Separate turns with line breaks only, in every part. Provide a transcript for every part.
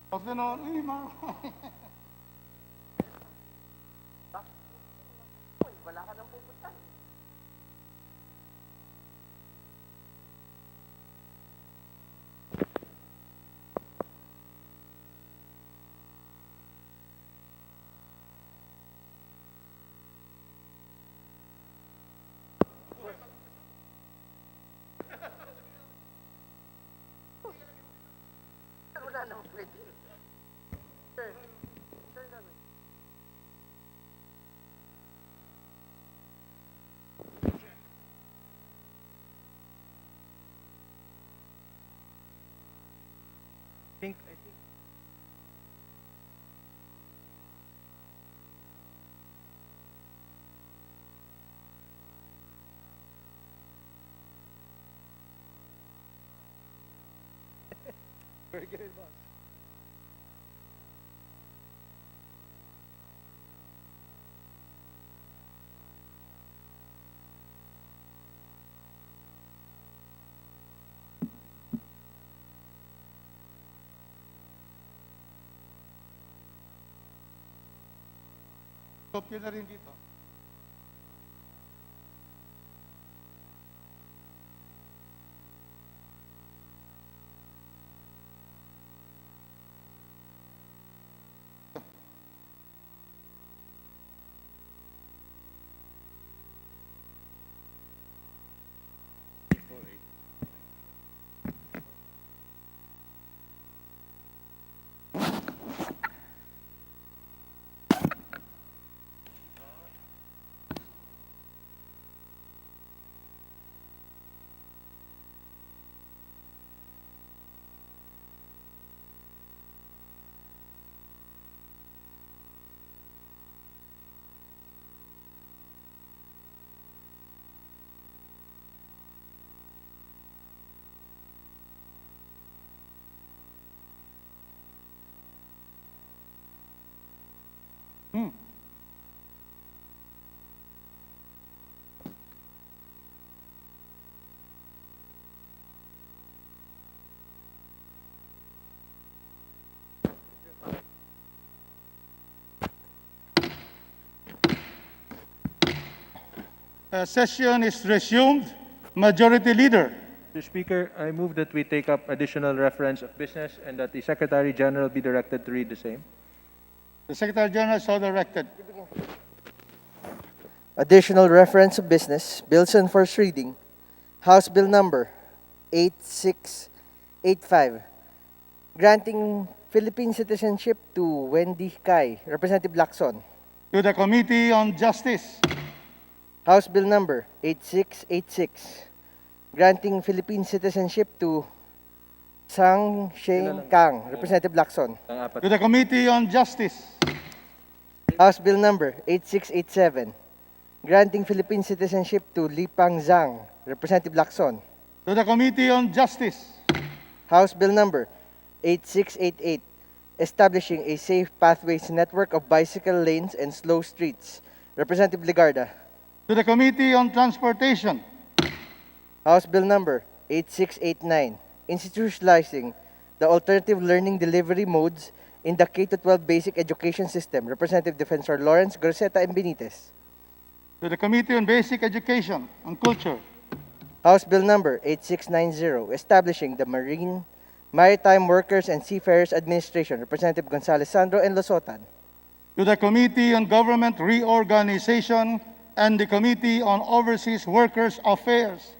Afternoon. Uy,
Wala ka nang pupunta. Wala nang pwede. Sir, gagawin.
I think very good, boss.
Kopya na rin dito. Session is resumed. Majority Leader.
Mr. Speaker, I move that we take up additional reference of business and that the Secretary General be directed to read the same.
The Secretary General so directed.
Additional reference of business, bills on first reading, House Bill Number 8685, granting Philippine citizenship to Wendy Kai, Representative Lacson.
To the Committee on Justice.
House Bill Number 8686, granting Philippine citizenship to Sang Sheng Kang, Representative Lacson.
Ang apat.
To the Committee on Justice.
House Bill Number 8687, granting Philippine citizenship to Lipang Zhang, Representative Lacson.
To the Committee on Justice.
House Bill Number 8688, establishing a safe pathways network of bicycle lanes and slow streets, Representative Legarda.
To the Committee on Transportation.
House Bill Number 8689, institutionalizing the alternative learning delivery modes in the K-12 basic education system, Representative Defensor Lawrence, Groseta, and Benitez.
To the Committee on Basic Education and Culture.
House Bill Number 8690, establishing the Maritime Workers and Seafarers Administration, Representative Gonzales Sandro and Losotan.
To the Committee on Government Reorganization and the Committee on Overseas Workers Affairs.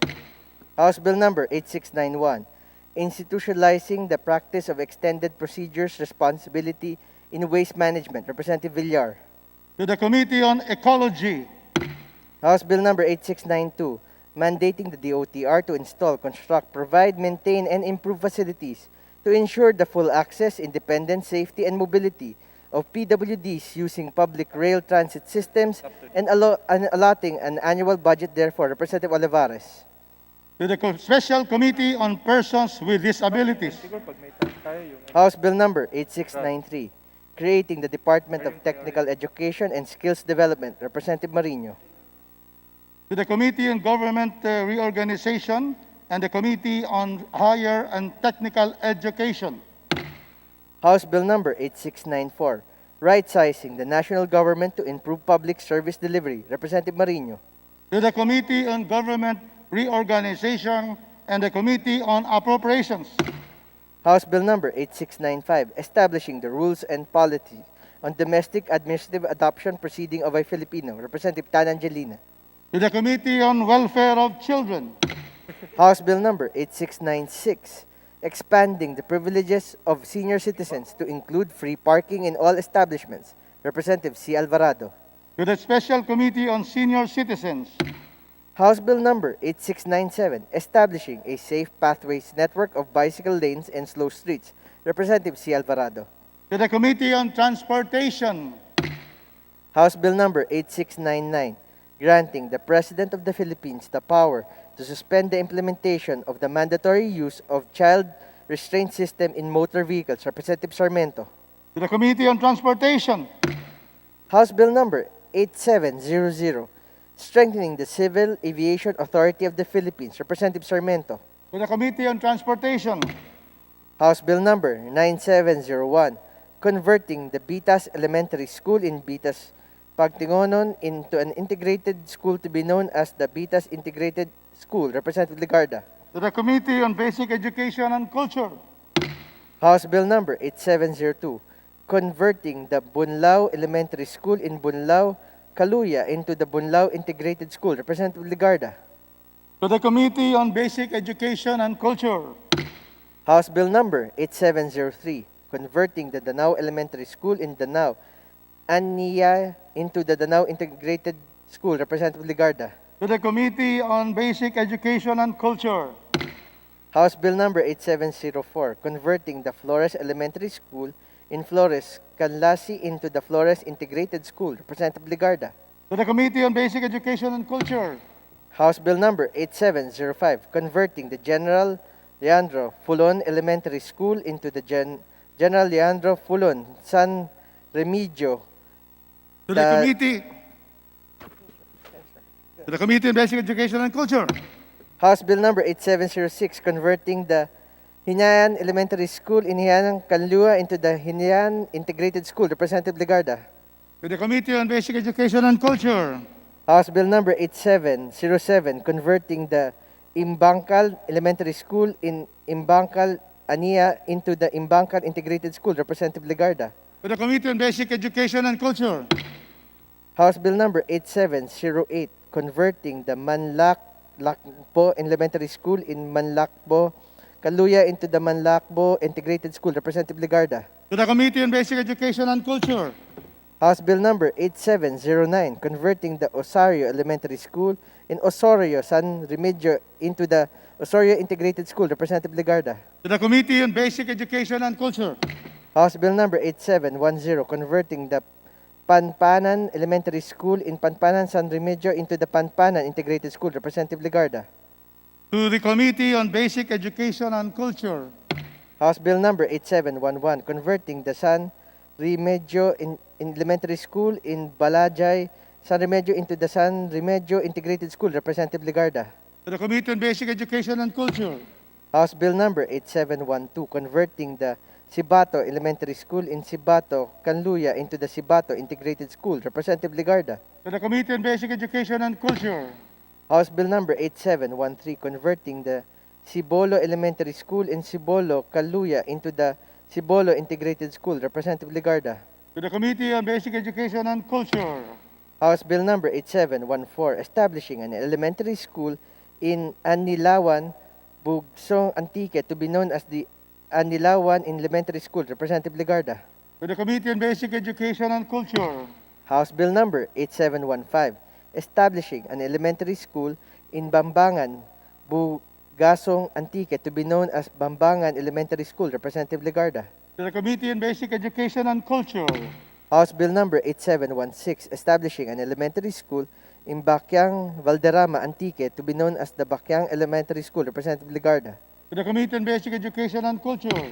House Bill Number 8691, institutionalizing the practice of extended procedures responsibility in waste management, Representative Villar.
To the Committee on Ecology.
House Bill Number 8692, mandating the DOTR to install, construct, provide, maintain, and improve facilities to ensure the full access, independence, safety, and mobility of PWDs using public rail transit systems and allotting an annual budget therefore, Representative Olivares.
To the Special Committee on Persons with Disabilities.
Siguro pag may time tayo yung
House Bill Number 8693, creating the Department of Technical Education and Skills Development, Representative Marino.
To the Committee on Government Reorganization and the Committee on Higher and Technical Education.
House Bill Number 8694, Right-Sizing the National Government to Improve Public Service Delivery, Representative Marino.
To the Committee on Government Reorganization and the Committee on Appropriations.
House Bill Number 8695, Establishing the Rules and Policies on Domestic Administrative Adoption Proceeding of a Filipino, Representative Tan Angelina.
To the Committee on Welfare of Children.
House Bill Number 8696, Expanding the Privileges of Senior Citizens to include free parking in all establishments, Representative C. Alvarado.
To the Special Committee on Senior Citizens.
House Bill Number 8697, Establishing a Safe Pathways Network of Bicycle Lanes and Slow Streets, Representative C. Alvarado.
To the Committee on Transportation.
House Bill Number 8699, Granting the President of the Philippines the power to suspend the implementation of the mandatory use of child restraint system in motor vehicles, Representative Sarmiento.
To the Committee on Transportation.
House Bill Number 8700, Strengthening the Civil Aviation Authority of the Philippines, Representative Sarmiento.
To the Committee on Transportation.
House Bill Number 9701, Converting the Bitas Elementary School in Bitas Pagtingonon into an integrated school to be known as the Bitas Integrated School, Representative Ligarda.
To the Committee on Basic Education and Culture.
House Bill Number 8702, Converting the Bunlao Elementary School in Bunlao, Kaluya into the Bunlao Integrated School, Representative Ligarda.
To the Committee on Basic Education and Culture.
House Bill Number 8703, Converting the Danao Elementary School in Danao, Aniya into the Danao Integrated School, Representative Ligarda.
To the Committee on Basic Education and Culture.
House Bill Number 8704, Converting the Flores Elementary School in Flores, Canlasi into the Flores Integrated School, Representative Ligarda.
To the Committee on Basic Education and Culture.
House Bill Number 8705, Converting the General Leandro Fulon Elementary School into the General Leandro Fulon San Remigio.
To the Committee on Basic Education and Culture.
House Bill Number 8706, Converting the Hinayan Elementary School in Hinayan, Canlua into the Hinayan Integrated School, Representative Ligarda.
To the Committee on Basic Education and Culture.
House Bill Number 8707, Converting the Imbangkal Elementary School in Imbangkal, Ania into the Imbangkal Integrated School, Representative Ligarda.
To the Committee on Basic Education and Culture.
House Bill Number 8708, Converting the Manlakbo Elementary School in Manlakbo, Kaluya into the Manlakbo Integrated School, Representative Ligarda.
To the Committee on Basic Education and Culture.
House Bill Number 8709, Converting the Osario Elementary School in Osorio, San Remigio into the Osorio Integrated School, Representative Ligarda.
To the Committee on Basic Education and Culture.
House Bill Number 8710, Converting the Panpanan Elementary School in Panpanan, San Remigio into the Panpanan Integrated School, Representative Ligarda.
To the Committee on Basic Education and Culture.
House Bill Number 8711, Converting the San Remigio in Elementary School in Balajay, San Remigio into the San Remigio Integrated School, Representative Ligarda.
To the Committee on Basic Education and Culture.
House Bill Number 8712, Converting the Sibato Elementary School in Sibato, Canluya into the Sibato Integrated School, Representative Ligarda.
To the Committee on Basic Education and Culture.
House Bill Number 8713, Converting the Sibolo Elementary School in Sibolo, Canluya into the Sibolo Integrated School, Representative Ligarda.
To the Committee on Basic Education and Culture.
House Bill Number 8714, Establishing an Elementary School in Anilawan, Bugsong, Antique to be known as the Anilawan Elementary School, Representative Ligarda.
To the Committee on Basic Education and Culture.
House Bill Number 8715, Establishing an Elementary School in Bambangan, Bugasong, Antique to be known as Bambangan Elementary School, Representative Ligarda.
To the Committee on Basic Education and Culture.
House Bill Number 8716, Establishing an Elementary School in Bakyang, Valderrama, Antique to be known as the Bakyang Elementary School, Representative Ligarda.
To the Committee on Basic Education and Culture.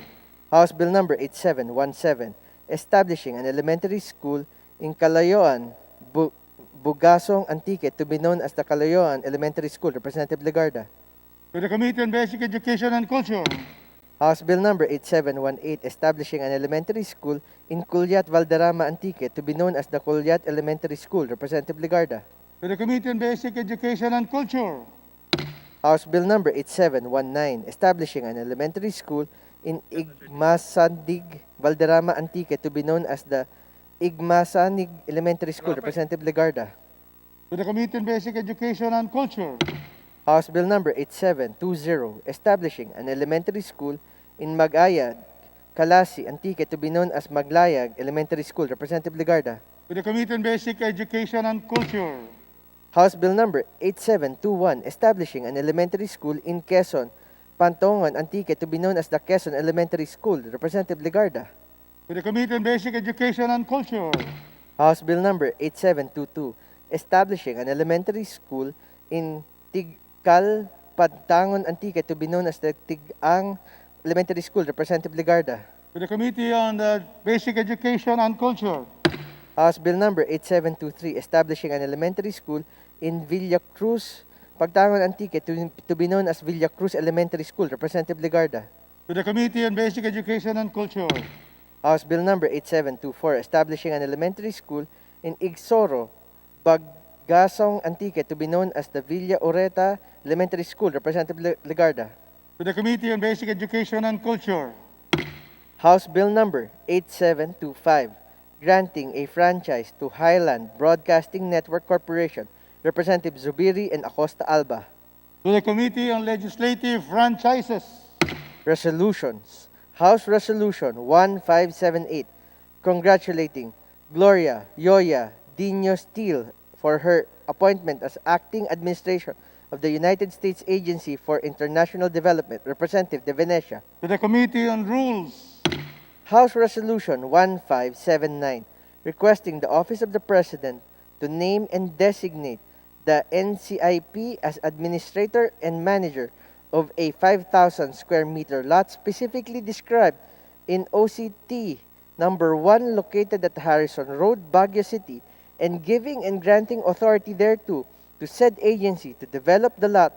House Bill Number 8717, Establishing an Elementary School in Calayoan, Bugasong, Antique to be known as the Calayoan Elementary School, Representative Ligarda.
To the Committee on Basic Education and Culture.
House Bill number 8718 establishing an elementary school in Culyat, Valderrama, Antique to be known as the Culyat Elementary School. Representative Ligarda.
To the Committee on Basic Education and Culture.
House Bill number 8719 establishing an elementary school in Igmasanig, Valderrama, Antique to be known as the Igmasanig Elementary School. Representative Ligarda.
To the Committee on Basic Education and Culture.
House Bill number 8720 establishing an elementary school in Magayag, Calasi, Antique to be known as Maglayag Elementary School. Representative Ligarda.
To the Committee on Basic Education and Culture.
House Bill number 8721 establishing an elementary school in Quezon, Pantongon, Antique to be known as the Quezon Elementary School. Representative Ligarda.
To the Committee on Basic Education and Culture.
House Bill number 8722 establishing an elementary school in Tigkal, Pantangon, Antique to be known as the Tigang Elementary School. Representative Ligarda.
To the Committee on Basic Education and Culture.
House Bill number 8723 establishing an elementary school in Villa Cruz, Pagtangon, Antique to be known as Villa Cruz Elementary School. Representative Ligarda.
To the Committee on Basic Education and Culture.
House Bill number 8724 establishing an elementary school in Igsoro, Baggasong, Antique to be known as the Villa Oreta Elementary School. Representative Ligarda.
To the Committee on Basic Education and Culture.
House Bill number 8725 granting a franchise to Highland Broadcasting Network Corporation. Representative Zubiri and Acosta Alba.
To the Committee on Legislative Franchises.
Resolutions. House Resolution 1578 congratulating Gloria Yoya Dino Steele for her appointment as acting administrator of the United States Agency for International Development. Representative De Venecia.
To the Committee on Rules.
House Resolution 1579 requesting the Office of the President to name and designate the NCIP as administrator and manager of a 5,000 square meter lot specifically described in OCT number 1 located at Harrison Road, Baguio City, and giving and granting authority thereto to said agency to develop the lot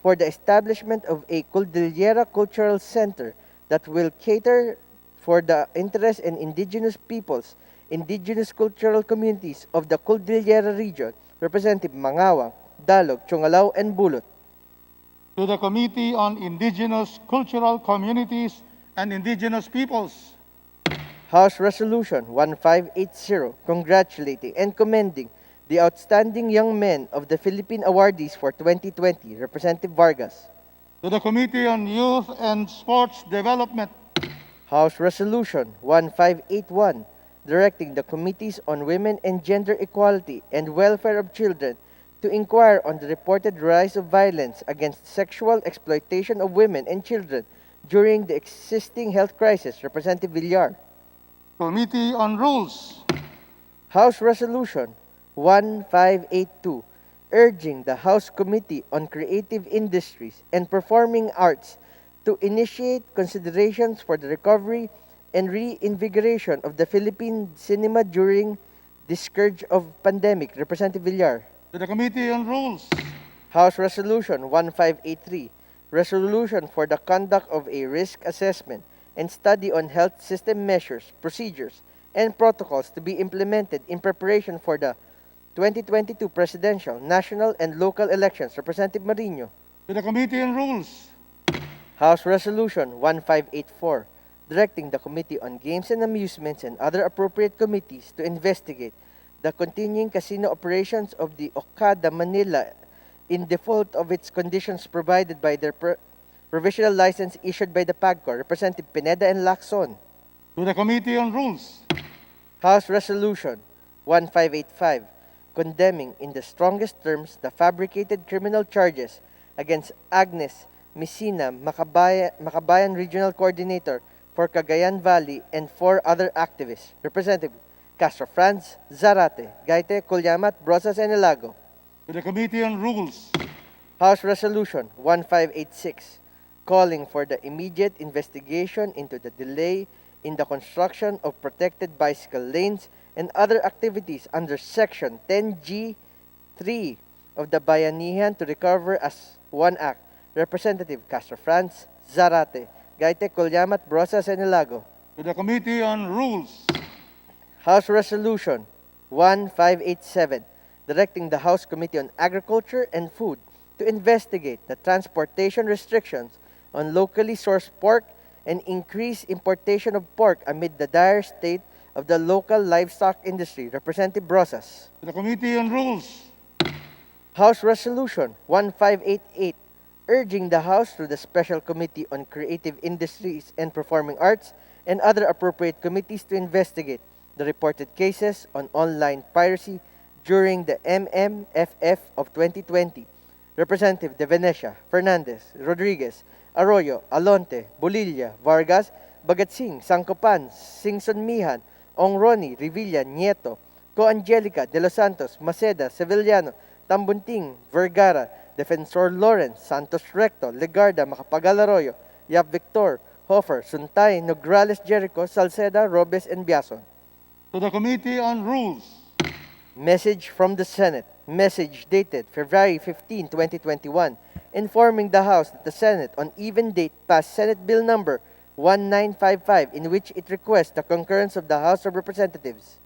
for the establishment of a Cordillera Cultural Center that will cater for the interests and indigenous peoples, indigenous cultural communities of the Cordillera region. Representative Mangawang, Dalog, Chungalao, and Bulot.
To the Committee on Indigenous Cultural Communities and Indigenous Peoples.
House Resolution 1580 congratulating and commending the outstanding young men of the Philippine awardees for 2020. Representative Vargas.
To the Committee on Youth and Sports Development.
House Resolution 1581 directing the Committees on Women and Gender Equality and Welfare of Children to inquire on the reported rise of violence against sexual exploitation of women and children during the existing health crisis. Representative Villar.
Committee on Rules.
House Resolution 1582 urging the House Committee on Creative Industries and Performing Arts to initiate considerations for the recovery and reinvigoration of the Philippine cinema during the scourge of pandemic. Representative Villar.
To the Committee on Rules.
House Resolution 1583, resolution for the conduct of a risk assessment and study on health system measures, procedures, and protocols to be implemented in preparation for the 2022 presidential, national, and local elections. Representative Marino.
To the Committee on Rules.
House Resolution 1584, directing the Committee on Games and Amusements and other appropriate committees to investigate the continuing casino operations of the Okada Manila in default of its conditions provided by their provisional license issued by the PAGCOR. Representative Pineda and Lacson.
To the Committee on Rules.
House Resolution 1585, condemning in the strongest terms the fabricated criminal charges against Agnes Messina, Makabayan Regional Coordinator for Cagayan Valley, and 4 other activists. Representative Castro Franz, Zarate, Gaite, Colyamat, Brosas, and Elago.
To the Committee on Rules.
House Resolution 1586, calling for the immediate investigation into the delay in the construction of protected bicycle lanes and other activities under Section 10G3 of the Bayanihan to recover as one act. Representative Castro Franz, Zarate, Gaite, Colyamat, Brosas, and Ilago.
to the Committee on Rules,
House Resolution 1587, directing the House Committee on Agriculture and Food to investigate the transportation restrictions on locally sourced pork and increase importation of pork amid the dire state of the local livestock industry. Representative Brosas.
to the Committee on Rules,
House Resolution 1588, urging the House through the Special Committee on Creative Industries and Performing Arts and other appropriate committees to investigate the reported cases on online piracy during the MMFF of 2020. Representative De Venecia, Fernandez, Rodriguez, Arroyo, Alonte, Bolilla, Vargas, Bagatsing, Sancopan, Singson Mihan, Ongroni, Revilla, Nieto, Co Angelica, De Los Santos, Maceda, Sevillano, Tambunting, Vergara, Defensor Lawrence, Santos Recto, Legarda, Macapagal Arroyo, Yap Victor, Hofer, Suntay, Nograles Jericho, Salceda, Robes, and Biason.
to the Committee on Rules,
Message from the Senate. Message dated February 15, 2021, informing the House that the Senate on even date passed Senate Bill number 1955, in which it requests the concurrence of the House of Representatives.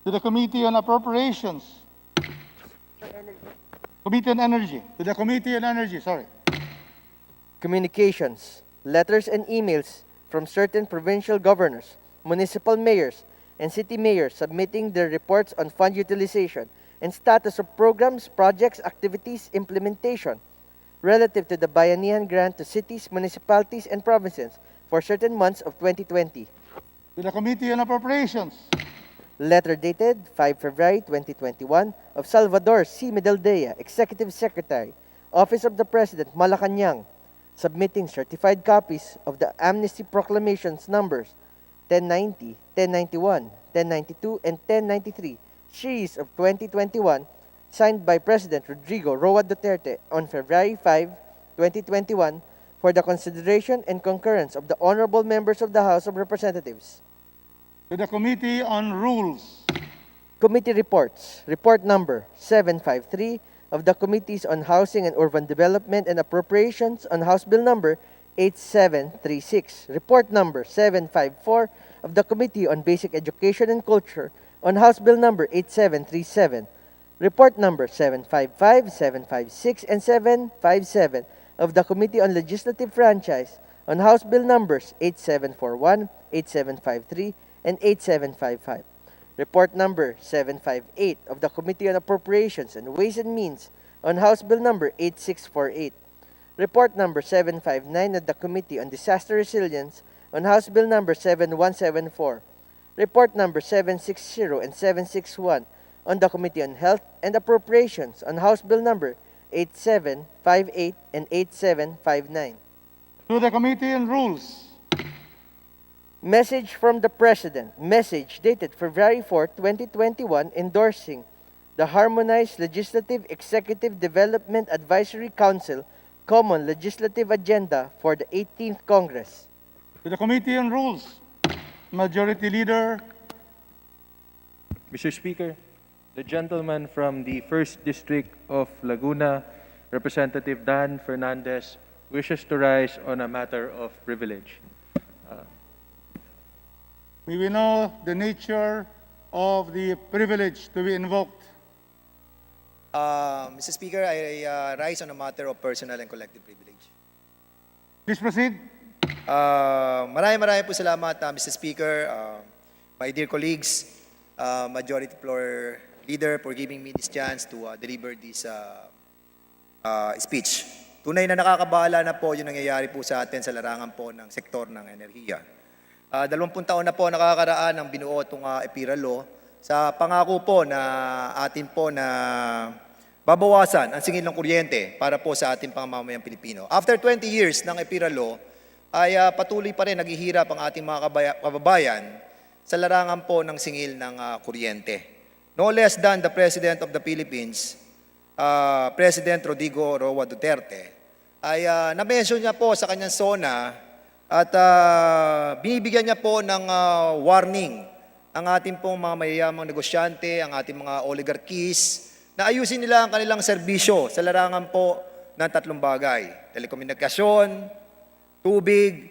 to the Committee on Appropriations, Committee on Energy, to the Committee on Energy,
Communications, letters and emails from certain provincial governors, municipal mayors, and city mayors submitting their reports on fund utilization and status of programs, projects, activities, implementation relative to the Bayanihan Grant to cities, municipalities, and provinces for certain months of 2020.
to the Committee on Appropriations,
Letter dated 5 February 2021 of Salvador C. Medeldea, Executive Secretary, Office of the President, Malacanang, submitting certified copies of the amnesty proclamations numbers 1090, 1091, 1092, and 1093, series of 2021, signed by President Rodrigo Roa Duterte on February 5, 2021, for the consideration and concurrence of the honorable members of the House of Representatives.
to the Committee on Rules,
Committee reports. Report number 753 of the Committees on Housing and Urban Development and Appropriations on House Bill number 8736. Report number 754 of the Committee on Basic Education and Culture on House Bill number 8737. Report number 755, 756, and 757 of the Committee on Legislative Franchise on House Bill numbers 8741, 8753, and 8755. Report number 758 of the Committee on Appropriations and Ways and Means on House Bill number 8648. Report number 759 of the Committee on Disaster Resilience on House Bill number 7174. Report number 760 and 761 on the Committee on Health and Appropriations on House Bill number 8758 and 8759.
to the Committee on Rules,
Message from the President. Message dated February 4, 2021, endorsing the Harmonized Legislative Executive Development Advisory Council Common Legislative Agenda for the 18th Congress.
to the Committee on Rules, Majority Leader,
Mr. Speaker, the gentleman from the 1st District of Laguna, Representative Dan Fernandez, wishes to rise on a matter of privilege.
may we know the nature of the privilege to be invoked.
Mr. Speaker, I rise on a matter of personal and collective privilege.
Please proceed.
Maraming po salamat, Mr. Speaker, my dear colleagues, Majority Floor Leader, for giving me this chance to deliver this speech. Tunay na nakakabahala na po yung nangyayari po sa atin sa larangan po ng sektor ng enerhiya. 20 taon na po nakakaraan ang binuo itong EPIRA Law sa pangako po na atin po na babawasan ang singil ng kuryente para po sa ating pangmamamayang Pilipino. After 20 years ng EPIRA Law, ay patuloy pa rin naghihirap ang ating mga kababayan sa larangan po ng singil ng kuryente. No less than the President of the Philippines, President Rodrigo Roa Duterte, ay na-mention niya po sa kanyang SONA at binibigyan niya po ng warning ang ating pong mga mayayamang negosyante, ang ating mga oligarchies, na ayusin nila ang kanilang serbisyo sa larangan po ng 3 bagay: telekomunikasyon, tubig,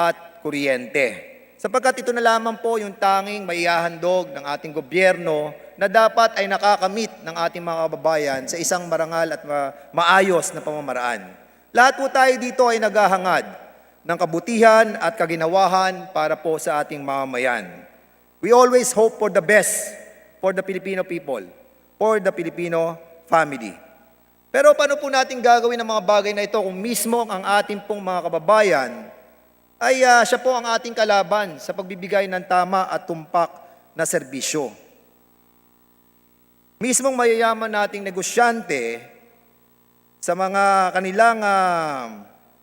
at kuryente. Sapagkat ito na lamang po yung tanging maihahandog ng ating gobyerno na dapat ay nakakamit ng ating mga kababayan sa isang marangal at maayos na pamamaraan. Lahat po tayo dito ay naghahangad ng kabutihan at kaginawahan para po sa ating mamamayan. We always hope for the best for the Filipino people, for the Filipino family. Pero paano po natin gagawin ang mga bagay na ito kung mismo ang ating pong mga kababayan ay siya po ang ating kalaban sa pagbibigay ng tama at tumpak na serbisyo? Mismong mayayaman nating negosyante sa mga kanilang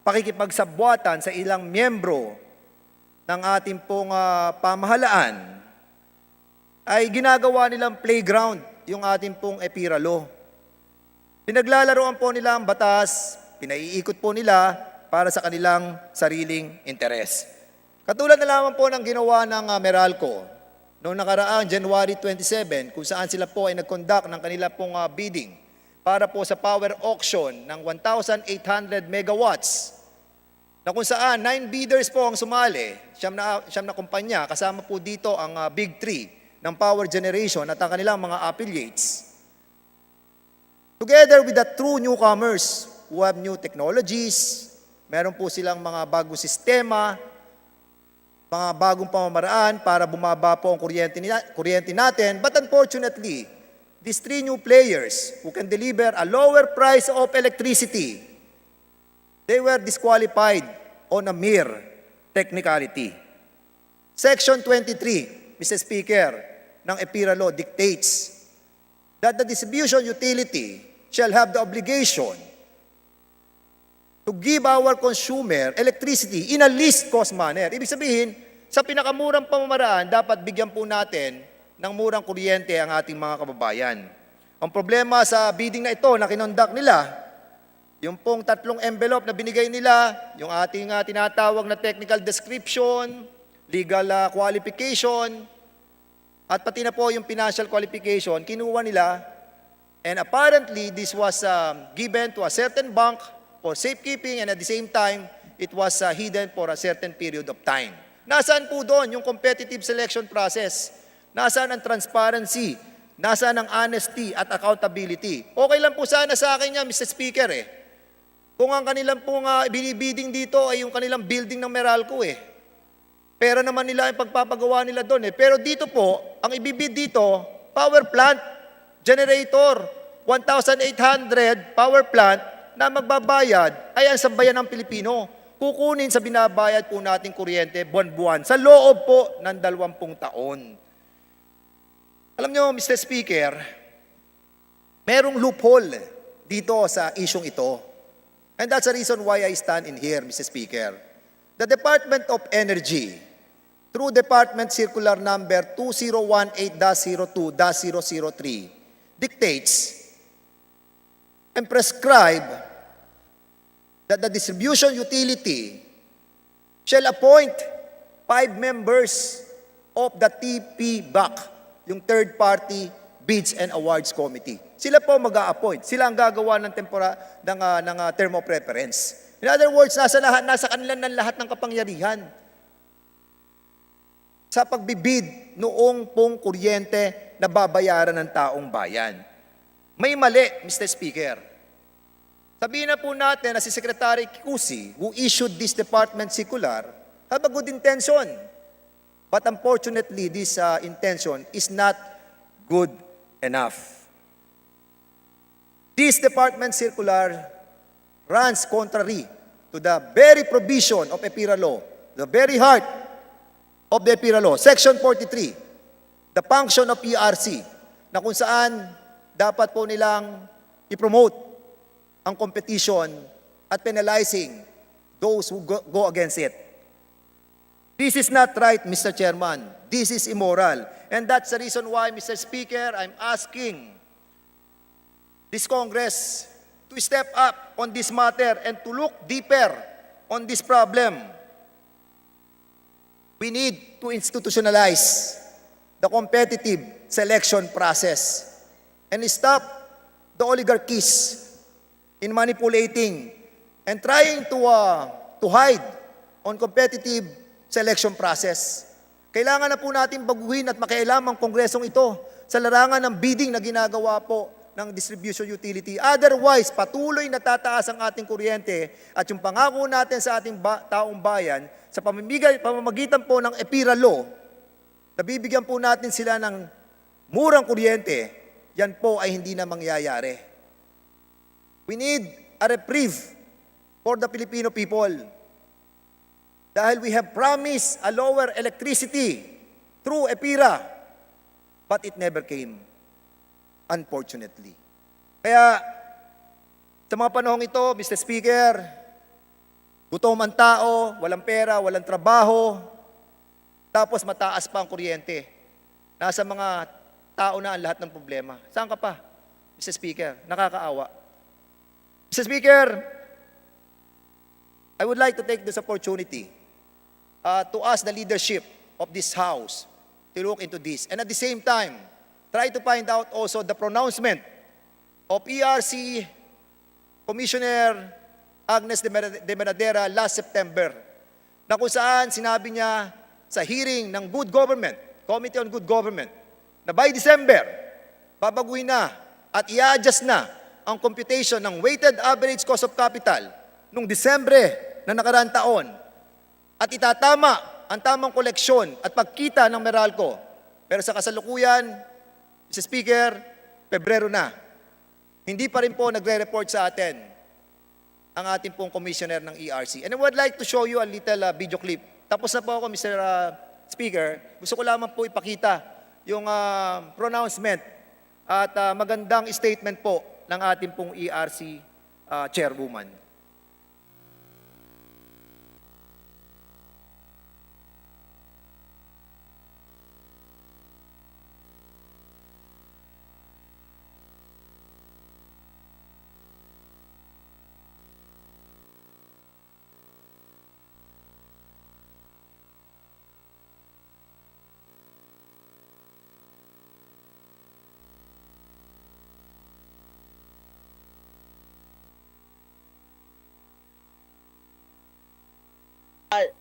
pakikipagsabwatan sa ilang miyembro ng ating pong pamahalaan, ay ginagawa nilang playground yung ating pong EPIRA law. Pinaglalaroan po nila ang batas, pinaiikot po nila para sa kanilang sariling interes. Katulad na lamang po ng ginawa ng Meralco noong nakaraang January 27, kung saan sila po ay nag-conduct ng kanilang pong bidding para po sa power auction ng 1,800 megawatts, na kung saan 9 bidders po ang sumali, siyam na kumpanya, kasama po dito ang Big Three ng power generation at ang kanilang mga affiliates. Together with the true newcomers who have new technologies, meron po silang mga bagong sistema, mga bagong pamamaraan para bumaba po ang kuryente natin. But unfortunately, these three new players who can deliver a lower price of electricity, they were disqualified on a mere technicality. Section 23, Mr. Speaker, ng EPIRA law dictates that the distribution utility shall have the obligation to give our consumer electricity in a least cost manner. Ibig sabihin, sa pinakamurang pamamaraan, dapat bigyan po natin ng murang kuryente ang ating mga kababayan. Ang problema sa bidding na ito na kinonduct nila, yung pong 3 envelope na binigay nila, yung ating tinatawag na technical description, legal qualification, at pati na po yung financial qualification, kinuha nila, and apparently this was given to a certain bank for safekeeping, and at the same time, it was hidden for a certain period of time. Nasaan po doon yung competitive selection process? Nasaan ang transparency? Nasaan ang honesty at accountability? Okay lang po sana sa akin yan, Mr. Speaker Kung ang kanilang pong binibidding dito ay yung kanilang building ng Meralco Pera naman nila ang pagpapagawa nila doon Pero dito po, ang ibibid dito, power plant, generator, 1,800 power plant na magbabayad ay ang sambayan ng Pilipino. Kukunin sa binabayad po nating kuryente buwan-buwan sa loob po ng 20 taon. Alam nyo, Mr. Speaker, merong loophole dito sa isyong ito. And that's the reason why I stand in here, Mr. Speaker. The Department of Energy, through Department Circular Number 2018-02-003, dictates and prescribe that the distribution utility shall appoint 5 members of the TPBAC, yung Third Party Bids and Awards Committee. Sila po mag-a-appoint. Sila ang gagawa ng term of reference. In other words, nasa kanila ng lahat ng kapangyarihan sa pagbibid noong pong kuryente na babayaran ng taong bayan. May mali, Mr. Speaker. Sabihin na po natin na si Secretary Kikusi, who issued this department circular, have a good intention. But unfortunately, this intention is not good enough. This department circular runs contrary to the very provision of EPIRA law, the very heart of the EPIRA law, Section 43, the function of PRC, na kung saan dapat po nilang i-promote ang competition at penalizing those who go against it. This is not right, Mr. Chairman. This is immoral. And that's the reason why, Mr. Speaker, I'm asking this Congress to step up on this matter and to look deeper on this problem. We need to institutionalize the competitive selection process and stop the oligarchies in manipulating and trying to hide on competitive selection process. Kailangan na po natin baguhin at makialam ang kongresong ito sa larangan ng bidding na ginagawa po ng distribution utility. Otherwise, patuloy na tataas ang ating kuryente at yung pangako natin sa ating taong bayan sa pamamagitan po ng EPIRA law, nabibigyan po natin sila ng murang kuryente, yan po ay hindi na mangyayari. We need a reprieve for the Filipino people. Dahil we have promised a lower electricity through EPIRA, but it never came, unfortunately. Kaya, sa mga panahong ito, Mr. Speaker, gutom ang tao, walang pera, walang trabaho, tapos mataas pa ang kuryente. Nasa mga tao na ang lahat ng problema. Saan ka pa, Mr. Speaker? Nakakaawa. Mr. Speaker, I would like to take this opportunity to ask the leadership of this House to look into this. And at the same time, try to find out also the pronouncement of ERC Commissioner Agnes de Manadera last September, na kung saan sinabi niya sa hearing ng Good Government, Committee on Good Government, na by December, babaguhin na at i-adjust na ang computation ng weighted average cost of capital nung Disyembre na nakaraang taon at itatama ang tamang koleksyon at pagkita ng Meralco. Pero sa kasalukuyan, Mr. Speaker, Pebrero na. Hindi pa rin po nagre-report sa atin ang ating pong commissioner ng ERC. And I would like to show you a little video clip. Tapos na po ako, Mr. Speaker. Gusto ko lamang po ipakita yung pronouncement at magandang statement po ng ating pong ERC chairwoman.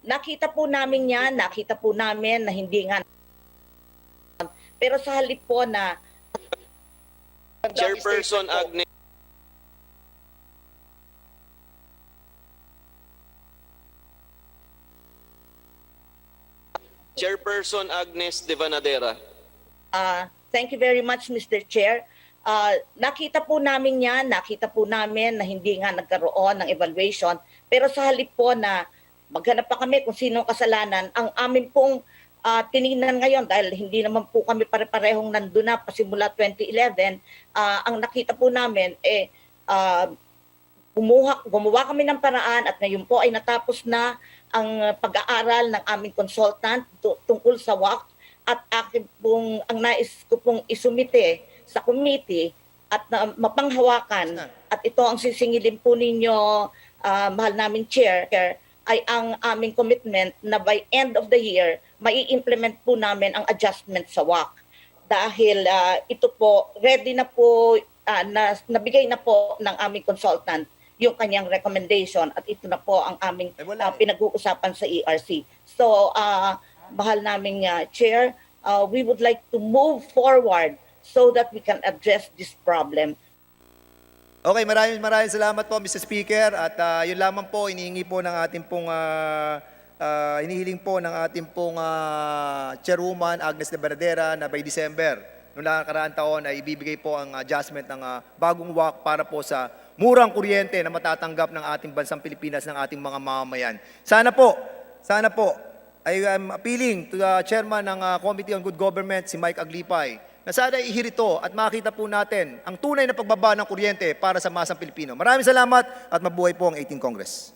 Nakita po namin yan, nakita po namin na hindi nga. Pero sa halip po na
Chairperson Agnes. Chairperson Agnes de Vanadera.
Thank you very much, Mr. Chair. Nakita po namin yan, nakita po namin na hindi nga nagkaroon ng evaluation. Pero sa halip po na maghanap pa kami kung sinong kasalanan, ang amin pong tinignan ngayon, dahil hindi naman po kami pare-parehong nandun na pasimula 2011, ang nakita po namin, gumawa kami ng paraan at ngayon po ay natapos na ang pag-aaral ng aming consultant tungkol sa WACC at ang nais ko pong isumite sa committee at mapanghawakan at ito ang sisingilin po ninyo, mahal namin Chair, ay ang aming commitment na by end of the year, mai-implement po namin ang adjustment sa WACC. Dahil ito po, ready na po, nabigay na po ng aming consultant yung kanyang recommendation at ito na po ang aming pinag-uusapan sa ERC. So, mahal namin Chair, we would like to move forward so that we can address this problem.
Okay, maraming salamat po, Mr. Speaker. At yun lamang po, inihingi po ng ating pong, inihiling po ng ating pong chairwoman, Agnes de Verdera, na by December, noong nakakaraang taon, ay ibibigay po ang adjustment ng bagong WACC para po sa murang kuryente na matatanggap ng ating bansang Pilipinas, ng ating mga mamamayan. Sana po, I am appealing to the chairman ng Committee on Good Government, si Mike Aglipay, na sana ihirito at makita po natin ang tunay na pagbaba ng kuryente para sa masang Pilipino. Maraming salamat at mabuhay po ang 18th Congress.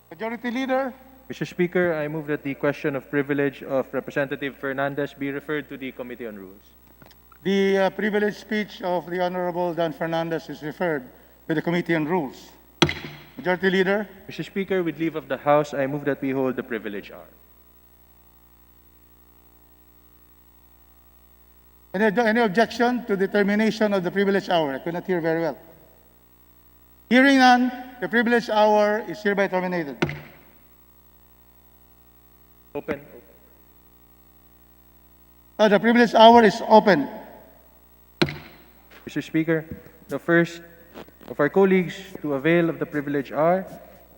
Majority Leader.
Mr. Speaker, I move that the question of privilege of Representative Fernandez be referred to the Committee on Rules.
The privileged speech of the Honorable Dan Fernandez is referred to the Committee on Rules. Majority Leader.
Mr. Speaker, with leave of the House, I move that we hold the privilege hour.
Any objection to the termination of the privilege hour? I could not hear very well. Hearing none, the privilege hour is hereby terminated.
Open.
The privilege hour is open.
Mr. Speaker, the first of our colleagues to avail of the privilege hour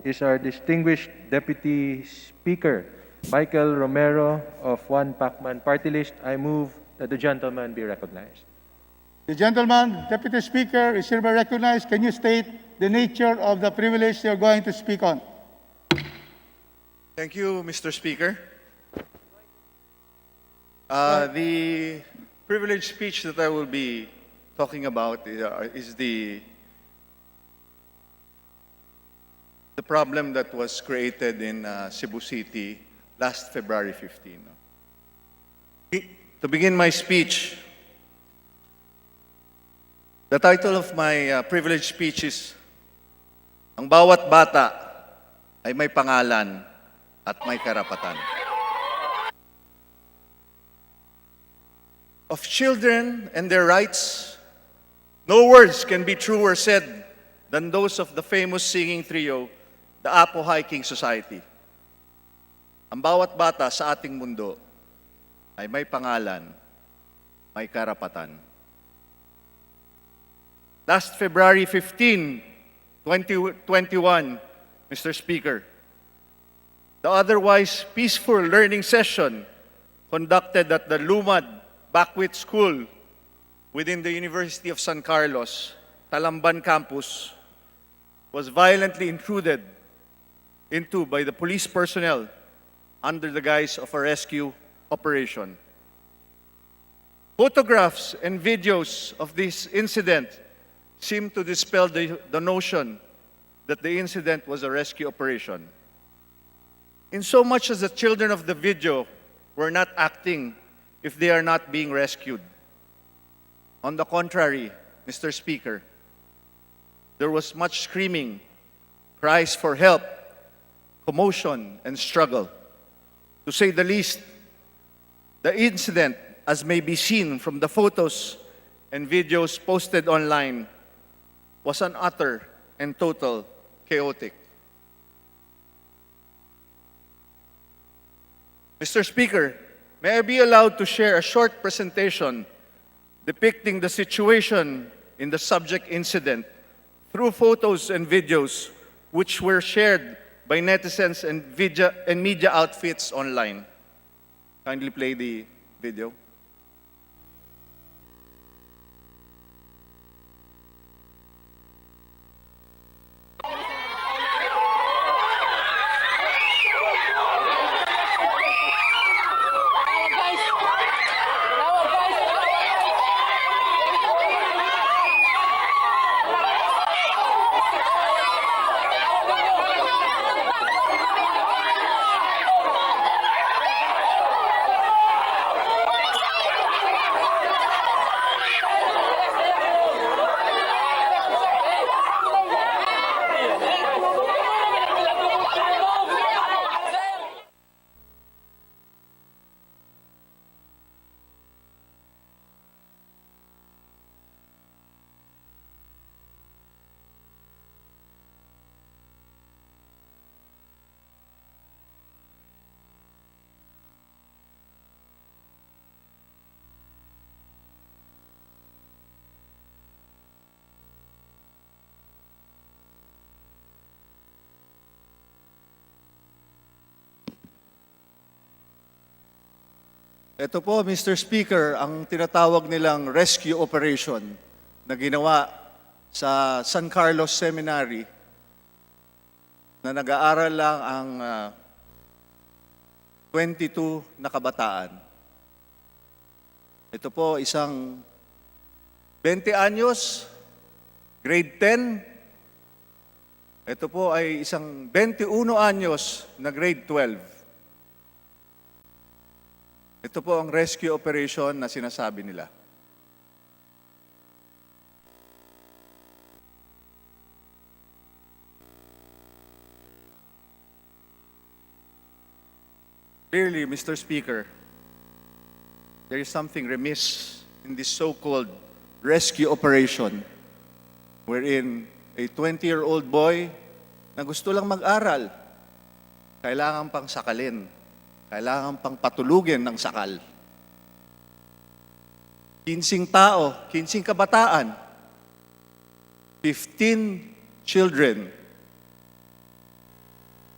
is our distinguished Deputy Speaker, Michael Romero of One Pacman Party List. I move that the gentleman be recognized.
The gentleman, Deputy Speaker, is hereby recognized. Can you state the nature of the privilege you're going to speak on?
Thank you, Mr. Speaker. The privileged speech that I will be talking about is the problem that was created in Cebu City last February 15. To begin my speech, the title of my privileged speech is Ang bawat bata ay may pangalan at may karapatan. Of children and their rights, no words can be truer said than those of the famous singing trio, the Apo Hiking Society. Ang bawat bata sa ating mundo ay may pangalan, may karapatan. Last February 15, 2021, Mr. Speaker, the otherwise peaceful learning session conducted at the Lumad Backwit School within the University of San Carlos, Talamban campus, was violently intruded into by the police personnel under the guise of a rescue operation. Photographs and videos of this incident seem to dispel the notion that the incident was a rescue operation. In so much as the children of the video were not acting if they are not being rescued. On the contrary, Mr. Speaker, there was much screaming, cries for help, commotion, and struggle. To say the least, the incident, as may be seen from the photos and videos posted online, was an utter and total chaotic. Mr. Speaker, may I be allowed to share a short presentation depicting the situation in the subject incident through photos and videos which were shared by netizens and media outfits online. Kindly play the video. Ito po, Mr. Speaker, ang tinatawag nilang rescue operation na ginawa sa San Carlos Seminary na nag-aaral lang ang 22 na kabataan. Ito po, isang 20 anyos, grade 10. Ito po ay isang 21 anyos na grade 12. Ito po ang rescue operation na sinasabi nila. Clearly, Mr. Speaker, there is something remiss in this so-called rescue operation wherein a 20-year-old boy na gusto lang mag-aral, kailangan pang sakalin, kailangan pang patulugin ng sakal. 15 tao, 15 kabataan, 15 children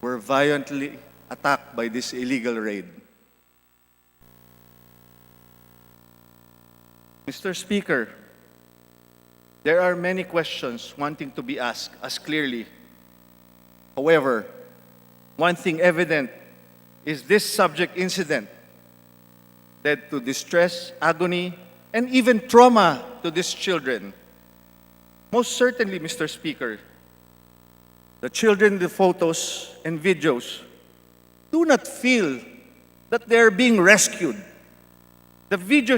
were violently attacked by this illegal raid. Mr. Speaker, there are many questions wanting to be asked as clearly. However, one thing evident is this subject incident led to distress, agony, and even trauma to these children. Most certainly, Mr. Speaker, the children in the photos and videos do not feel that they are being rescued. The video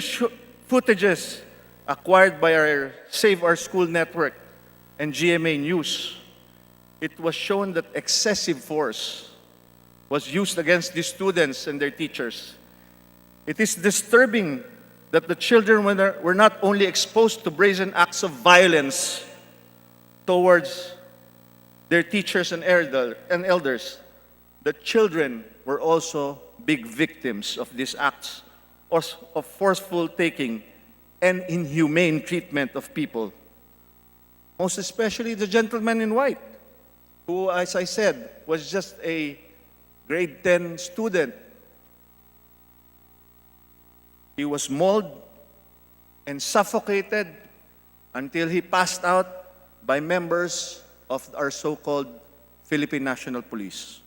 footages acquired by our Save Our School network and GMA News, it was shown that excessive force was used against the students and their teachers. It is disturbing that the children were not only exposed to brazen acts of violence towards their teachers and elders, the children were also big victims of these acts of forceful taking and inhumane treatment of people. Most especially the gentleman in white, who, as I said, was just a grade 10 student. He was mauled and suffocated until he passed out by members of our so-called Philippine National Police.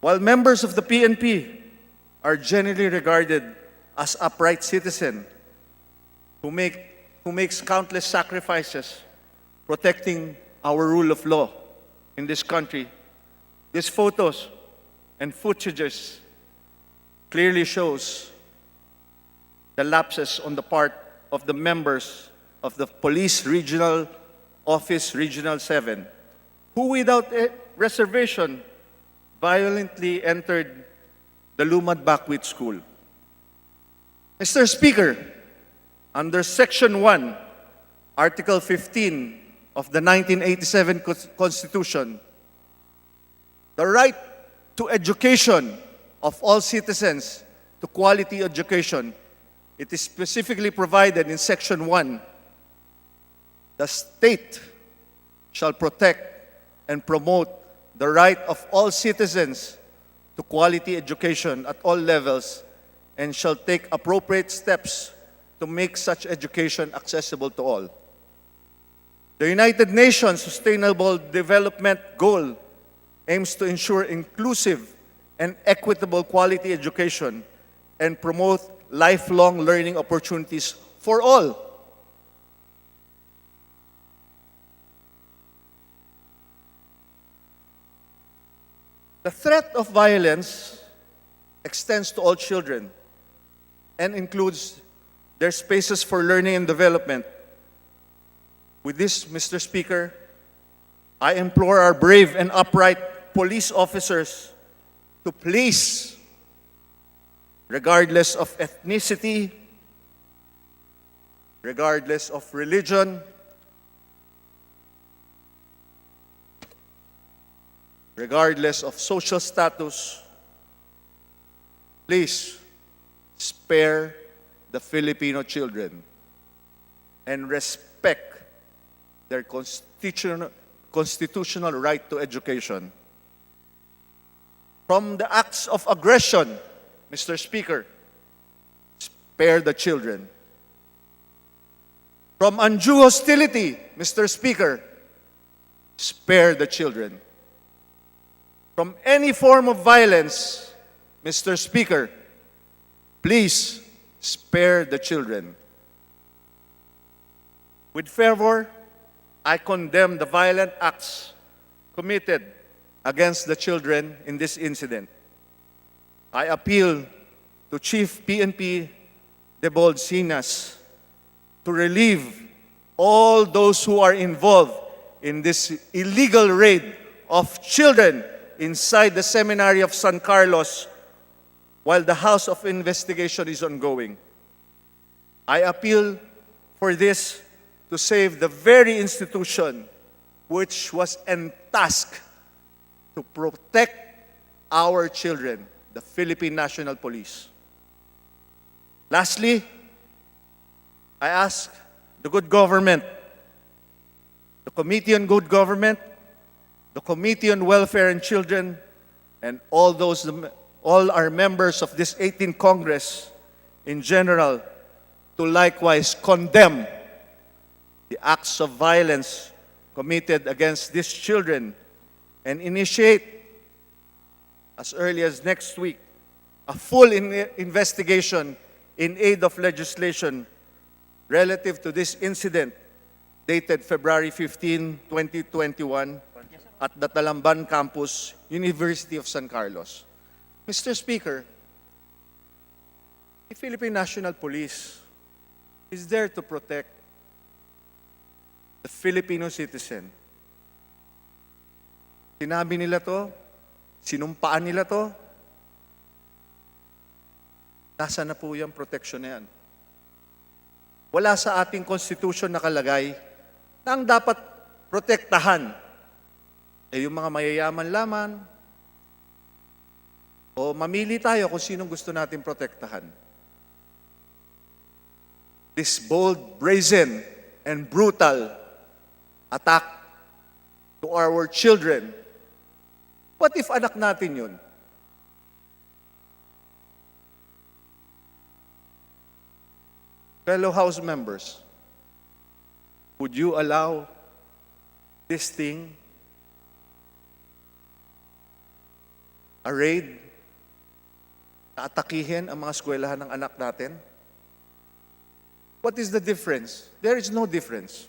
While members of the PNP are generally regarded as upright citizens who makes countless sacrifices protecting our rule of law in this country, these photos and footages clearly shows the lapses on the part of the members of the Police Regional Office Regional 7, who without reservation violently entered the Lumad Bakwit School. Mr. Speaker, under Section 1, Article 15 of the 1987 Constitution, the right to education of all citizens to quality education, it is specifically provided in Section 1. The state shall protect and promote the right of all citizens to quality education at all levels and shall take appropriate steps to make such education accessible to all. The United Nations Sustainable Development Goal aims to ensure inclusive and equitable quality education and promote lifelong learning opportunities for all. The threat of violence extends to all children and includes their spaces for learning and development. With this, Mr. Speaker, I implore our brave and upright police officers to please, regardless of ethnicity, regardless of religion, regardless of social status, please spare the Filipino children and respect their constitutional right to education. From the acts of aggression, Mr. Speaker, spare the children. From undue hostility, Mr. Speaker, spare the children. From any form of violence, Mr. Speaker, please spare the children. With fervor, I condemn the violent acts committed against the children in this incident. I appeal to Chief PNP Debold Sinas to relieve all those who are involved in this illegal raid of children inside the seminary of San Carlos while the House of Investigation is ongoing. I appeal for this to save the very institution which was entasked to protect our children, the Philippine National Police. Lastly, I ask the good government, the Committee on Good Government, the Committee on Welfare and Children, and all our members of this 18th Congress in general to likewise condemn the acts of violence committed against these children and initiate, as early as next week, a full investigation in aid of legislation relative to this incident dated February 15, 2021 at the Talamban campus, University of San Carlos. Mr. Speaker, the Philippine National Police is there to protect the Filipino citizen. Sinabi nila to, sinumpaan nila to, nasa na po yung protection na yan? Wala sa ating konstitusyon nakalagay na ang dapat protektahan ay yung mga mayayaman lamang o mamili tayo kung sinong gusto natin protektahan. This bold, brazen, and brutal attack to our children, what if anak natin yun? Fellow House members, would you allow this thing, a raid, na atakihin ang mga eskwelahan ng anak natin? What is the difference? There is no difference.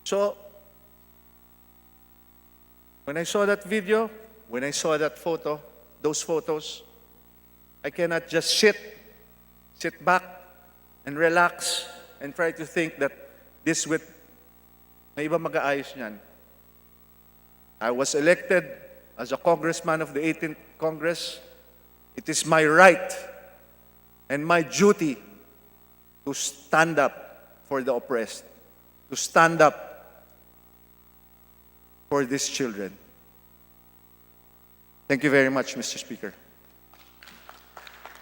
So, when I saw that video, when I saw that photo, those photos, I cannot just sit back and relax and try to think that this would, may iba mag-aayos niyan. I was elected as a congressman of the 18th Congress. It is my right and my duty to stand up for the oppressed, to stand up for these children. Thank you very much, Mr. Speaker.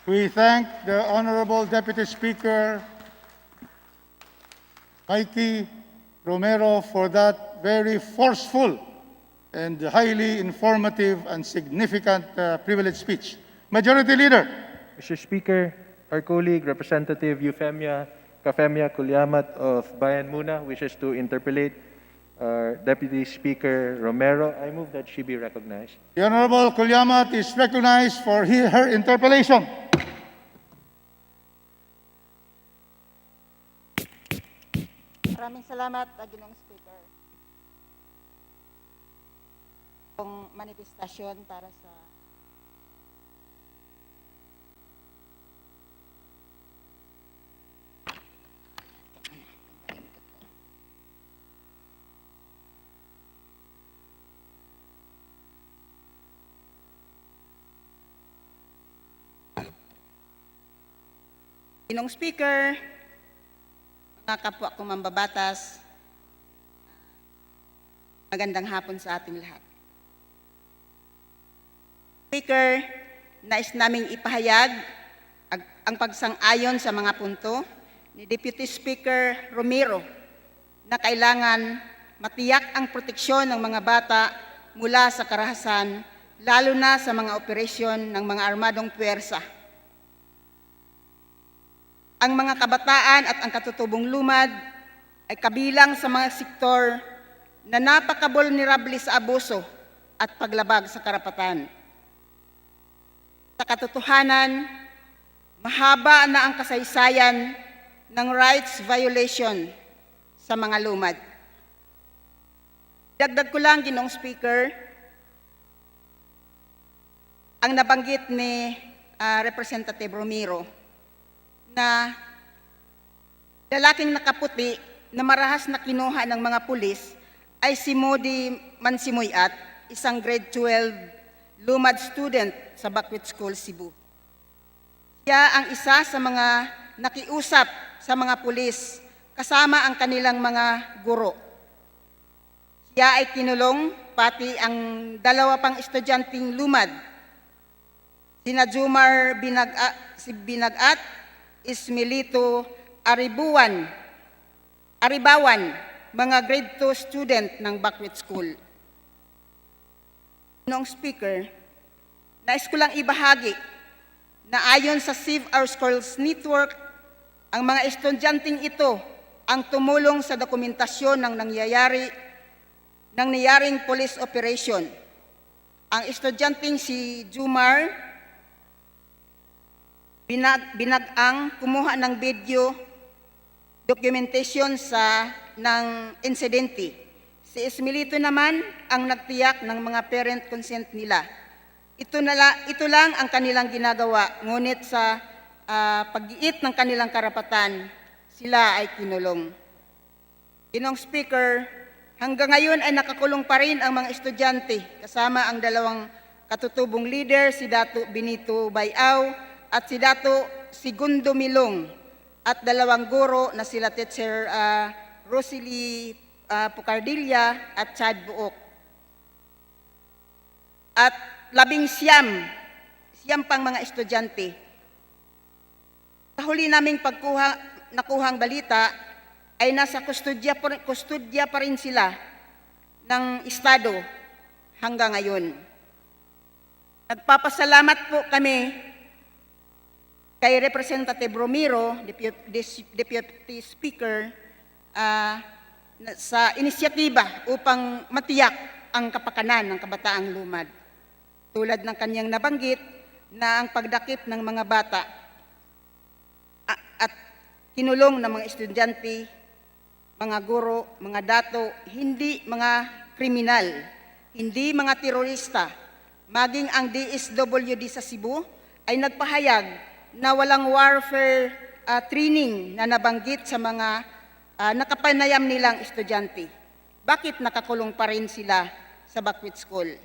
We thank the Honorable Deputy Speaker, Mikey Romero, for that very forceful and highly informative and significant privilege speech. Majority Leader.
Mr. Speaker, our colleague, Representative Kafemia Kulyamat of Bayan Muna wishes to interpellate our Deputy Speaker Romero. I move that she be recognized.
The Honorable Kulyamat is recognized for her interpellation.
Maraming salamat, Ginoong Speaker. Ang manifestasyon para sa Ginoong Speaker, mga kapwa kong mambabatas, magandang hapon sa ating lahat. Speaker, nais naming ipahayag ang pagsang-ayon sa mga punto ni Deputy Speaker Romero na kailangan matiyak ang proteksyon ng mga bata mula sa karahasan, lalo na sa mga operasyon ng mga armadong puwersa. Ang mga kabataan at ang katutubong lumad ay kabilang sa mga sektor na napaka-vulnerable sa abuso at paglabag sa karapatan. Sa katotohanan, mahaba na ang kasaysayan ng rights violation sa mga lumad. Dagdag ko lang, Ginoong Speaker, ang nabanggit ni Representative Romero na lalaking nakaputi na marahas na kinuha ng mga pulis ay si Modi Mansimuyat, isang grade 12 lumad student sa Bakwit School, Cebu. Siya ang isa sa mga nakiusap sa mga pulis kasama ang kanilang mga guro. Siya ay kinulong pati ang dalawa pang estudyanteng lumad, sina Jumar Binagat, Ismelito Aribawan, mga grade 2 student ng Backwit School. Noong speaker, nais ko lang ibahagi na ayon sa Save Our Schools Network, ang mga estudyanteng ito ang tumulong sa dokumentasyon ng nangyayaring police operation. Ang estudyanteng si Jumar Binagang kumuha ng video documentation ng insidente. Si Esmelito naman ang nagtiyak ng mga parent consent nila. Ito lang ang kanilang ginagawa, ngunit sa pag-iit ng kanilang karapatan, sila ay kinulong. Ginong Speaker, hanggang ngayon ay nakakulong pa rin ang mga estudyante, kasama ang dalawang katutubong leader, si Dato Benito Bayaw at si Dato Segundo Milong, at dalawang guro na sila Teacher Rosalie Pucardilla at Chad Buok. At 11 pang mga estudyante. Sa huli naming nakuhang balita ay nasa kustudya pa rin sila ng Estado hanggang ngayon. Nagpapasalamat po kami kay Representative Romero, Deputy Speaker, sa inisyatiba upang matiyak ang kapakanan ng kabataang lumad. Tulad ng kanyang nabanggit na ang pagdakip ng mga bata at kinulong ng mga estudyante, mga guro, mga dato, hindi mga kriminal, hindi mga terorista. Maging ang DSWD sa Cebu ay nagpahayag na walang warfare training na nabanggit sa mga nakapanayam nilang estudyante. Bakit nakakulong pa rin sila sa Backwit School?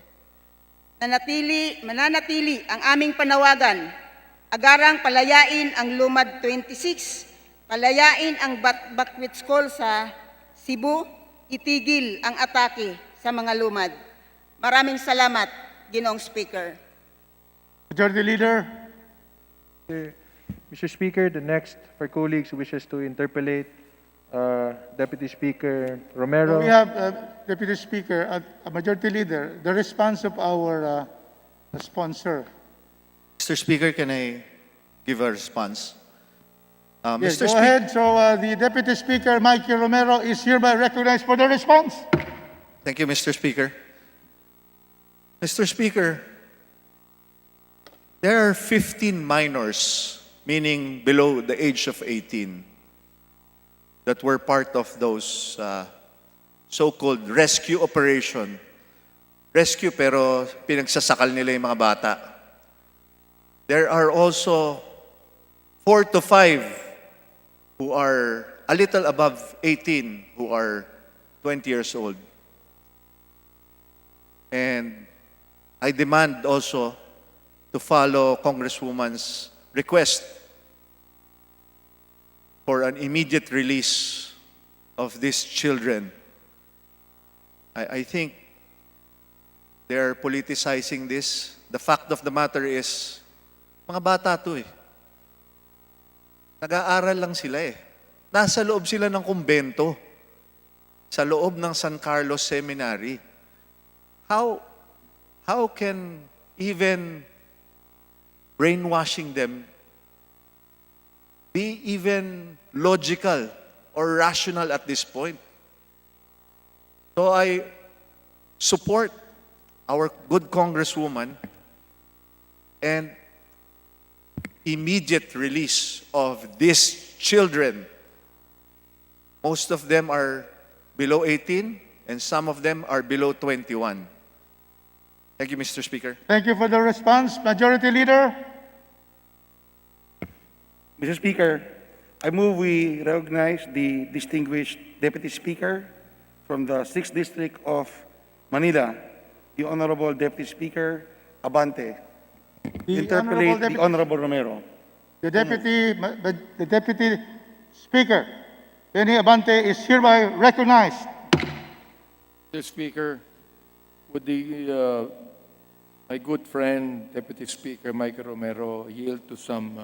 Mananatili ang aming panawagan, agarang palayain ang Lumad 26, palayain ang Backwit School sa Cebu, itigil ang atake sa mga lumad. Maraming salamat, Ginoong Speaker.
Majority Leader.
Mr. Speaker, the next of our colleagues who wishes to interpolate Deputy Speaker Romero.
We have Deputy Speaker, Majority Leader, the response of our sponsor.
Mr. Speaker, can I give a response?
Yes, go ahead. So the Deputy Speaker, Mikey Romero, is hereby recognized for the response.
Thank you, Mr. Speaker. Mr. Speaker, there are 15 minors, meaning below the age of 18, that were part of those so-called rescue operation. Rescue pero pinagsasakal nila yung mga bata. There are also 4 to 5 who are a little above 18, who are 20 years old. And I demand also to follow Congresswoman's request for an immediate release of these children. I think they're politicizing this. The fact of the matter is, mga bata to eh. Nag-aaral lang sila eh. Nasa loob sila ng kumbento. Sa loob ng San Carlos Seminary. How can even brainwashing them be even logical or rational at this point? So I support our good Congresswoman and immediate release of these children. Most of them are below 18 and some of them are below 21. Thank you, Mr. Speaker.
Thank you for the response. Majority Leader.
Mr. Speaker, I move we recognize the distinguished Deputy Speaker from the 6th District of Manila, the Honorable Deputy Speaker Abante. Interpolate the Honorable Romero.
The Deputy Speaker, Benny Abante, is hereby recognized.
Mr. Speaker, would my good friend, Deputy Speaker Michael Romero, yield to some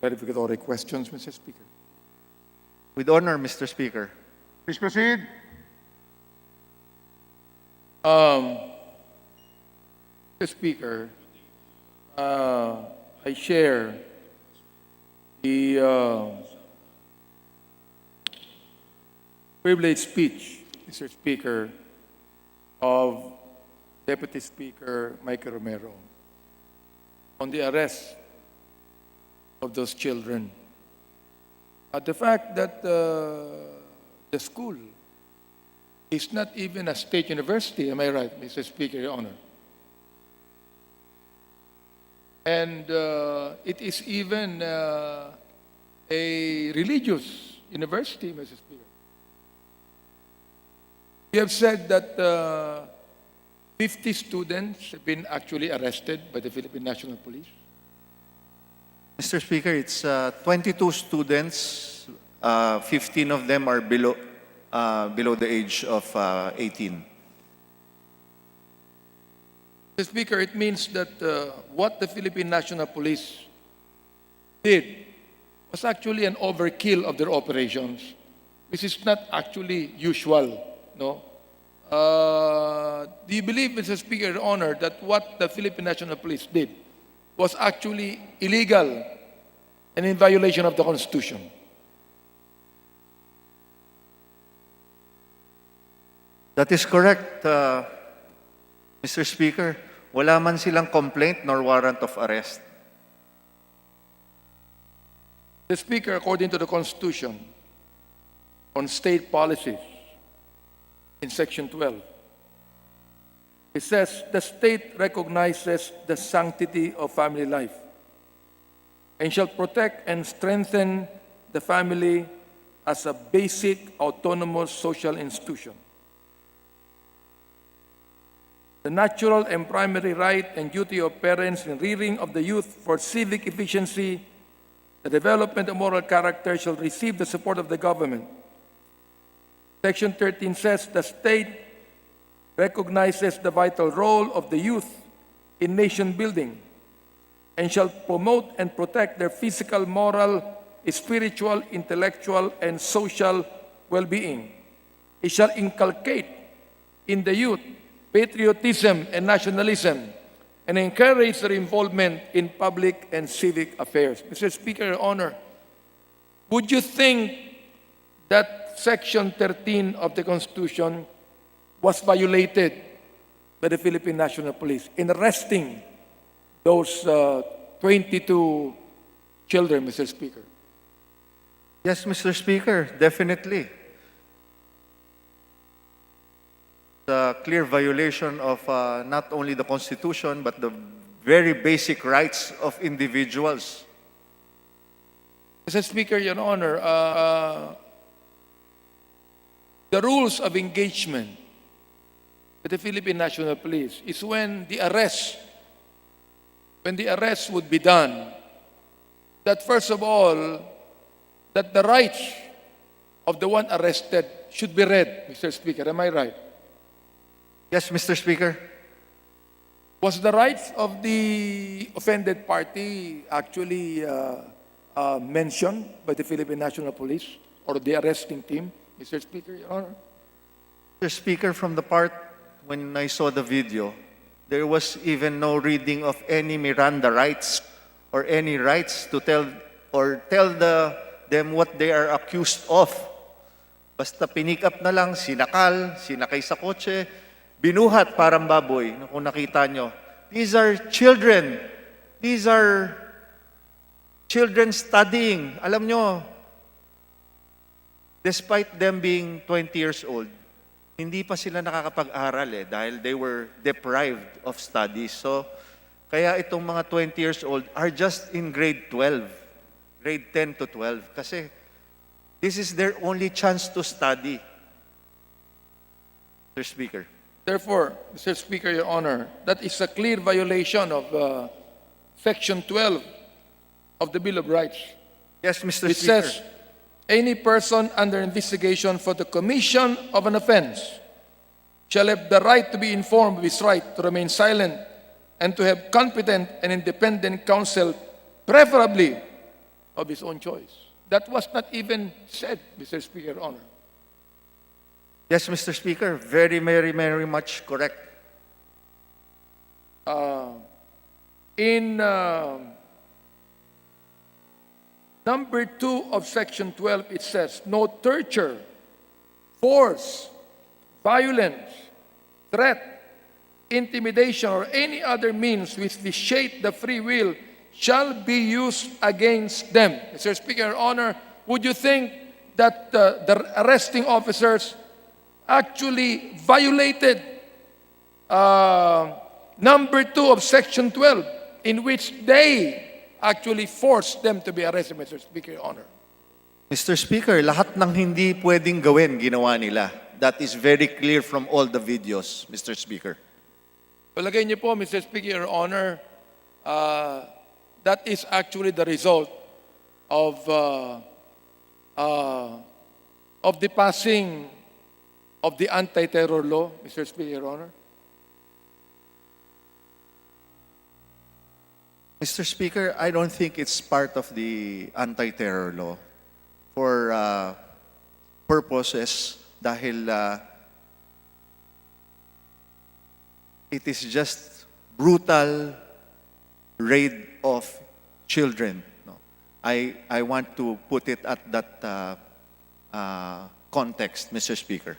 clarificatory questions, Mr. Speaker?
With honor, Mr. Speaker.
Please proceed.
Mr. Speaker, I share the privileged speech, Mr. Speaker, of Deputy Speaker Michael Romero on the arrest of those children. The fact that the school is not even a state university, am I right, Mr. Speaker, Your Honor? And it is even a religious university, Mr. Speaker. You have said that 50 students have been actually arrested by the Philippine National Police.
Mr. Speaker, it's 22 students. 15 of them are below the age of 18.
Mr. Speaker, it means that what the Philippine National Police did was actually an overkill of their operations, which is not actually usual, no? Do you believe, Mr. Speaker, Your Honor, that what the Philippine National Police did was actually illegal and in violation of the Constitution?
That is correct, Mr. Speaker. Wala man silang complaint nor warrant of arrest.
The Speaker, according to the Constitution, on state policies, in Section 12, it says, the state recognizes the sanctity of family life and shall protect and strengthen the family as a basic autonomous social institution. The natural and primary right and duty of parents in rearing of the youth for civic efficiency, the development of moral character shall receive the support of the government. Section 13 says the state recognizes the vital role of the youth in nation building and shall promote and protect their physical, moral, spiritual, intellectual, and social well-being. It shall inculcate in the youth patriotism and nationalism and encourage their involvement in public and civic affairs. Mr. Speaker, Your Honor, would you think that Section 13 of the Constitution was violated by the Philippine National Police in arresting those 22 children, Mr. Speaker?
Yes, Mr. Speaker, definitely. The clear violation of not only the Constitution, but the very basic rights of individuals.
Mr. Speaker, Your Honor, the rules of engagement with the Philippine National Police is when the arrest would be done, that first of all, that the rights of the one arrested should be read, Mr. Speaker. Am I right?
Yes, Mr. Speaker.
Was the rights of the offended party actually mentioned by the Philippine National Police or the arresting team, Mr. Speaker, Your Honor?
Mr. Speaker, from the part when I saw the video, there was even no reading of any Miranda rights or any rights to tell them what they are accused of. Basta pinik up na lang, sinakal, sinakay sa kotse, binuhat parang baboy. Kung nakita nyo, these are children. These are children studying. Alam nyo, despite them being 20 years old, hindi pa sila nakakapag-aral dahil they were deprived of studies. So, kaya itong mga 20 years old are just in grade 12, grade 10 to 12. Kasi this is their only chance to study. Mr. Speaker.
Therefore, Mr. Speaker, Your Honor, that is a clear violation of Section 12 of the Bill of Rights.
Yes, Mr.
It
Speaker.
says, any person under investigation for the commission of an offense shall have the right to be informed of his right to remain silent and to have competent and independent counsel, preferably of his own choice. That was not even said, Mr. Speaker, Your Honor.
Yes, Mr. Speaker. Very, very, very much correct.
In number 2 of Section 12, it says, no torture, force, violence, threat, intimidation, or any other means which vitiate the free will shall be used against them. Mr. Speaker, Your Honor, would you think that the arresting officers actually violated number 2 of Section 12, in which they actually forced them to be arrested, Mr. Speaker, Your Honor?
Mr. Speaker, lahat ng hindi pwedeng gawin, ginawa nila. That is very clear from all the videos, Mr. Speaker.
Palagay niyo po, Mr. Speaker, Your Honor, that is actually the result of the passing of the anti-terror law, Mr. Speaker, Your Honor.
Mr. Speaker, I don't think it's part of the anti-terror law for purposes dahil it is just brutal raid of children. No? I want to put it at that context, Mr. Speaker.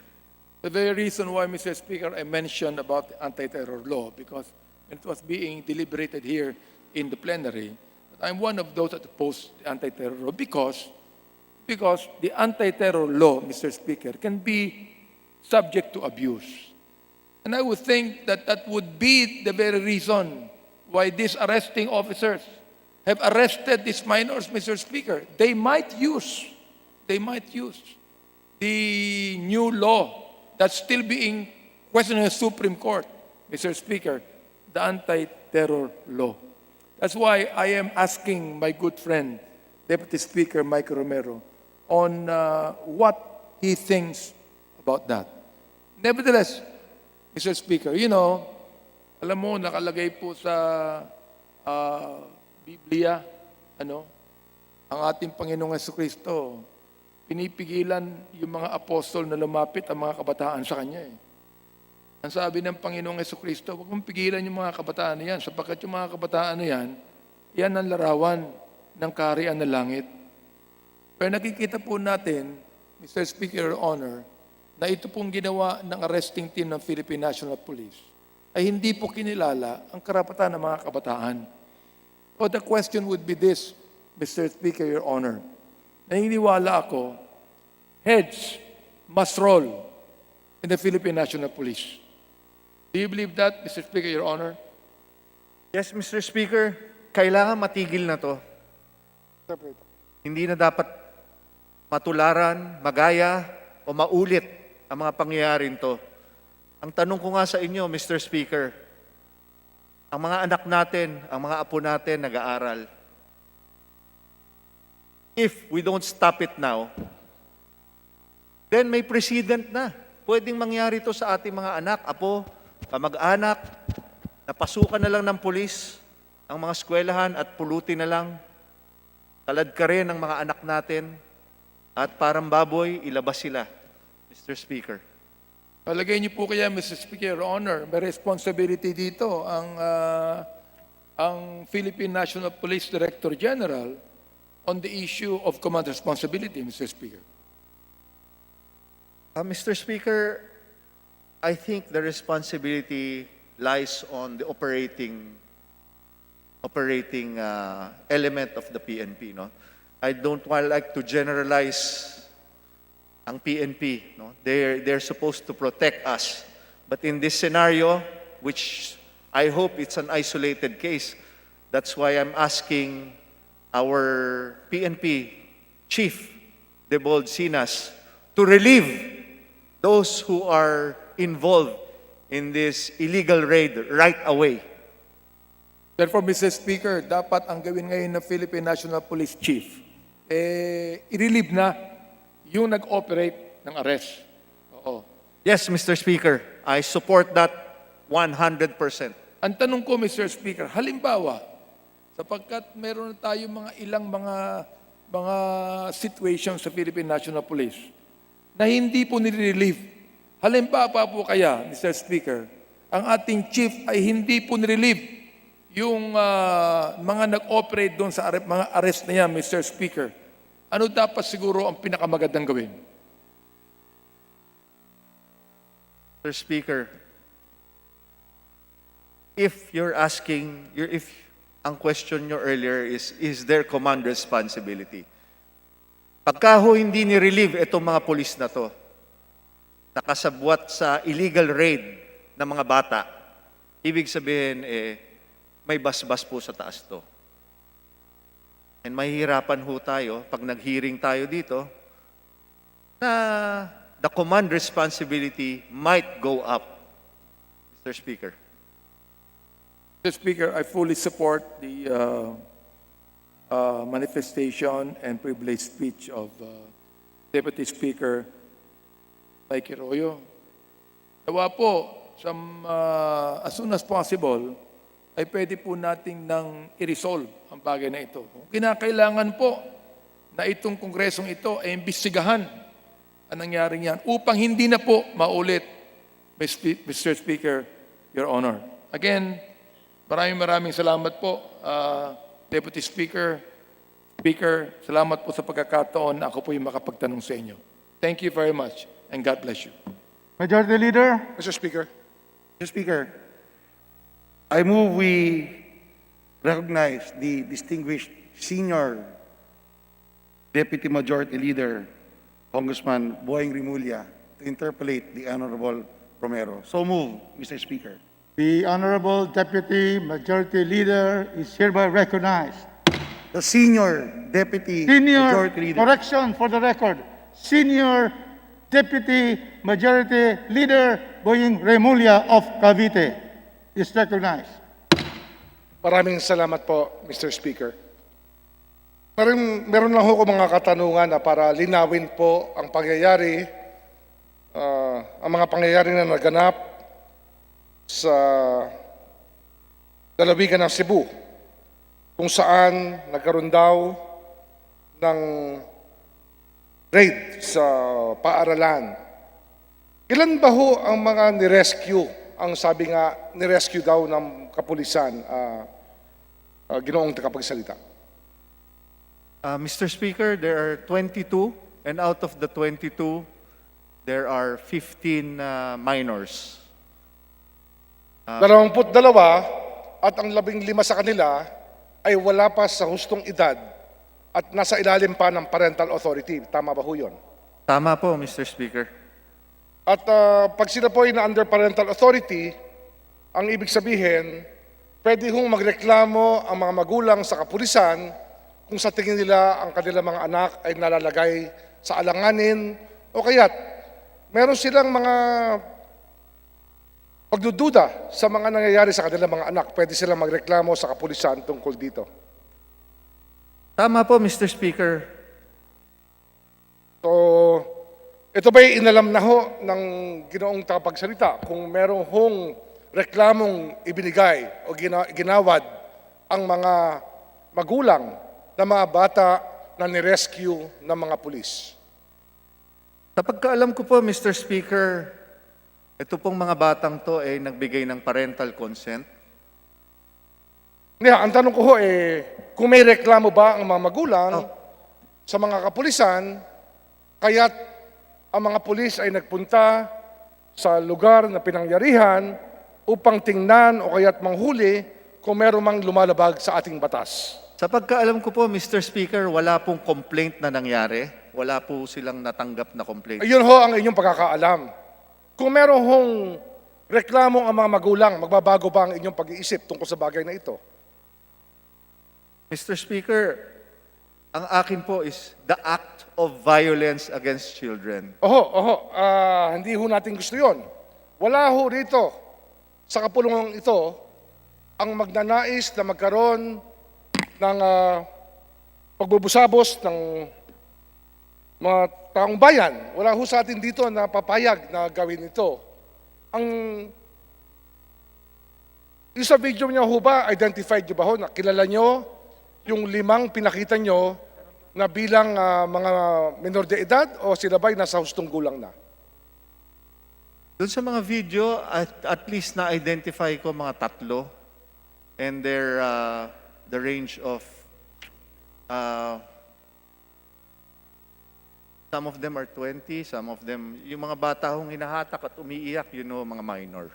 The very reason why, Mr. Speaker, I mentioned about the anti-terror law, because when it was being deliberated here in the plenary, I'm one of those that oppose the anti-terror law because the anti-terror law, Mr. Speaker, can be subject to abuse. And I would think that that would be the very reason why these arresting officers have arrested these minors, Mr. Speaker. They might use the new law that's still being questioned in the Supreme Court, Mr. Speaker, the anti-terror law. That's why I am asking my good friend, Deputy Speaker Mike Romero, on what he thinks about that. Nevertheless, Mr. Speaker, you know, alam mo, nakalagay po sa Biblia, ang ating Panginoong Jesucristo, pinipigilan yung mga apostol na lumapit ang mga kabataan sa Kanya. Ang sabi ng Panginoong Jesucristo, huwag mong pigilan yung mga kabataan na yan, sapagkat yung mga kabataan na yan, yan ang larawan ng kaharian ng langit. Pero nakikita po natin, Mr. Speaker, Your Honor, na ito pong ginawa ng arresting team ng Philippine National Police ay hindi po kinilala ang karapatan ng mga kabataan. So the question would be this, Mr. Speaker, Your Honor. Naniniwala ako, heads must roll in the Philippine National Police. Do you believe that, Mr. Speaker, Your Honor?
Yes, Mr. Speaker, kailangan matigil na to. Hindi na dapat matularan, magaya, o maulit ang mga pangyayaring to. Ang tanong ko nga sa inyo, Mr. Speaker, ang mga anak natin, ang mga apo natin nag-aaral. If we don't stop it now, then may precedent na. Pwedeng mangyari to sa ating mga anak, apo, kamag-anak, napasukan na lang ng pulis ang mga eskwelahan at pulutin na lang. Talad ka rin ang mga anak natin at parang baboy, ilabas sila, Mr. Speaker.
Palagay niyo po kaya, Mr. Speaker, Your Honor, may responsibility dito ang Philippine National Police Director General on the issue of command responsibility, Mr. Speaker.
Mr. Speaker, I think the responsibility lies on the operating element of the PNP. No, I don't like to generalize ang PNP. No, they're supposed to protect us, but in this scenario, which I hope it's an isolated case, that's why I'm asking our PNP Chief Debold Sinas to relieve those who are involved in this illegal raid right away.
Therefore, Mr. Speaker, dapat ang gawin ngayon ng Philippine National Police Chief, i-relieve na yung nag-operate ng arrest. Oo.
Yes, Mr. Speaker, I support that 100%.
Ang tanong ko, Mr. Speaker, halimbawa, sapagkat meron na tayo ilang mga situations sa Philippine National Police na hindi po nire-relieve. Halimbawa po kaya, Mr. Speaker, ang ating chief ay hindi po nire-relieve yung mga nag-operate doon sa mga arrest na yan, Mr. Speaker. Ano dapat siguro ang pinakamagandang gawin?
Mr. Speaker, if you're asking, if ang question nyo earlier is there command responsibility? Pagka ho hindi ni-relieve itong mga polis na to, nakasabwat sa illegal raid ng mga bata, ibig sabihin, may basbas po sa taas to. And mahihirapan ho tayo, pag nag-hearing tayo dito, na the command responsibility might go up, Mr. Speaker.
Mr. Speaker, I fully support the manifestation and privileged speech of Deputy Speaker Mikey Royo. Nawa po, as soon as possible, ay pwede po nating nang i-resolve ang bagay na ito. Kung kinakailangan po na itong kongresong ito ay imbestigahan ang nangyaring yan upang hindi na po maulit, Mr. Speaker, Your Honor. Again, maraming salamat po, Deputy Speaker. Speaker, salamat po sa pagkakataon na ako po yung makapagtanong sa inyo. Thank you very much and God bless you.
Majority Leader.
Mr. Speaker. Mr. Speaker, I move we recognize the distinguished senior Deputy Majority Leader, Congressman Boying Rimulya, to interpolate the Honorable Romero. So move, Mr. Speaker.
The Honorable Deputy Majority Leader is hereby recognized.
The senior Deputy
Senior,
Majority Leader.
correction for the record, Senior Deputy Majority Leader Boying Remulla of Cavite is recognized.
Maraming salamat po, Mr. Speaker. Meron lang ako mga katanungan na para linawin po ang pangyayari, ang mga pangyayari na naganap sa lalawigan ng Cebu, kung saan nagkaroon daw ng raid sa paaralan. Ilan ba ho ang mga ni-rescue? Ang sabi nga, ni-rescue daw ng kapulisan, ginoong tagapagsalita.
Mr. Speaker, there are 22, and out of the 22, there are 15 minors.
22 at ang 15 sa kanila ay wala pa sa hustong edad at nasa ilalim pa ng parental authority. Tama ba ho yun?
Tama po, Mr. Speaker.
At pag sila po ay na under parental authority, ang ibig sabihin, pwede hong magreklamo ang mga magulang sa kapulisan kung sa tingin nila ang kanilang mga anak ay nalalagay sa alanganin o kaya't meron silang mga pagdududa sa mga nangyayari sa kanilang mga anak. Pwede silang magreklamo sa kapulisan tungkol dito.
Tama po, Mr. Speaker.
So, ito ba'y inalam na ho ng ginoong tagapagsalita kung merong hong reklamong ibinigay o ginawad ang mga magulang ng mga bata na nirescue ng mga pulis?
Sa pagkaalam ko po, Mr. Speaker, ito pong mga batang to ay nagbigay ng parental consent.
Ang tanong ko ho kung may reklamo ba ang mga magulang sa mga kapulisan, kaya't ang mga pulis ay nagpunta sa lugar na pinangyarihan upang tingnan o kaya't manghuli kung meron mang lumalabag sa ating batas.
Sa pagkaalam ko po, Mr. Speaker, wala pong complaint na nangyari. Wala po silang natanggap na complaint.
Ayun ho ang inyong pagkakaalam. Kung meron hong reklamong ang mga magulang, magbabago ba ang inyong pag-iisip tungkol sa bagay na ito?
Mr. Speaker, ang akin po is the act of violence against children.
Hindi ho natin gusto yon. Wala ho rito sa kapulungan ito ang magnanais na magkaroon ng pagbubusabos ng mga taong bayan. Wala ho sa atin dito na papayag na gawin ito. Yung sa video niyo ho ba, identified niyo ba ho, nakilala niyo yung 5 pinakita niyo na bilang mga minor de edad o sila ba'y nasa hustong gulang na?
Doon sa mga video, at least na-identify ko mga 3. And the range of, some of them are 20, some of them, yung mga bata hong hinahatak at umiiyak, mga minor.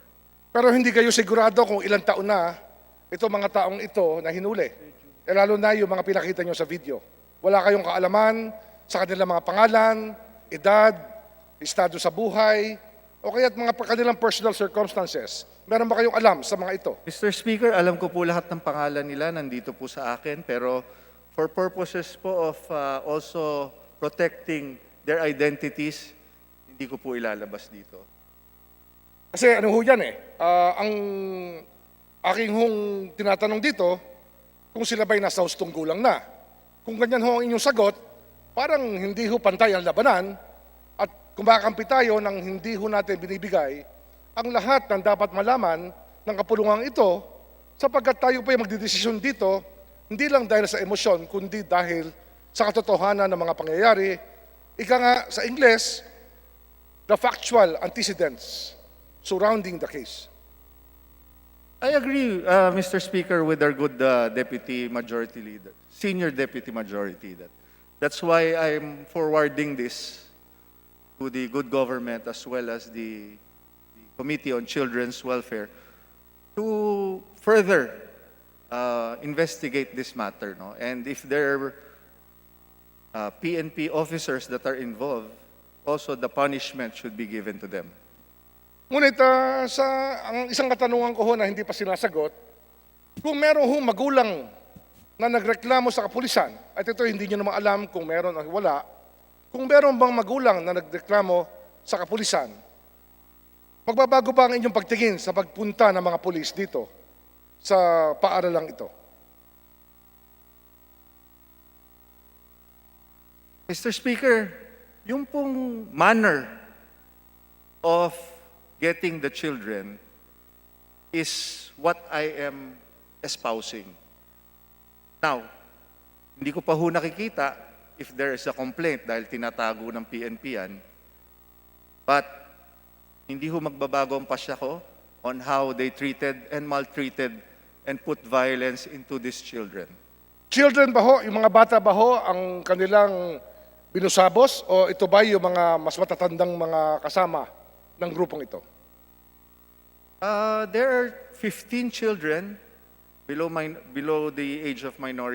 Pero hindi kayo sigurado kung ilang taon na ito mga taong ito na hinuli. Lalo na yung mga pinakita nyo sa video. Wala kayong kaalaman sa kanilang mga pangalan, edad, estado sa buhay, o kaya mga kanilang personal circumstances. Meron ba kayong alam sa mga ito?
Mr. Speaker, alam ko po lahat ng pangalan nila, nandito po sa akin, pero for purposes po of also protecting their identities, hindi ko po ilalabas dito.
Kasi ano ho yan ang aking hong tinatanong dito, kung sila ba'y nasa hustong gulang na. Kung ganyan ho ang inyong sagot, parang hindi ho pantay ang labanan at kumakampi tayo ng hindi ho natin binibigay ang lahat ng dapat malaman ng kapulungang ito sapagkat tayo pa yung magdidesisyon dito, hindi lang dahil sa emosyon, kundi dahil sa katotohanan ng mga pangyayari. Ika nga sa Ingles, the factual antecedents surrounding the case.
I agree, Mr. Speaker, with our good Deputy Majority Leader, Senior Deputy Majority. That's why I'm forwarding this to the good government as well as the Committee on Children's Welfare to further investigate this matter. No? And if there are PNP officers that are involved, also the punishment should be given to them.
Ngunit ang isang katanungan ko ho na hindi pa sinasagot, kung meron hong magulang na nagreklamo sa kapulisan, at ito hindi nyo naman alam kung meron o wala, kung meron bang magulang na nagreklamo sa kapulisan, magbabago ba ang inyong pagtingin sa pagpunta ng mga pulis dito sa paaralang ito?
Mr. Speaker, yung pong manner of getting the children is what I am espousing. Now, hindi ko pa ho nakikita if there is a complaint dahil tinatago ng PNP yan. But hindi ho magbabago ang pasya ko on how they treated and maltreated and put violence into these children.
Children ba ho, yung mga bata ba ho ang kanilang binusabos o ito ba yung mga mas matatandang mga kasama ng grupong ito?
There are 15 children below the age of minor.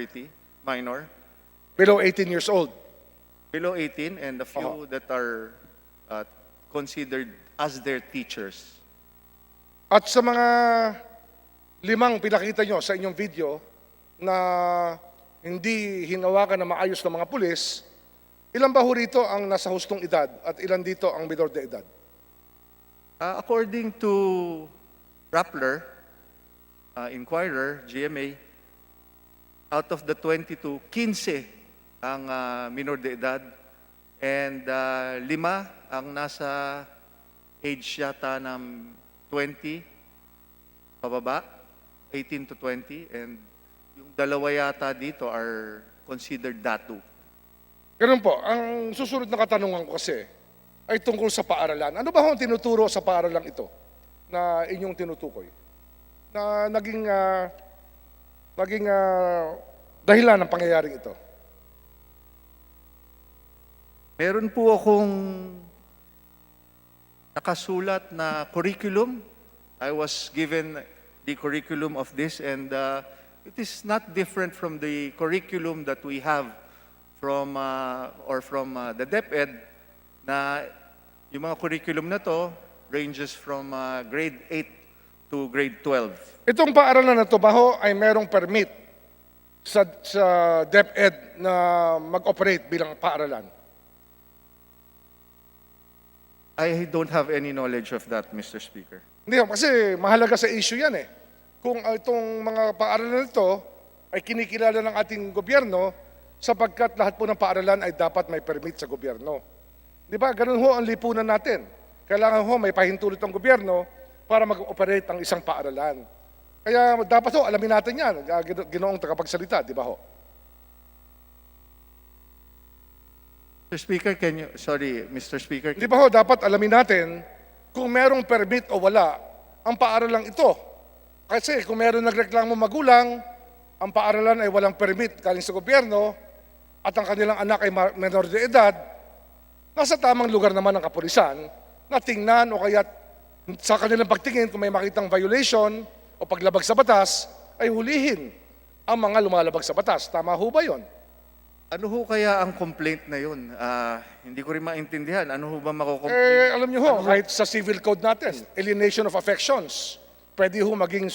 Below 18 years old.
Below 18 and a few that are considered as their teachers.
At sa mga 5 pinakita nyo sa inyong video na hindi hinawakan na maayos ng mga pulis, ilan ba ho rito ang nasa hustong edad at ilan dito ang minor de edad?
According to Rappler, Inquirer, GMA, out of the 22, 15 ang minor de edad and 5 ang nasa age yata ng 20 pababa, 18 to 20, and yung 2 yata dito are considered datu.
Ganun po, ang susunod na katanungan ko kasi ay tungkol sa paaralan. Ano ba ang tinuturo sa paaralan ito na inyong tinutukoy? Na naging dahilan ng pangyayaring ito?
Meron po akong nakasulat na curriculum. I was given the curriculum of this and it is not different from the curriculum that we have from the DepEd na yung mga curriculum na to ranges from grade 8 to grade 12.
Itong paaralan na ito ba ho ay merong permit sa DepEd na mag-operate bilang paaralan?
I don't have any knowledge of that, Mr. Speaker.
Hindi ho, kasi mahalaga sa issue yan kung itong mga paaralan nito ay kinikilala ng ating gobyerno sapagkat lahat po ng paaralan ay dapat may permit sa gobyerno. Di ba? Ganun ho ang lipunan natin. Kailangan ho may pahintulot ng gobyerno para mag-operate ang isang paaralan. Kaya dapat ho, alamin natin yan, ginoong tagapagsalita, di ba ho?
Mr. Speaker, Mr. Speaker,
Di ba ho, dapat alamin natin kung merong permit o wala ang paaralang ito. Kasi kung meron nagreklamo magulang, ang paaralan ay walang permit galing sa gobyerno at ang kanilang anak ay menor de edad, nasa tamang lugar naman ng kapulisan na tingnan o kaya sa kanilang pagtingin kung may makitang violation o paglabag sa batas, ay hulihin ang mga lumalabag sa batas. Tama ho ba yun?
ano ho kaya ang complaint na yun? Hindi ko rin maintindihan. Ano ho ba mako-complaint?
Alam niyo ho, kahit sa civil code natin, alienation of affections, pwede ho maging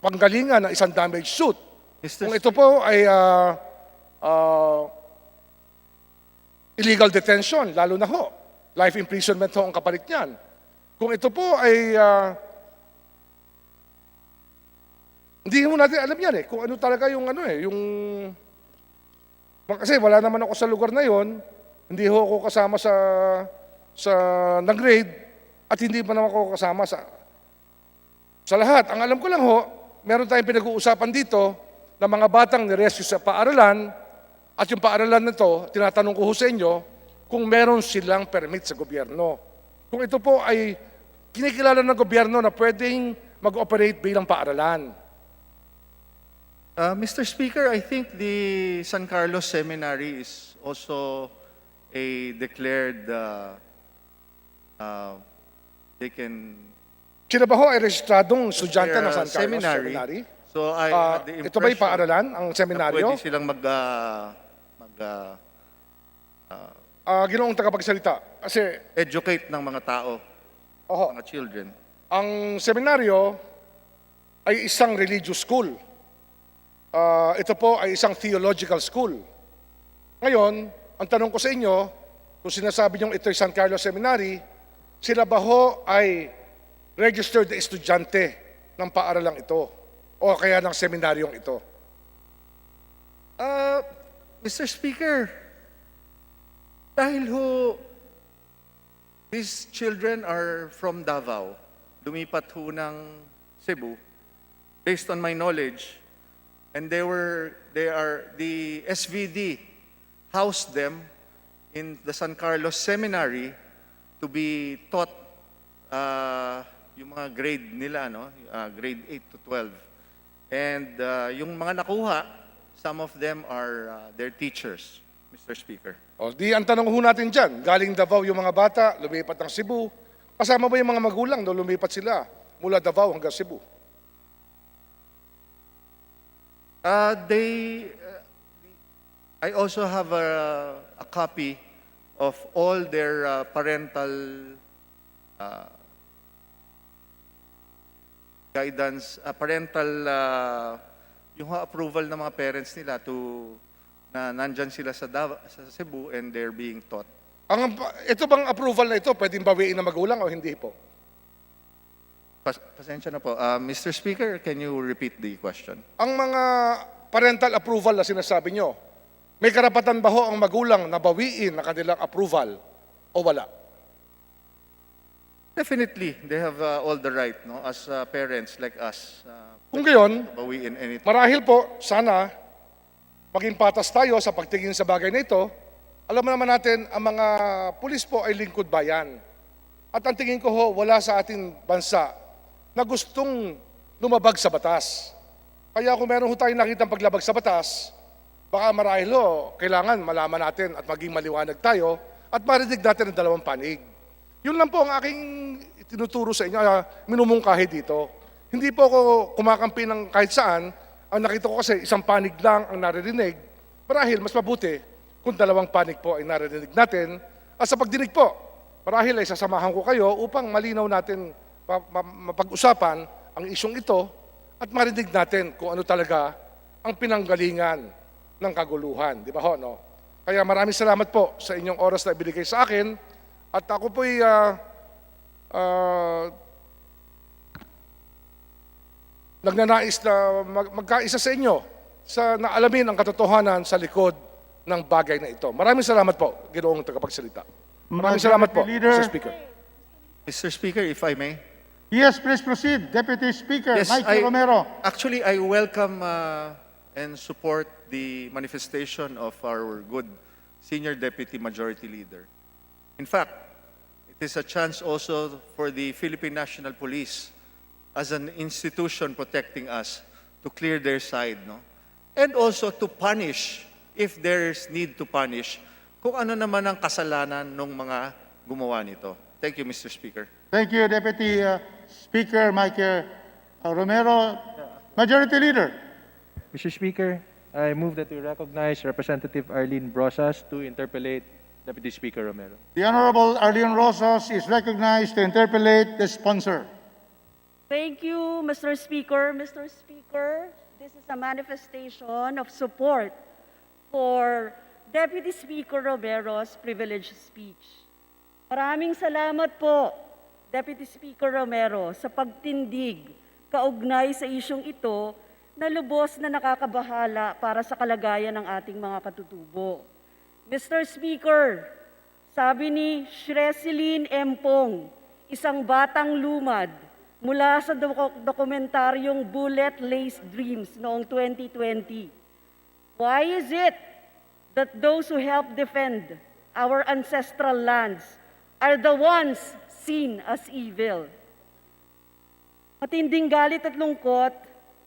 panggalingan ng isang damage suit. Kung ito po ay illegal detention, lalo na ho, life imprisonment ho ang kapalit niyan. Kung ito po ay hindi mo natin alam yan kung ano talaga yung kasi wala naman ako sa lugar na yon, hindi ho ako kasama sa nag-grade at hindi pa naman ako kasama sa lahat. Ang alam ko lang ho, meron tayong pinag-uusapan dito ng mga batang nirescue sa paaralan at yung paaralan na to, tinatanong ko ho sa inyo kung meron silang permit sa gobyerno. Kung ito po ay kinikilala ng gobyerno na pwedeng mag-operate bilang paaralan.
Mr. Speaker, I think the San Carlos Seminary is also a declared, they can...
Sila ba ho ay registradong estudyante ng San Carlos Seminary?
So I had the
Ito ba yung
impression
paaralan, ang
na
seminaryo?
pwede silang
Ginoong tagapagsalita. Kasi
educate ng mga tao,
oho,
mga children.
ang seminaryo ay isang religious school. Ito po ay isang theological school. Ngayon, ang tanong ko sa inyo, kung sinasabi niyong ito ay San Carlos Seminary, sila ba ho ay registered na estudyante ng paaralang ito o kaya ng seminaryong ito?
Mr. Speaker, dahil ho, these children are from Davao, lumipat ho ng Cebu, based on my knowledge, and the SVD housed them in the San Carlos Seminary to be taught yung mga grade nila, no? Grade 8 to 12. And yung mga nakuha, some of them are their teachers, Mr. Speaker.
O, di ang tanong ho natin dyan, galing Davao yung mga bata, lumipat ng Cebu. Kasama ba yung mga magulang no lumipat sila mula Davao hanggang Cebu?
I also have a copy of all their parental guidance, yung approval ng mga parents nila na nandyan sila sa Cebu and they're being taught.
Ito bang approval na ito, pwedeng bawiin ng magulang o hindi po?
Pasensya na po. Mr. Speaker, can you repeat the question?
Ang mga parental approval na sinasabi nyo, may karapatan ba ho ang magulang na bawiin na kanilang approval o wala?
Definitely, they have all the right, no, as parents like us.
Kung gayon,
Bawiin anything.
marahil po, sana maging patas tayo sa pagtingin sa bagay na ito. Alam naman natin, ang mga pulis po ay lingkod bayan. At ang tingin ko ho, wala sa ating bansa na gustong lumabag sa batas. Kaya kung meron ho tayong nakitang paglabag sa batas, baka marahil ho, kailangan malaman natin at maging maliwanag tayo at marinig natin ang dalawang panig. Yun lang po ang aking tinuturo sa inyo, minumungkahi dito. Hindi po ako kumakampi ng kahit saan. Ang nakita ko kasi isang panig lang ang naririnig. Marahil mas mabuti kung dalawang panig po ay naririnig natin. At sa pagdinig po, marahil ay sasamahan ko kayo upang malinaw natin mapag-usapan ang isyong ito at marinig natin kung ano talaga ang pinanggalingan ng kaguluhan. Di ba ho, no? Kaya maraming salamat po sa inyong oras na ibinigay sa akin at ako po'y nagnanais na magkaisa sa inyo sa naalamin ang katotohanan sa likod ng bagay na ito. Maraming salamat po, Ginoong tagapagsalita. Maraming salamat po, Mr. Speaker.
Mr. Speaker, if I may.
Yes, please proceed. Deputy Speaker
Yes,
Mikey Romero.
Actually, I welcome and support the manifestation of our good Senior Deputy Majority Leader. In fact, it is a chance also for the Philippine National Police as an institution protecting us to clear their side, no? And also to punish, if there is need to punish, kung ano naman ang kasalanan ng mga gumawa nito. Thank you, Mr. Speaker.
Thank you, Deputy Speaker Mikey Romero. Majority Leader.
Mr. Speaker, I move that we recognize Representative Arlene Brosas to interpellate Deputy Speaker Romero.
The Honorable Arlene Rosas is recognized to interpellate the sponsor.
Thank you, Mr. Speaker. Mr. Speaker, this is a manifestation of support for Deputy Speaker Romero's privileged speech. Maraming salamat po, Deputy Speaker Romero, sa pagtindig kaugnay sa isyong ito na lubos na nakakabahala para sa kalagayan ng ating mga katutubo. Mr. Speaker, sabi ni Shresilin Empong, isang batang lumad, mula sa dokumentaryong Bullet Laced Dreams noong 2020. Why is it that those who help defend our ancestral lands are the ones seen as evil? Matinding galit at lungkot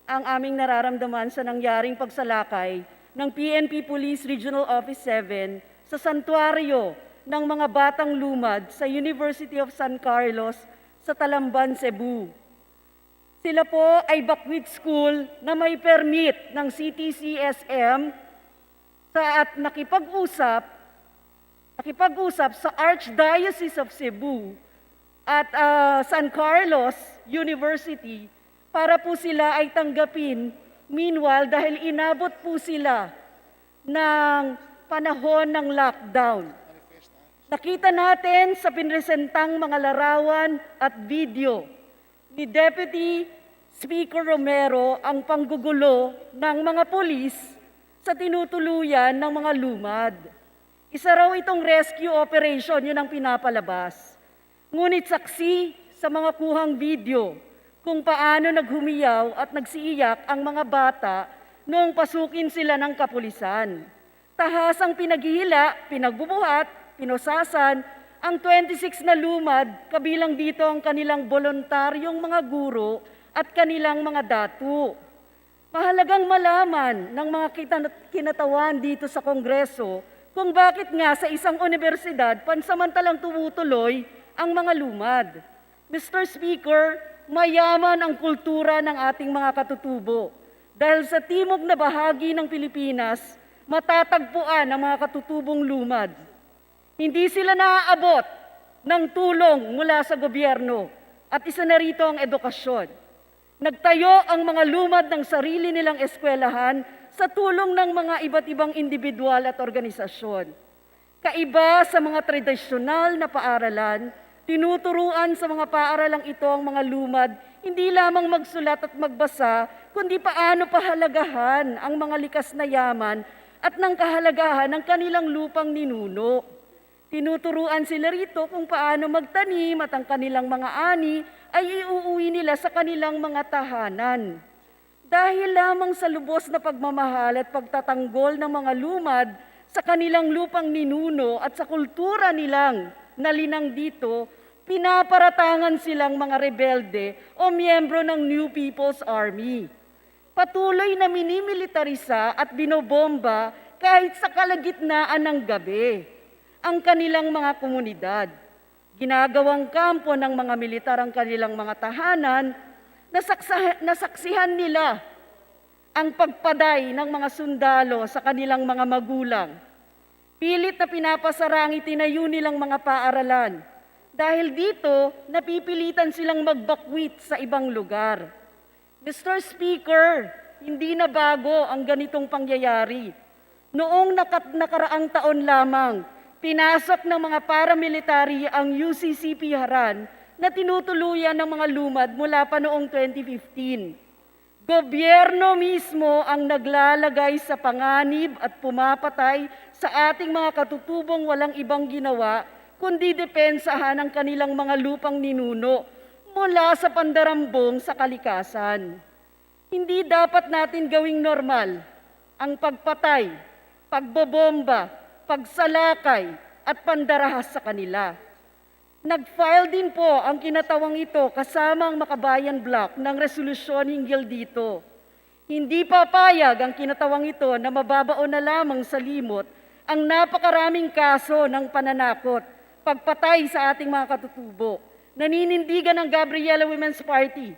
ang aming nararamdaman sa nangyaring pagsalakay ng PNP Police Regional Office 7 sa santuaryo ng mga batang lumad sa University of San Carlos sa Talamban, Cebu. Sila po ay Bakwit School na may permit ng CTCSM at nakipag-usap sa Archdiocese of Cebu at San Carlos University para po sila ay tanggapin. Meanwhile, dahil inabot po sila ng panahon ng lockdown. Nakita natin sa pinresentang mga larawan at video ni Deputy Speaker Romero ang panggugulo ng mga pulis sa tinutuluyan ng mga lumad. Isa raw itong rescue operation, yun ang pinapalabas. Ngunit saksi sa mga kuhang video kung paano naghumiyaw at nagsiiyak ang mga bata noong pasukin sila ng kapulisan. Tahasang pinaghihila, pinagbubuhat, pinosasan ang 26 na lumad, kabilang dito ang kanilang voluntaryong mga guro at kanilang mga datu. Mahalagang malaman ng mga kinatawan dito sa Kongreso kung bakit nga sa isang universidad pansamantalang tumutuloy ang mga lumad. Mr. Speaker, mayaman ang kultura ng ating mga katutubo. Dahil sa timog na bahagi ng Pilipinas, matatagpuan ang mga katutubong lumad. Hindi sila naaabot ng tulong mula sa gobyerno at isa na rito ang edukasyon. Nagtayo ang mga lumad ng sarili nilang eskwelahan sa tulong ng mga iba't ibang individual at organisasyon. Kaiba sa mga tradisyonal na paaralan, tinuturuan sa mga paaralang ito ang mga lumad hindi lamang magsulat at magbasa, kundi paano pahalagahan ang mga likas na yaman at ng kahalagahan ng kanilang lupang ninuno. Tinuturuan sila rito kung paano magtanim at ang kanilang mga ani ay iuuwi nila sa kanilang mga tahanan. Dahil lamang sa lubos na pagmamahal at pagtatanggol ng mga lumad sa kanilang lupang ninuno at sa kultura nilang nalinang dito, pinaparatangan silang mga rebelde o miyembro ng New People's Army. Patuloy na minimilitarisa at binobomba kahit sa kalagitnaan ng gabi ang kanilang mga komunidad. Ginagawang kampo ng mga militar ang kanilang mga tahanan, nasaksihan nila ang pagpaday ng mga sundalo sa kanilang mga magulang. Pilit na pinapasarang itinayo nilang mga paaralan. Dahil dito, napipilitan silang magbakwit sa ibang lugar. Mr. Speaker, hindi na bago ang ganitong pangyayari. Noong nakaraang taon lamang, pinasok ng mga paramilitary ang UCCP Haran na tinutuluyan ng mga lumad mula pa noong 2015. Gobyerno mismo ang naglalagay sa panganib at pumapatay sa ating mga katutubong walang ibang ginawa kundi depensahan ang kanilang mga lupang ninuno mula sa pandarambong sa kalikasan. Hindi dapat natin gawing normal ang pagpatay, pagbobomba, pagsalakay at pandarahas sa kanila. Nag-file din po ang kinatawang ito kasama ang Makabayan Block ng resolusyon hinggil dito. Hindi papayag ang kinatawang ito na mababaon na lamang sa limot ang napakaraming kaso ng pananakot, pagpatay sa ating mga katutubo. Naninindigan ng Gabriela Women's Party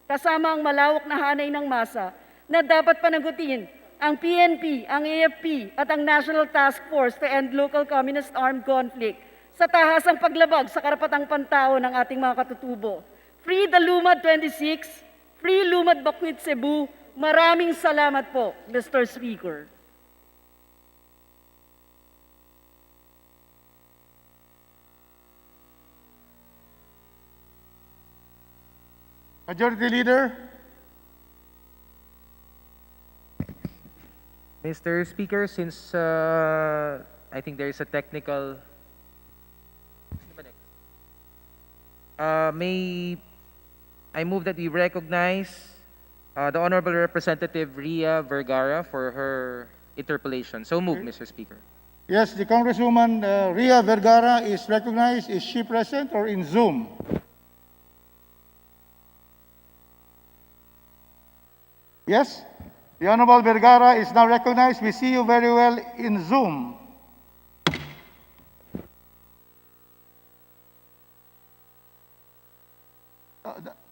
kasama ang malawak na hanay ng masa na dapat panagutin ang PNP, ang AFP at ang National Task Force to End Local Communist Armed Conflict sa tahasang paglabag sa karapatang pantao ng ating mga katutubo. Free the Lumad 26, Free Lumad Bakwit Cebu. Maraming salamat po, Mr. Speaker.
Majority Leader.
Mr. Speaker, since I think there is a technical... may I move that we recognize the Honorable Representative Ria Vergara for her interpellation. So move, Mr. Speaker.
Yes, the Congresswoman Ria Vergara is recognized. Is she present or in Zoom? Yes, the Honorable Vergara is now recognized. We see you very well in Zoom.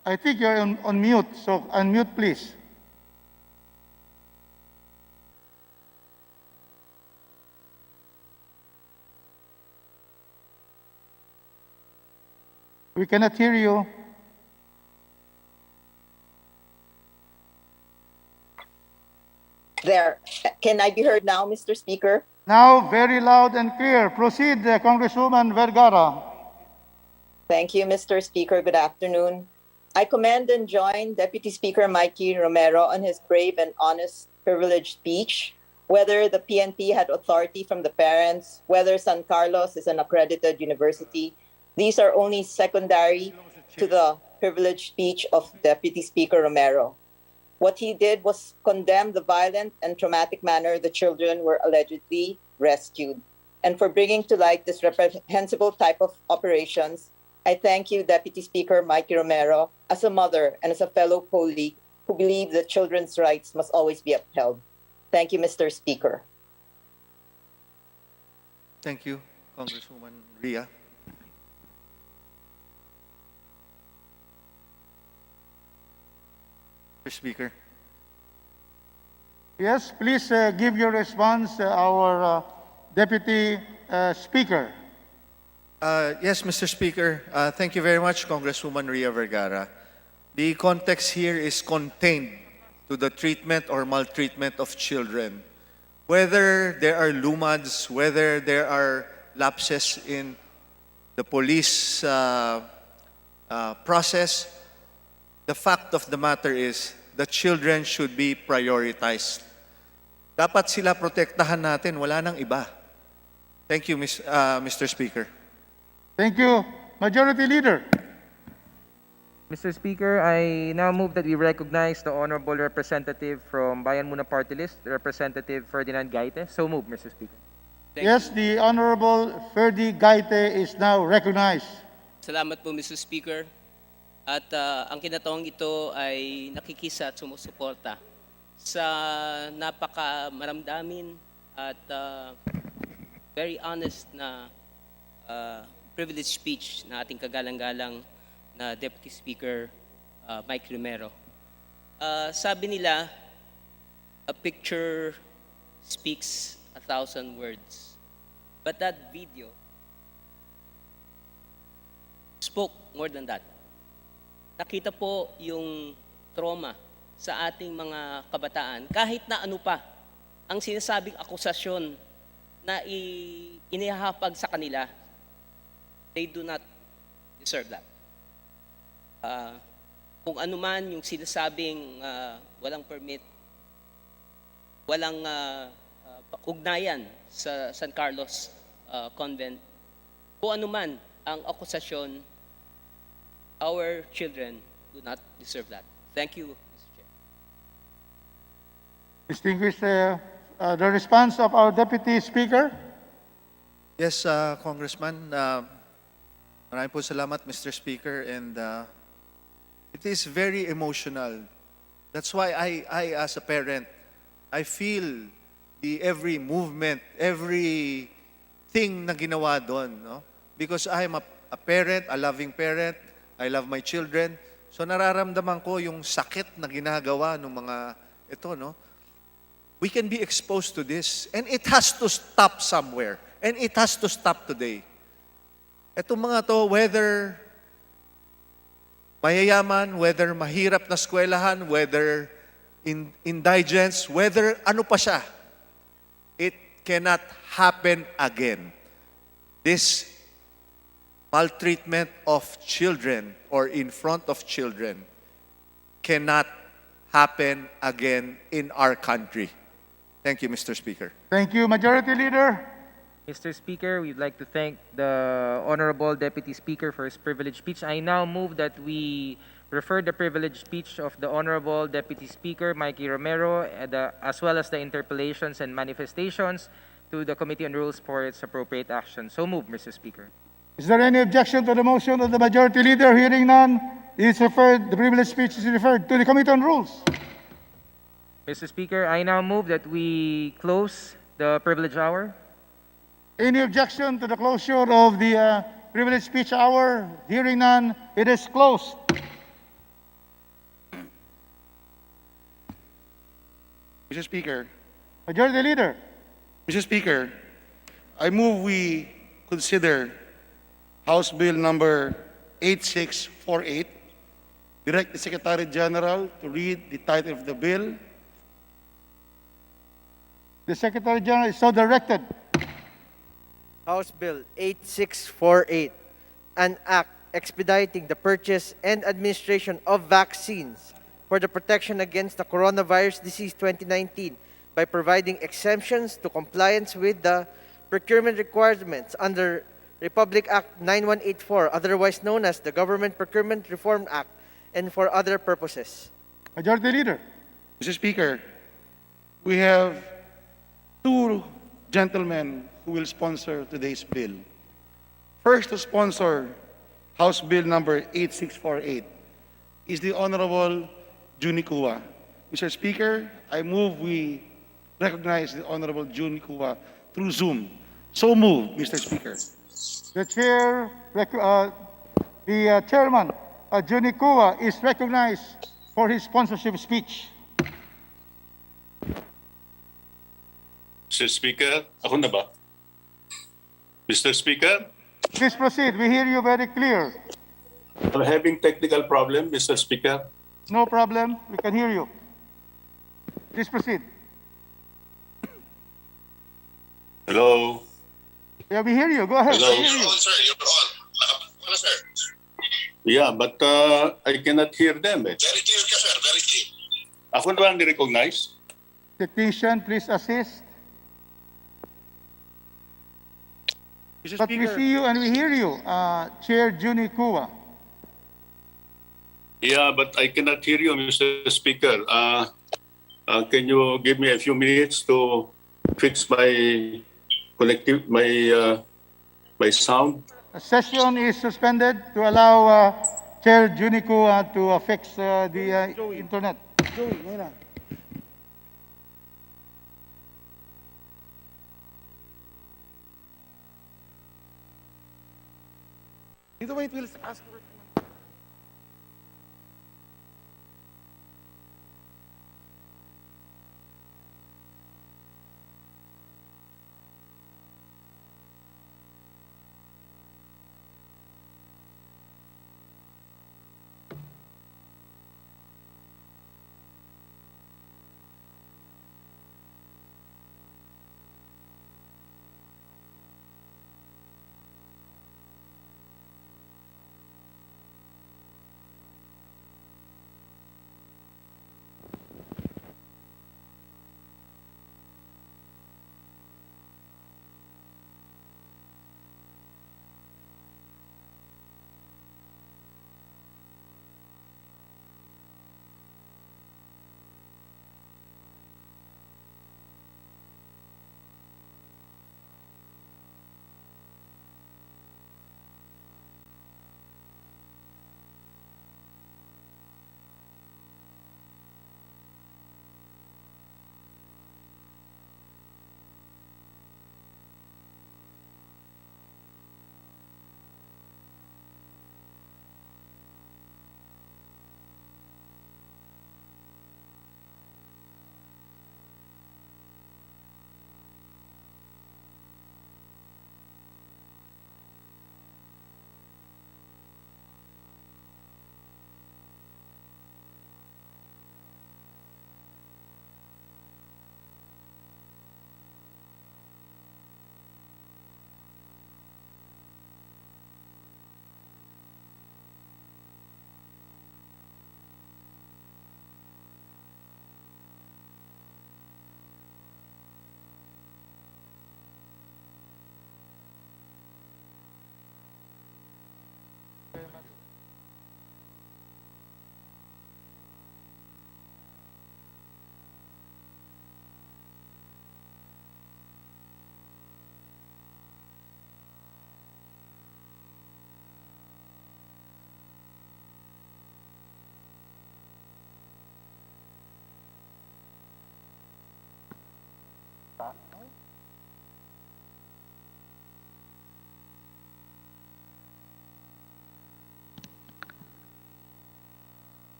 I think you're on mute, so unmute please. We cannot hear you.
There. Can I be heard now, Mr. Speaker?
Now, very loud and clear. Proceed, Congresswoman Vergara.
Thank you, Mr. Speaker. Good afternoon. I commend and join Deputy Speaker Mikey Romero on his brave and honest, privileged speech. Whether the PNP had authority from the parents, whether San Carlos is an accredited university, these are only secondary to the privileged speech of Deputy Speaker Romero. What he did was condemn the violent and traumatic manner the children were allegedly rescued. And for bringing to light this reprehensible type of operations, I thank you, Deputy Speaker Mikey Romero, as a mother and as a fellow colleague who believe that children's rights must always be upheld. Thank you, Mr. Speaker.
Thank you, Congresswoman Ria. Mr. Speaker.
Yes, please give your response, our Deputy Speaker.
Yes, Mr. Speaker. Thank you very much, Congresswoman Ria Vergara. The context here is contained to the treatment or maltreatment of children. Whether there are lumads, whether there are lapses in the police process, the fact of the matter is the children should be prioritized. Dapat sila protektahan natin, wala nang iba. Thank you, Mr. Speaker.
Thank you. Majority Leader.
Mr. Speaker, I now move that we recognize the Honorable Representative from Bayan Muna Party List, Representative Ferdinand Gaite. So move, Mr. Speaker.
Yes, the Honorable Ferdy Gaite is now recognized.
Salamat po, Mr. Speaker. At ang kinatawang ito ay nakikisa at sumusuporta sa napaka-maramdamin at very honest na privileged speech na ating kagalang-galang na Deputy Speaker Mike Romero. Sabi nila, a picture speaks 1,000 words. But that video spoke more than that. Nakita po yung trauma sa ating mga kabataan, kahit na ano pa ang sinasabing akusasyon na inihahapag sa kanila, they do not deserve that. kung ano man yung sinasabing walang permit, walang ugnayan sa San Carlos Convent, kung ano man ang akusasyon, our children do not deserve that. Thank you, Mr. Chair.
Distinguished, the response of our Deputy Speaker.
Yes, Congressman. Maraming po salamat, Mr. Speaker. And it is very emotional. That's why I as a parent, I feel every movement, every thing na ginawa doon. No? Because I am a parent, a loving parent. I love my children. So nararamdaman ko yung sakit na ginagawa ng mga ito, no? We can be exposed to this. And it has to stop somewhere. And it has to stop today. Itong mga to, whether mayayaman, whether mahirap na eskwelahan, whether indigents, whether ano pa siya, it cannot happen again. This maltreatment of children or in front of children cannot happen again in our country. Thank you, Mr. Speaker.
Thank you, Majority Leader.
Mr. Speaker, we'd like to thank the Honorable Deputy Speaker for his privileged speech. I now move that we refer the privileged speech of the Honorable Deputy Speaker, Mikey Romero, as well as the interpellations and manifestations to the Committee on Rules for its appropriate action. So move, Mr. Speaker.
Is there any objection to the motion of the Majority Leader? Hearing none, the privileged speech is referred to the Committee on Rules.
Mr. Speaker, I now move that we close the privilege hour.
Any objection to the closure of the privileged speech hour? Hearing none, it is closed.
Mr. Speaker,
Majority Leader.
Mr. Speaker, I move we consider House Bill number 8648, direct the Secretary General to read the title of the bill.
The Secretary General is so directed.
House Bill 8648, an act expediting the purchase and administration of vaccines for the protection against the coronavirus disease 2019 by providing exemptions to compliance with the procurement requirements under Republic Act 9184, otherwise known as the Government Procurement Reform Act, and for other purposes.
Majority Leader.
Mr. Speaker, we have two gentlemen who will sponsor today's bill. First to sponsor House Bill number 8648 is the Honorable Juni Kua. Mr. Speaker, I move we recognize the Honorable Juni Kua through Zoom. So move, Mr. Speaker.
The chairman, Juni Kua, is recognized for his sponsorship speech.
Mr. Speaker, ako na ba? Mr. Speaker,
Please proceed. We hear you very clear.
I'm having technical problem, Mr. Speaker.
No problem. We can hear you. Please proceed.
Hello?
Yeah, we hear you. Go ahead.
Hello?
We hear you.
sir. You're on. Sir. Yeah, but I cannot hear them. Very clear ka, sir. Very clear. Ako na lang ni-recognize?
Technician, please assist.
Mr.
But we
Speaker,
see you and we hear you, Chair Juni Kua.
Yeah, but I cannot hear you, Mr. Speaker. Can you give me a few minutes to fix my my sound?
The session is suspended to allow Chair Juni Kua to fix the internet.
Joey, ngayon na. Dito wait, we'll ask for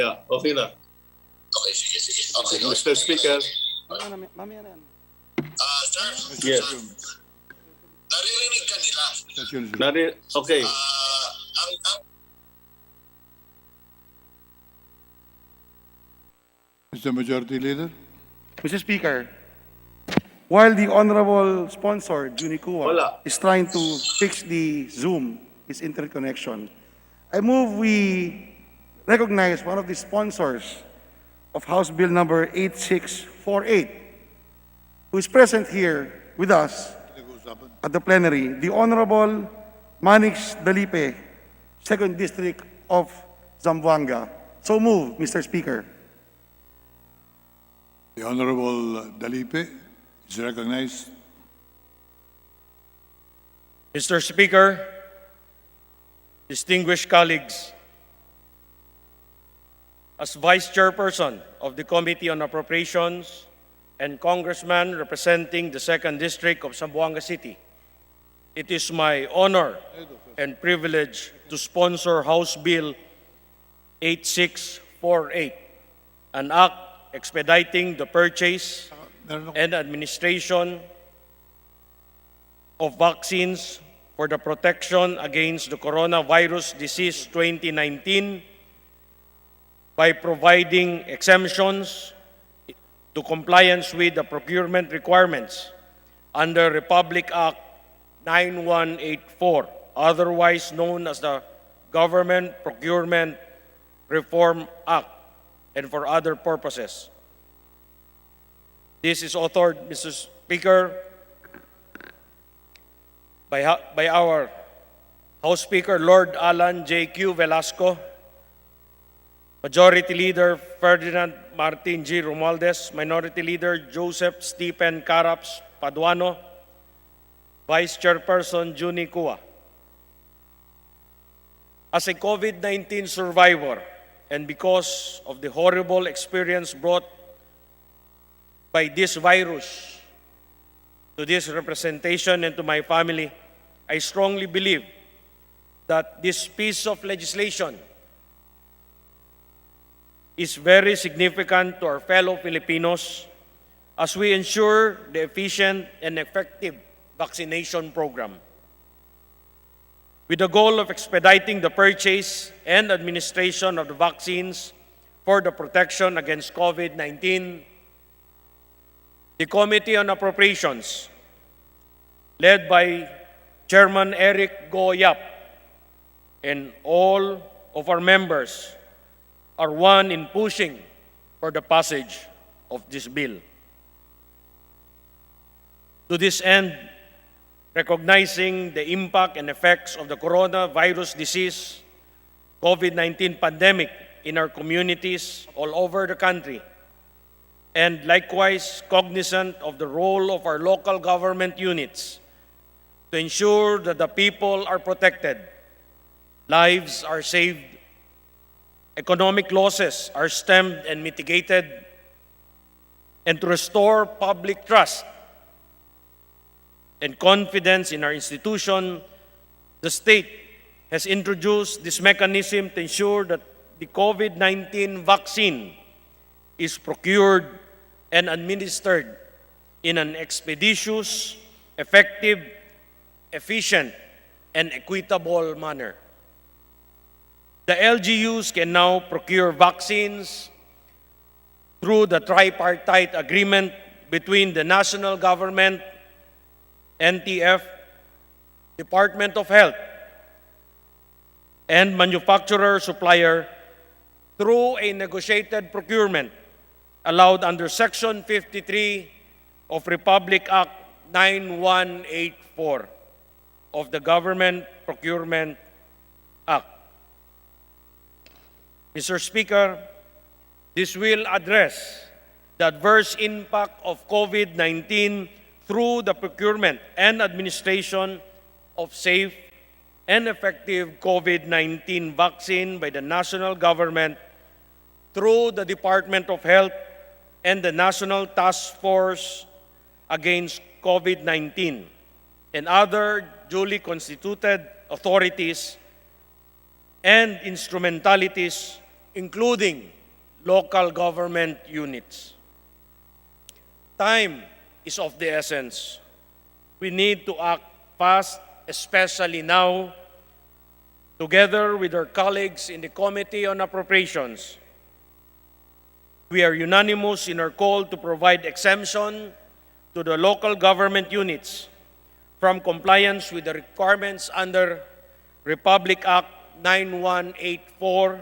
Yeah, okay na. Okay, sige. Okay, Mr. Speaker.
Mamaya na yan.
Yes.
Naririnig ka nila.
Okay.
Mr. Majority Leader. Mr. Speaker, while the Honorable Sponsor, Junicua, is trying to fix the Zoom, his interconnection, I move we recognize one of the sponsors of House Bill number 8648, who is present here with us at the plenary, the Honorable Manix Dalipe, 2nd District of Zamboanga. So move, Mr. Speaker.
The Honorable Dalipe is recognized.
Mr. Speaker, distinguished colleagues, as Vice Chairperson of the Committee on Appropriations and Congressman representing the 2nd District of Zamboanga City, it is my honor and privilege to sponsor House Bill 8648, an act expediting the purchase and administration of vaccines for the protection against the coronavirus disease 2019 by providing exemptions to compliance with the procurement requirements under Republic Act 9184, otherwise known as the Government Procurement Reform Act, and for other purposes. This is authored, Mr. Speaker, by our House Speaker, Lord Alan J.Q. Velasco, Majority Leader Ferdinand Martin G. Romualdez, Minority Leader Joseph Stephen Caraps Paduano, Vice Chairperson Juni Kua. As a COVID-19 survivor, and because of the horrible experience brought by this virus to this representation and to my family, I strongly believe that this piece of legislation is very significant to our fellow Filipinos as we ensure the efficient and effective vaccination program. With the goal of expediting the purchase and administration of the vaccines for the protection against COVID-19, the Committee on Appropriations, led by Chairman Eric Go Yap, and all of our members are one in pushing for the passage of this bill. To this end, recognizing the impact and effects of the coronavirus disease, COVID-19 pandemic in our communities all over the country, and likewise cognizant of the role of our local government units to ensure that the people are protected, lives are saved, economic losses are stemmed and mitigated, and to restore public trust and confidence in our institution, the state has introduced this mechanism to ensure that the COVID-19 vaccine is procured and administered in an expeditious, effective, efficient, and equitable manner. The LGUs can now procure vaccines through the tripartite agreement between the national government, NTF, Department of Health, and manufacturer-supplier through a negotiated procurement allowed under Section 53 of Republic Act 9184 of the Government Procurement Act. Mr. Speaker, this will address the adverse impact of COVID-19 through the procurement and administration of safe and effective COVID-19 vaccine by the national government through the Department of Health and the National Task Force Against COVID-19 and other duly constituted authorities and instrumentalities, including local government units. Time is of the essence. We need to act fast, especially now, together with our colleagues in the Committee on Appropriations. We are unanimous in our call to provide exemption to the local government units from compliance with the requirements under Republic Act 9184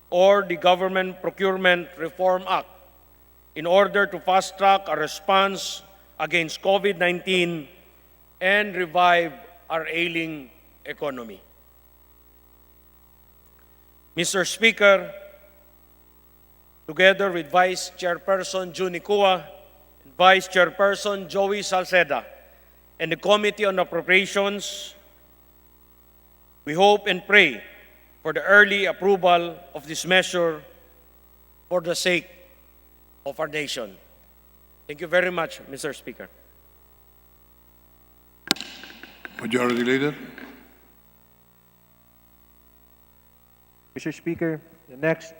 or the Government Procurement Reform Act in order to fast-track a response against COVID-19 and revive our ailing economy. Mr. Speaker, together with Vice Chairperson Juni Cua and Vice Chairperson Joey Salceda and the Committee on Appropriations, we hope and pray for the early approval of this measure for the sake of our nation. Thank you very much, Mr. Speaker.
Majority Leader.
Mr. Speaker, the next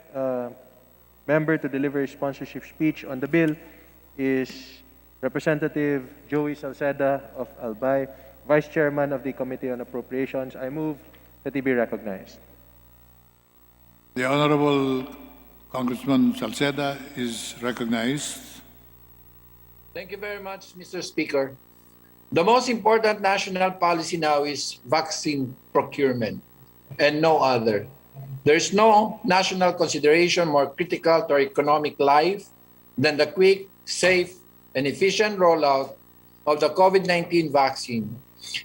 member to deliver a sponsorship speech on the bill is Representative Joey Salceda of Albay, Vice Chairman of the Committee on Appropriations. I move that he be recognized.
The Honorable Congressman Salceda is recognized.
Thank you very much, Mr. Speaker. The most important national policy now is vaccine procurement and no other. There is no national consideration more critical to our economic life than the quick, safe, and efficient rollout of the COVID-19 vaccine.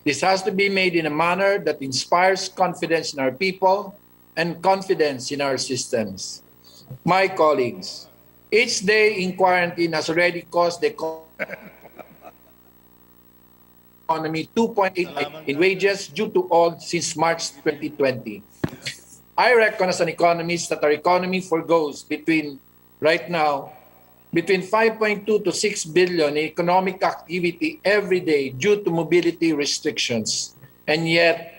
This has to be made in a manner that inspires confidence in our people and confidence in our systems. My colleagues, each day in quarantine has already cost the economy 2.8 in wages due to all since March 2020. I reckon as an economist that our economy forgoes right now between 5.2 to 6 billion in economic activity every day due to mobility restrictions. And yet,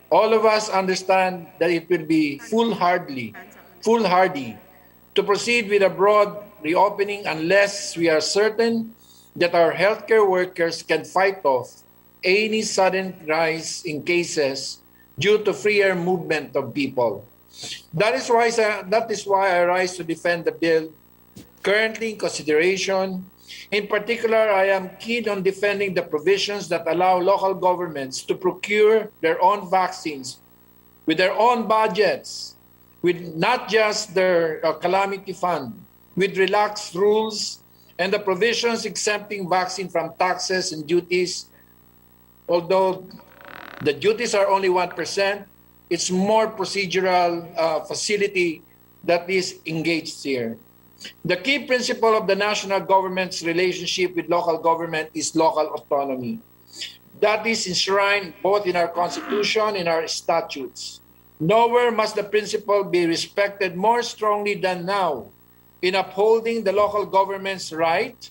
all of us understand that it will be foolhardy to to proceed with a broad reopening unless we are certain that our healthcare workers can fight off any sudden rise in cases due to freer movement of people. That is why I rise to defend the bill currently in consideration. In particular, I am keen on defending the provisions that allow local governments to procure their own vaccines with their own budgets, with not just their calamity fund, with relaxed rules and the provisions exempting vaccine from taxes and duties. Although the duties are only 1%, it's more procedural facility that is engaged here. The key principle of the national government's relationship with local government is local autonomy. That is enshrined both in our constitution and our statutes. Nowhere must the principle be respected more strongly than now in upholding the local government's right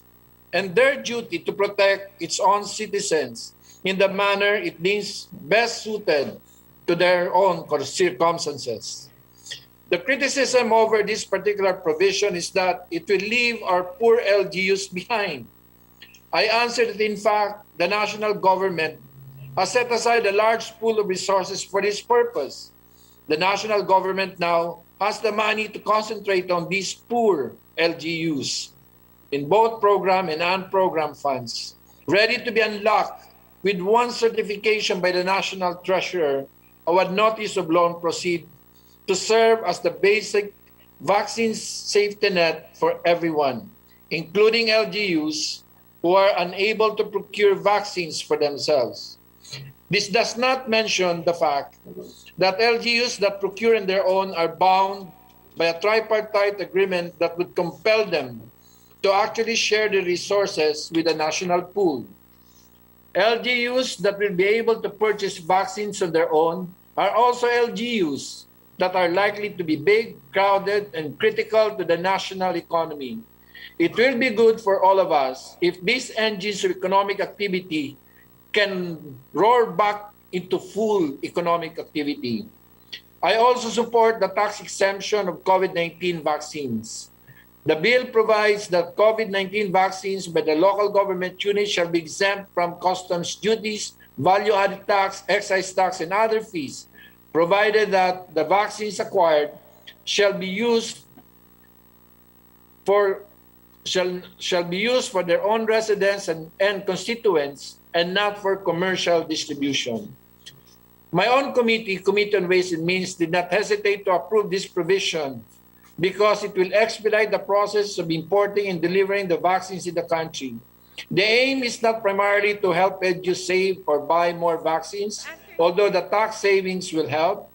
and their duty to protect its own citizens in the manner it deems best suited to their own circumstances. The criticism over this particular provision is that it will leave our poor LGUs behind. I answer that in fact, the national government has set aside a large pool of resources for this purpose. The national government now has the money to concentrate on these poor LGUs in both program and non-program funds, ready to be unlocked with one certification by the National Treasurer or a notice of loan proceed to serve as the basic vaccine safety net for everyone, including LGUs who are unable to procure vaccines for themselves. This does not mention the fact that LGUs that procure on their own are bound by a tripartite agreement that would compel them to actually share the resources with a national pool. LGUs that will be able to purchase vaccines on their own are also LGUs that are likely to be big, crowded, and critical to the national economy. It will be good for all of us if these engines of economic activity can roar back into full economic activity. I also support the tax exemption of COVID-19 vaccines. The bill provides that COVID-19 vaccines by the local government unit shall be exempt from customs duties, value-added tax, excise tax, and other fees, provided that the vaccines acquired shall be used for their own residents and constituents and not for commercial distribution. My own Committee on Ways and Means, did not hesitate to approve this provision because it will expedite the process of importing and delivering the vaccines in the country. The aim is not primarily to help you save or buy more vaccines, although the tax savings will help.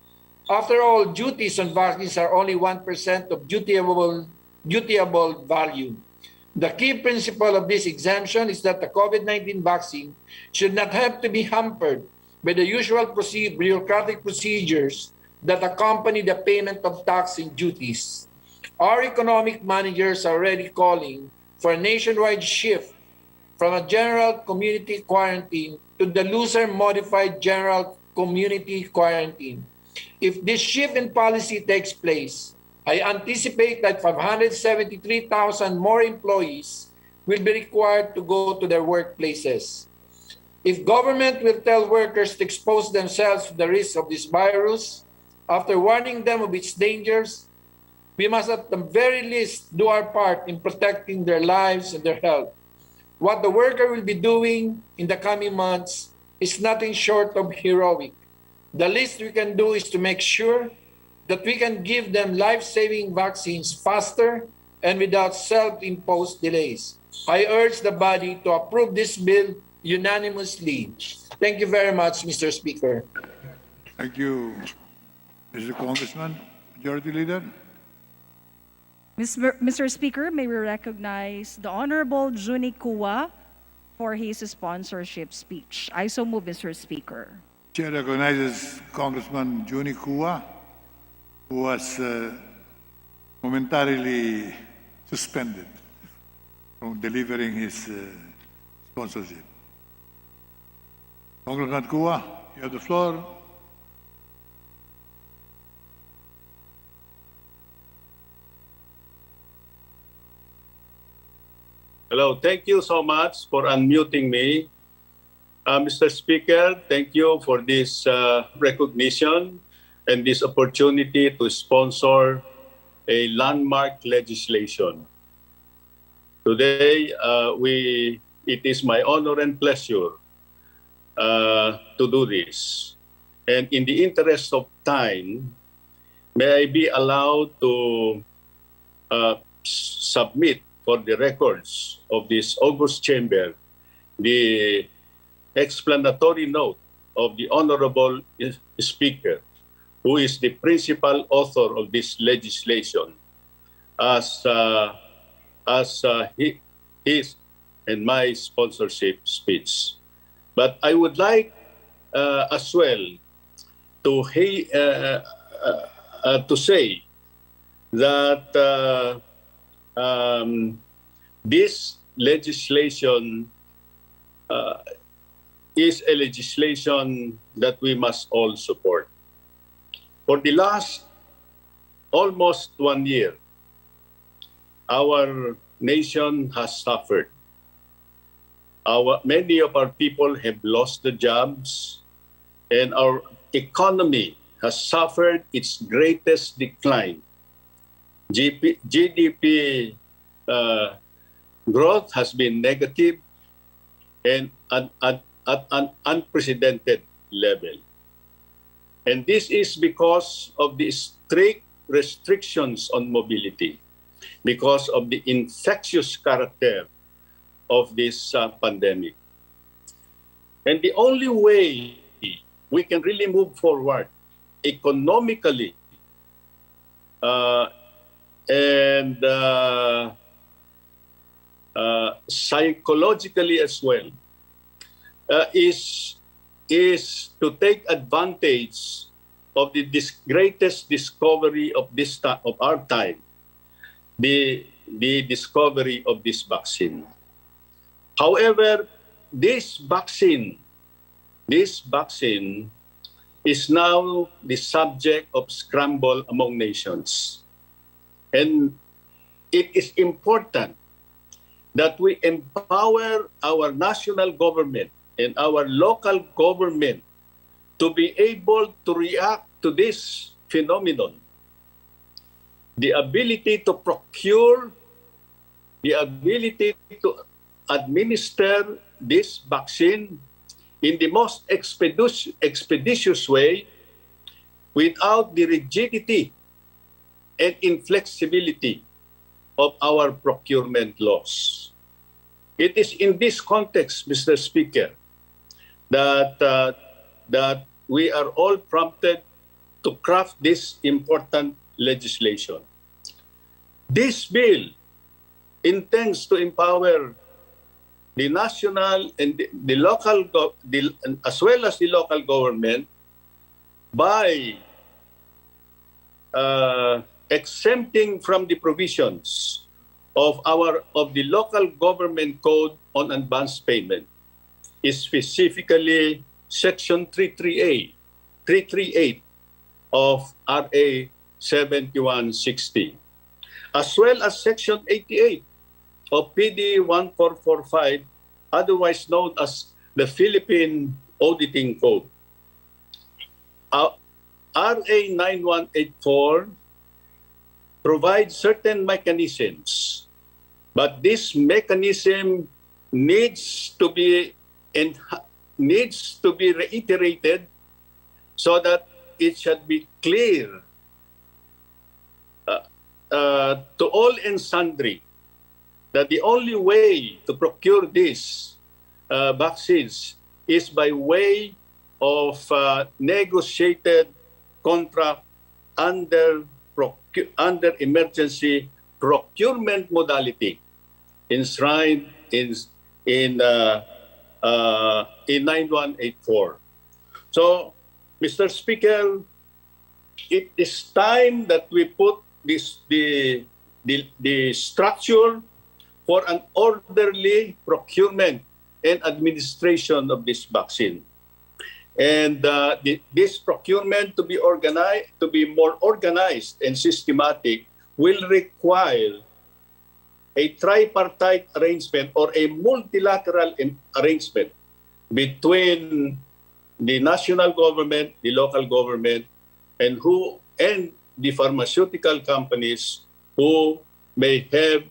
After all, duties on vaccines are only 1% of dutiable value. The key principle of this exemption is that the COVID-19 vaccine should not have to be hampered by the usual bureaucratic procedures that accompany the payment of tax and duties. Our economic managers are already calling for a nationwide shift from a general community quarantine to the looser modified general community quarantine. If this shift in policy takes place, I anticipate that 573,000 more employees will be required to go to their workplaces. If government will tell workers to expose themselves to the risk of this virus, after warning them of its dangers, we must at the very least do our part in protecting their lives and their health. What the worker will be doing in the coming months is nothing short of heroic. The least we can do is to make sure that we can give them life-saving vaccines faster and without self-imposed delays. I urge the body to approve this bill unanimously. Thank you very much, Mr. Speaker.
Thank you, Mr. Congressman. Majority Leader.
Mr. Speaker, may we recognize the Honorable Juni Kua for his sponsorship speech. I so move, Mr. Speaker.
Chair recognizes Congressman Juni Kua, who was momentarily suspended from delivering his sponsorship. Congressman Kua, you have the floor.
Hello. Thank you so much for unmuting me. Mr. Speaker, thank you for this recognition and this opportunity to sponsor a landmark legislation. Today, it is my honor and pleasure to do this. And in the interest of time, may I be allowed to submit for the records of this august chamber the explanatory note of the Honorable Speaker, who is the principal author of this legislation, as his and my sponsorship speech. But I would like as well to say that this legislation is a legislation that we must all support. For the last almost 1 year, our nation has suffered. Many of our people have lost the jobs, and our economy has suffered its greatest decline. GDP growth has been negative and at an unprecedented level. And this is because of the strict restrictions on mobility, because of the infectious character of this pandemic. And the only way we can really move forward economically and psychologically as well is to take advantage of the greatest discovery of our time, the discovery of this vaccine. However, this vaccine is now the subject of scramble among nations. And it is important that we empower our national government and our local government to be able to react to this phenomenon. The ability to procure, the ability to administer this vaccine in the most expeditious way without the rigidity and inflexibility of our procurement laws. It is in this context, Mr. Speaker, that we are all prompted to craft this important legislation. This bill intends to empower the national and the local, as well as the local government, by exempting from the provisions of the local government code on advance payment, is specifically Section 338 of RA 7160, as well as Section 88 of PD 1445, otherwise known as the Philippine Auditing Code. RA 9184 provides certain mechanisms, but this mechanism needs to be reiterated so that it should be clear to all and sundry that the only way to procure these vaccines is by way of negotiated contract under emergency procurement modality enshrined in 9184. So, Mr. Speaker, it is time that we put the structure for an orderly procurement and administration of this vaccine. And this procurement to be more organized and systematic will require a tripartite arrangement or a multilateral arrangement between the national government, the local government, and the pharmaceutical companies who may have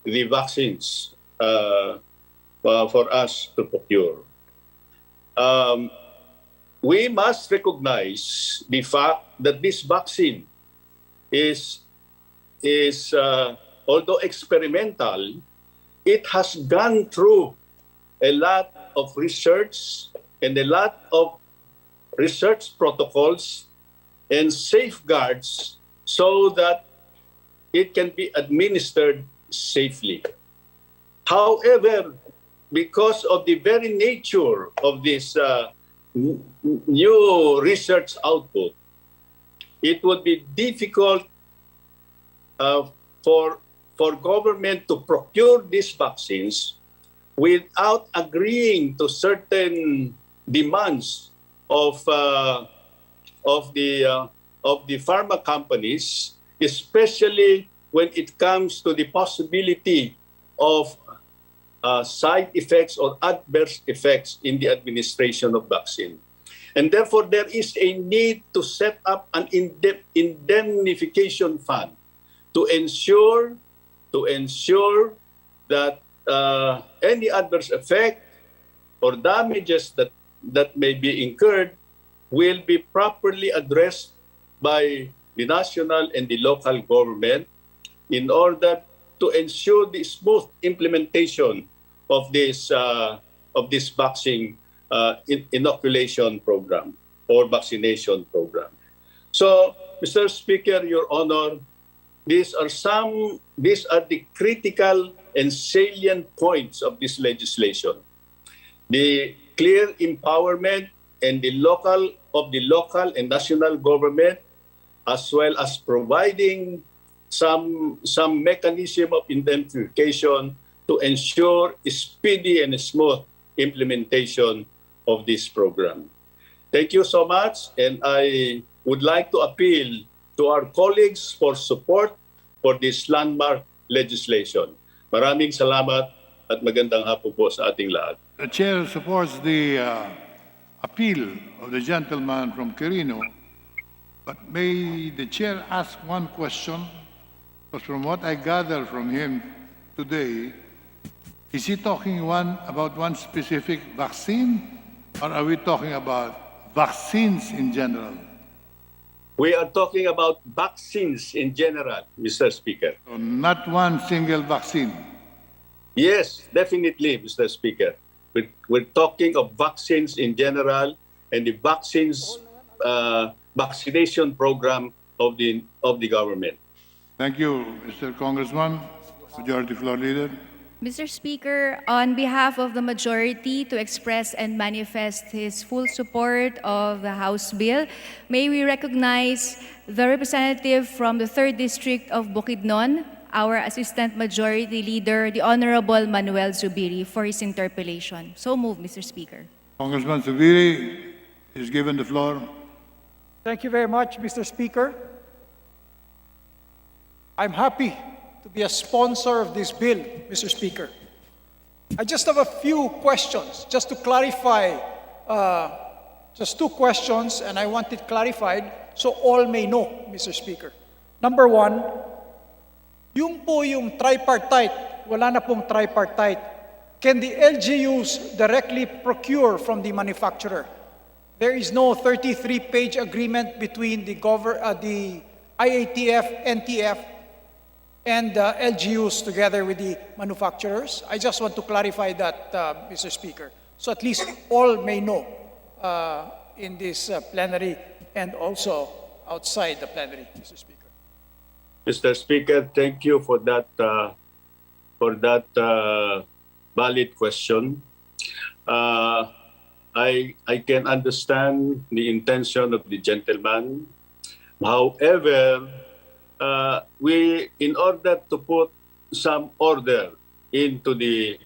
the vaccines for us to procure. We must recognize the fact that this vaccine is although experimental, it has gone through a lot of research and a lot of research protocols and safeguards so that it can be administered safely. However, because of the very nature of this new research output, it would be difficult for government to procure these vaccines without agreeing to certain demands of the pharma companies, especially when it comes to the possibility of side effects or adverse effects in the administration of vaccine. And therefore, there is a need to set up an indemnification fund to ensure that any adverse effect or damages that may be incurred will be properly addressed by the national and the local government in order to ensure the smooth implementation of this vaccine inoculation program or vaccination program. So, Mr. Speaker, Your Honor, these are the critical and salient points of this legislation. The clear empowerment and the local and national government, as well as providing some mechanism of indemnification to ensure speedy and smooth implementation of this program. Thank you so much, and I would like to appeal to our colleagues for support for this landmark legislation. Maraming salamat at magandang hapon po sa ating lahat.
The chair supports the appeal of the gentleman from Quirino, but may the chair ask one question? Because from what I gather from him today, is he talking about one specific vaccine, or are we talking about vaccines in general?
We are talking about vaccines in general, Mr. Speaker.
So not one single vaccine?
Yes, definitely, Mr. Speaker. We're talking of vaccines in general and the vaccination program of the government.
Thank you, Mr. Congressman. Majority Floor Leader.
Mr. Speaker, on behalf of the majority to express and manifest his full support of the House bill, may we recognize the representative from the 3rd District of Bukidnon, our Assistant Majority Leader, the Honorable Manuel Zubiri, for his interpellation. So moved, Mr. Speaker.
Congressman Zubiri is given the floor.
Thank you very much, Mr. Speaker. I'm happy to be a sponsor of this bill, Mr. Speaker. I just have a few questions, just to clarify, just 2 questions, and I want it clarified so all may know, Mr. Speaker. Number 1, yung tripartite, wala na pong tripartite. Can the LGUs directly procure from the manufacturer? There is no 33-page agreement between the IATF, NTF, and LGUs together with the manufacturers. I just want to clarify that, Mr. Speaker, so at least all may know in this plenary and also outside the plenary, Mr. Speaker.
Mr. Speaker, thank you for that valid question. I can understand the intention of the gentleman. However, in order to put some order into the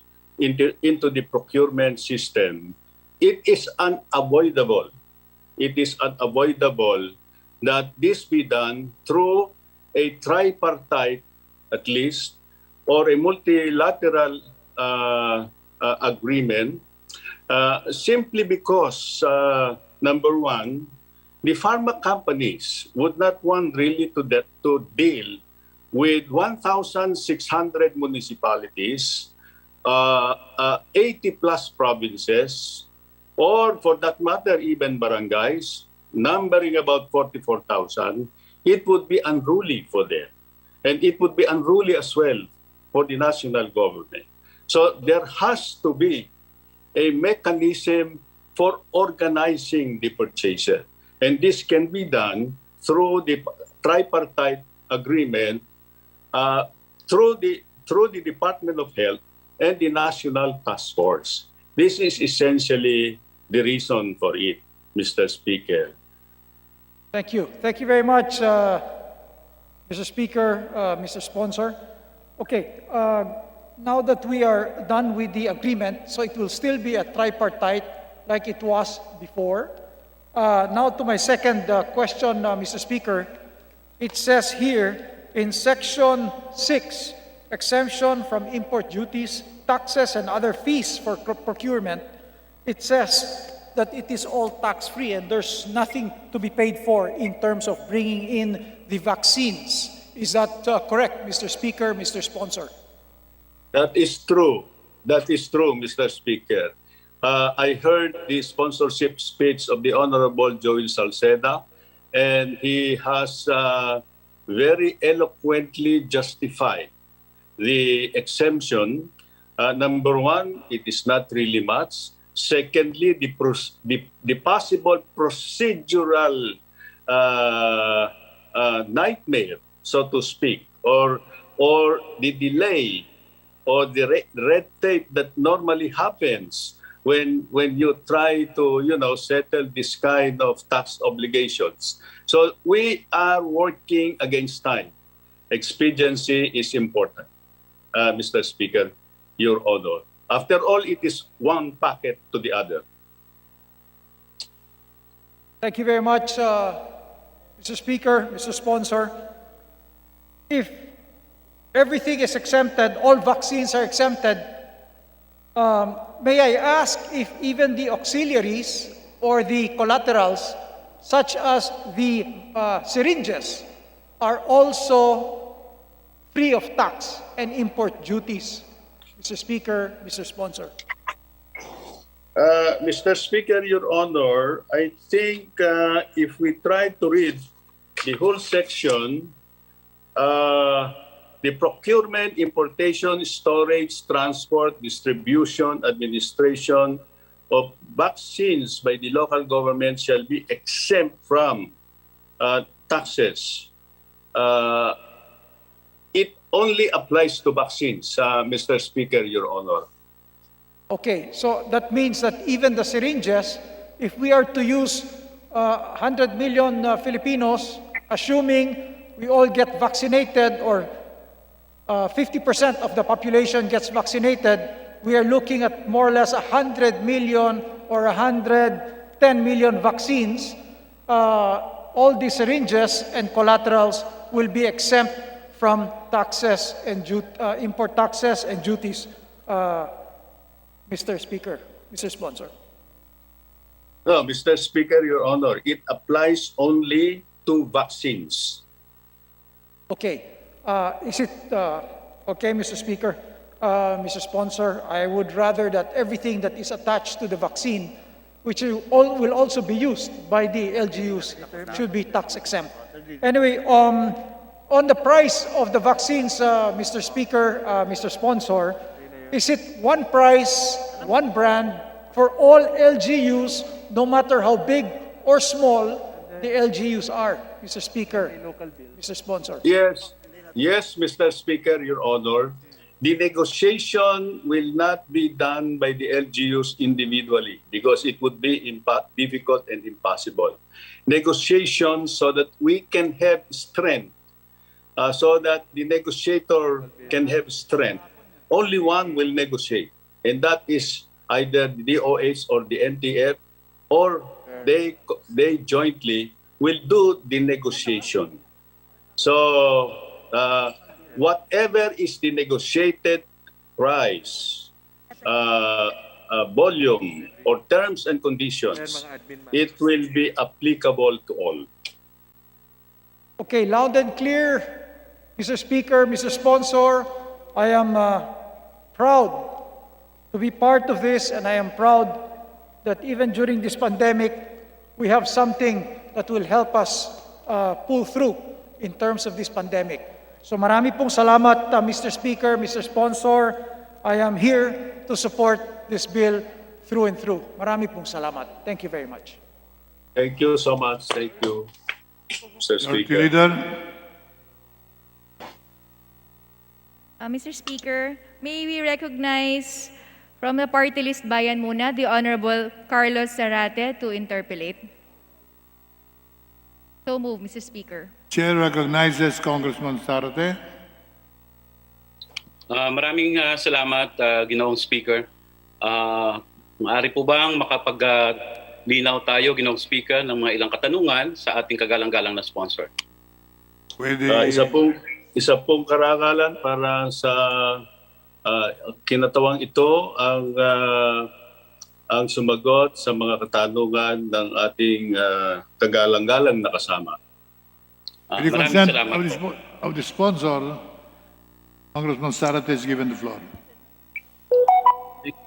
procurement system, it is unavoidable. It is unavoidable that this be done through a tripartite, at least, or a multilateral agreement simply because, number one, the pharma companies would not want really to deal with 1,600 municipalities, 80 plus provinces, or for that matter, even barangays, numbering about 44,000, it would be unruly for them. And it would be unruly as well for the national government. So there has to be a mechanism for organizing the purchaser. And this can be done through the tripartite agreement, through the Department of Health and the National Task Force. This is essentially the reason for it, Mr. Speaker.
Thank you. Thank you very much, Mr. Speaker, Mr. Sponsor. Okay, now that we are done with the agreement, so it will still be a tripartite like it was before. Now to my second question, Mr. Speaker. It says here in Section 6, exemption from import duties, taxes, and other fees for procurement, it says that it is all tax-free and there's nothing to be paid for in terms of bringing in the vaccines. Is that correct, Mr. Speaker, Mr. Sponsor?
That is true. That is true, Mr. Speaker. I heard the sponsorship speech of the Honorable Joel Salceda, and he has very eloquently justified the exemption. Number one, it is not really much. Secondly, the possible procedural nightmare, so to speak, or the delay or the red tape that normally happens when you try to settle this kind of tax obligations. So we are working against time. Expediency is important, Mr. Speaker, Your Honor. After all, it is one packet to the other.
Thank you very much, Mr. Speaker, Mr. Sponsor. If everything is exempted, all vaccines are exempted, may I ask if even the auxiliaries or the collaterals, such as the syringes, are also free of tax and import duties? Mr. Speaker, Mr. Sponsor.
Mr. Speaker, Your Honor, I think if we try to read the whole section, the procurement, importation, storage, transport, distribution, administration of vaccines by the local government shall be exempt from taxes. It only applies to vaccines, Mr. Speaker, Your Honor.
Okay, so that means that even the syringes, if we are to use 100 million Filipinos, assuming we all get vaccinated or 50% of the population gets vaccinated, we are looking at more or less 100 million or 110 million vaccines. All the syringes and collaterals will be exempt from taxes and import taxes and duties, Mr. Speaker, Mr. Sponsor.
No, Mr. Speaker, Your Honor, it applies only to vaccines.
Okay. Is it okay, Mr. Speaker, Mr. Sponsor? I would rather that everything that is attached to the vaccine, which will also be used by the LGUs, should be tax exempt. Anyway, on the price of the vaccines, Mr. Speaker, Mr. Sponsor, is it one price, one brand for all LGUs, no matter how big or small the LGUs are, Mr. Speaker, Mr. Sponsor?
Yes, yes, Mr. Speaker, Your Honor. The negotiation will not be done by the LGUs individually because it would be difficult and impossible. Negotiation so that we can have strength, so that the negotiator can have strength. Only one will negotiate, and that is either the DOH or the NTF, or they jointly will do the negotiation. So whatever is the negotiated price, volume, or terms and conditions, it will be applicable to all.
Okay, loud and clear, Mr. Speaker, Mr. Sponsor, I am proud to be part of this, and I am proud that even during this pandemic, we have something that will help us pull through in terms of this pandemic. So marami pong salamat, Mr. Speaker, Mr. Sponsor. I am here to support this bill through and through. Marami pong salamat. Thank you very much.
Thank you so much. Thank you, Mr. Speaker.
Leader.
Mr. Speaker, may we recognize from the party list Bayan Muna, the Honorable Carlos Zarate to interpolate. So move, Mr. Speaker.
Chair recognizes Congressman Zarate.
Maraming salamat, Ginoong Speaker. Maaari po bang makapaglinaw tayo, Ginoong Speaker, ng mga ilang katanungan sa ating kagalang-galang na sponsor?
Pwede.
Isa pong karangalan para sa kinatawang ito ang sumagot sa mga katanungan ng ating kagalang-galang na kasama.
With the consent of the sponsor, Congressman Zarate is given the floor.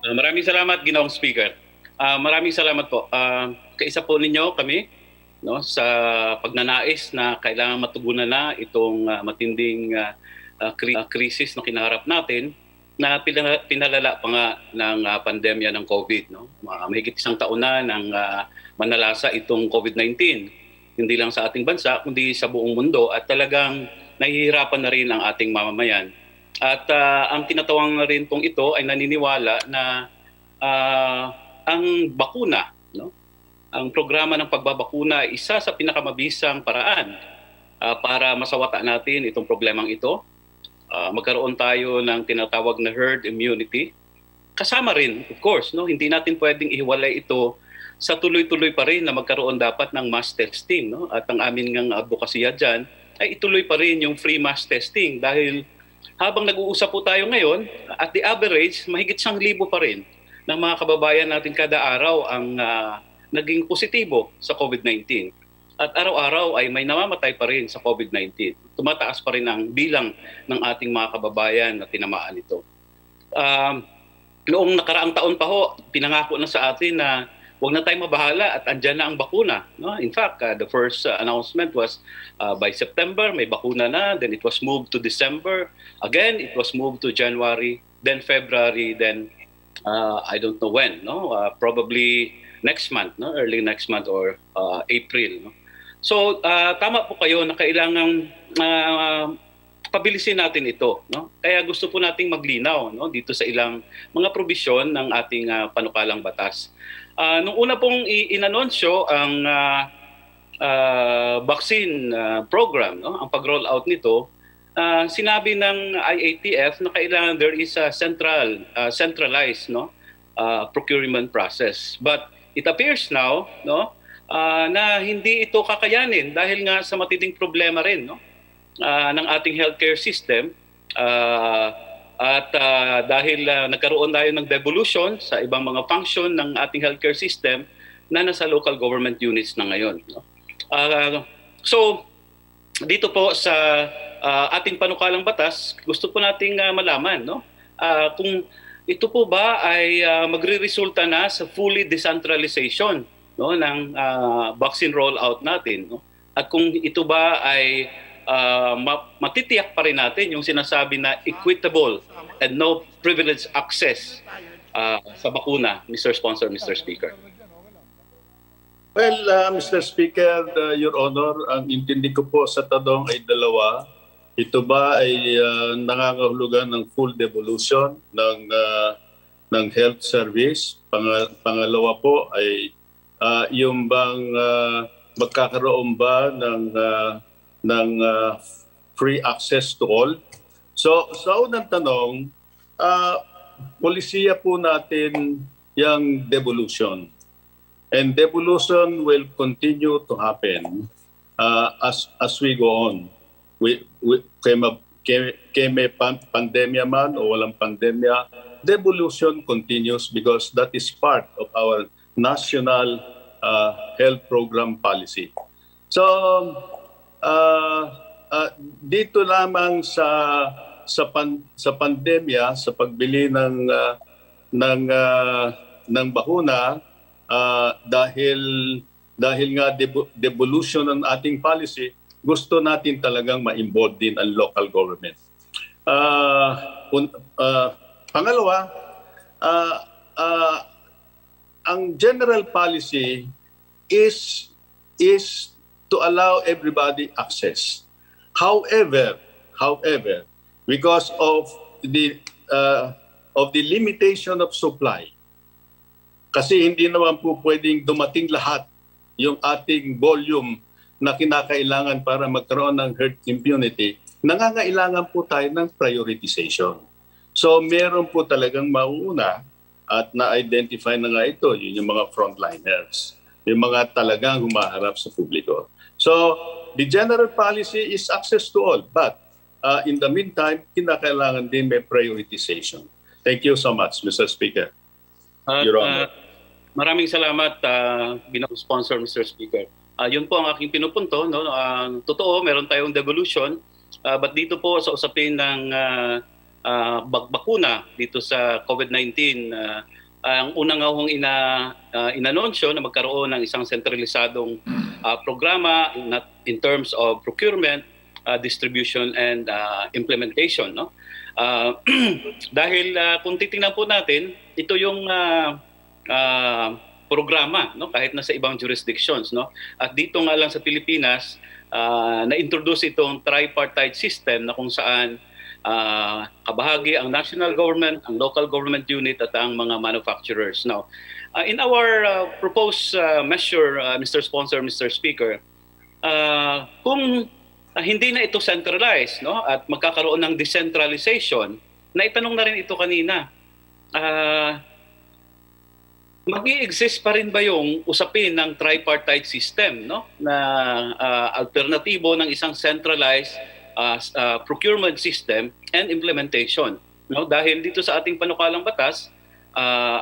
Maraming salamat, Ginoong Speaker. Maraming salamat po. Kaisa po ninyo kami sa pagnanais na kailangan matugunan na itong matinding krisis na kinaharap natin na pinalala pa nga ng pandemya ng COVID. Mahigit isang taon na ng manalasa itong COVID-19. Hindi lang sa ating bansa, kundi sa buong mundo, at talagang nahihirapan na rin ang ating mamamayan. At ang tinatawang rin pong ito ay naniniwala na ang bakuna, ang programa ng pagbabakuna ay isa sa pinakamabisang paraan para masawata natin itong problemang ito. Magkaroon tayo ng tinatawag na herd immunity. Kasama rin, of course, hindi natin pwedeng ihiwalay ito sa tuloy-tuloy pa rin na magkaroon dapat ng mass testing. At ang aming ng advokasya dyan ay ituloy pa rin yung free mass testing dahil habang nag-uusap po tayo ngayon, at the average, mahigit 1,000 pa rin ng mga kababayan natin kada araw ang naging positibo sa COVID-19. At araw-araw ay may namamatay pa rin sa COVID-19. Tumataas pa rin ang bilang ng ating mga kababayan na tinamaan ito. Noong nakaraang taon pa ho, pinangako na sa atin na huwag na tayong mabahala at andyan na ang bakuna. In fact, the first announcement was by September, may bakuna na. Then it was moved to December. Again, it was moved to January, then February, then I don't know when. Probably next month, early next month or April. So, tama po kayo na kailangang pabilisin natin ito. Kaya gusto po nating maglinaw dito sa ilang mga probisyon ng ating panukalang batas. Nung una pong inanunsyo ang vaccine program, ang pag-roll out nito, sinabi ng IATF na kailangan there is a centralized procurement process. But it appears now na hindi ito kakayanin dahil nga sa matinding problema rin ng ating healthcare system at dahil nagkaroon tayo ng devolution sa ibang mga function ng ating healthcare system na nasa local government units na ngayon. So dito po sa ating panukalang batas, gusto po nating malaman kung ito po ba ay magre-resulta na sa fully decentralization ng vaccine rollout natin. At kung ito ba ay matitiyak pa rin natin yung sinasabi na equitable and no privileged access sa bakuna, Mr. Sponsor, Mr. Speaker.
Well, Mr. Speaker, Your Honor, ang intindi ko po sa tanong ay dalawa. Ito ba ay nangangahulugan ng full devolution ng health service? Pangalawa po ay yung bang magkakaroon ba ng free access to all? So sa unang tanong, polisiya po natin yung devolution. And devolution will continue to happen as we go on. may pandemya man o walang pandemya, devolution continues because that is part of our national health program policy. So, dito lamang sa pandemya, sa pagbili ng bakuna, dahil nga devolution ng ating policy, gusto natin talagang ma-involve din ang local government. Pangalawa, ang general policy is to allow everybody access. However, because of the limitation of supply, kasi hindi naman po pwedeng dumating lahat yung ating volume na kinakailangan para magkaroon ng herd immunity, nangangailangan po tayo ng prioritization. So meron po talagang mauuna at na-identify na nga ito, yun yung mga frontliners, yung mga talagang humaharap sa publiko. So the general policy is access to all, but in the meantime, kinakailangan din may prioritization. Thank you so much, Mr. Speaker. Your Honor.
Maraming salamat, Ginoong Sponsor, Mr. Speaker. Yun po ang aking pinupunto. No? Totoo, meron tayong devolution. But dito po sa usapin ng bakuna dito sa COVID-19, ang unang hong inanunsyo na magkaroon ng isang sentralisadong programa in terms of procurement, distribution, and implementation. No? Dahil kung titingnan po natin, ito yung programa, no, kahit na sa ibang jurisdictions, no, at dito nga lang sa Pilipinas na-introduce itong tripartite system na kung saan kabahagi ang national government, ang local government unit at ang mga manufacturers. Now, in our proposed measure, Mr. Sponsor, Mr. Speaker, kung hindi na ito centralized, no, at magkakaroon ng decentralization, naitanong na rin ito kanina. Mag-i-exist pa rin ba yung usapin ng tripartite system, no, na alternatibo ng isang centralized procurement system and implementation, no? Dahil dito sa ating panukalang batas,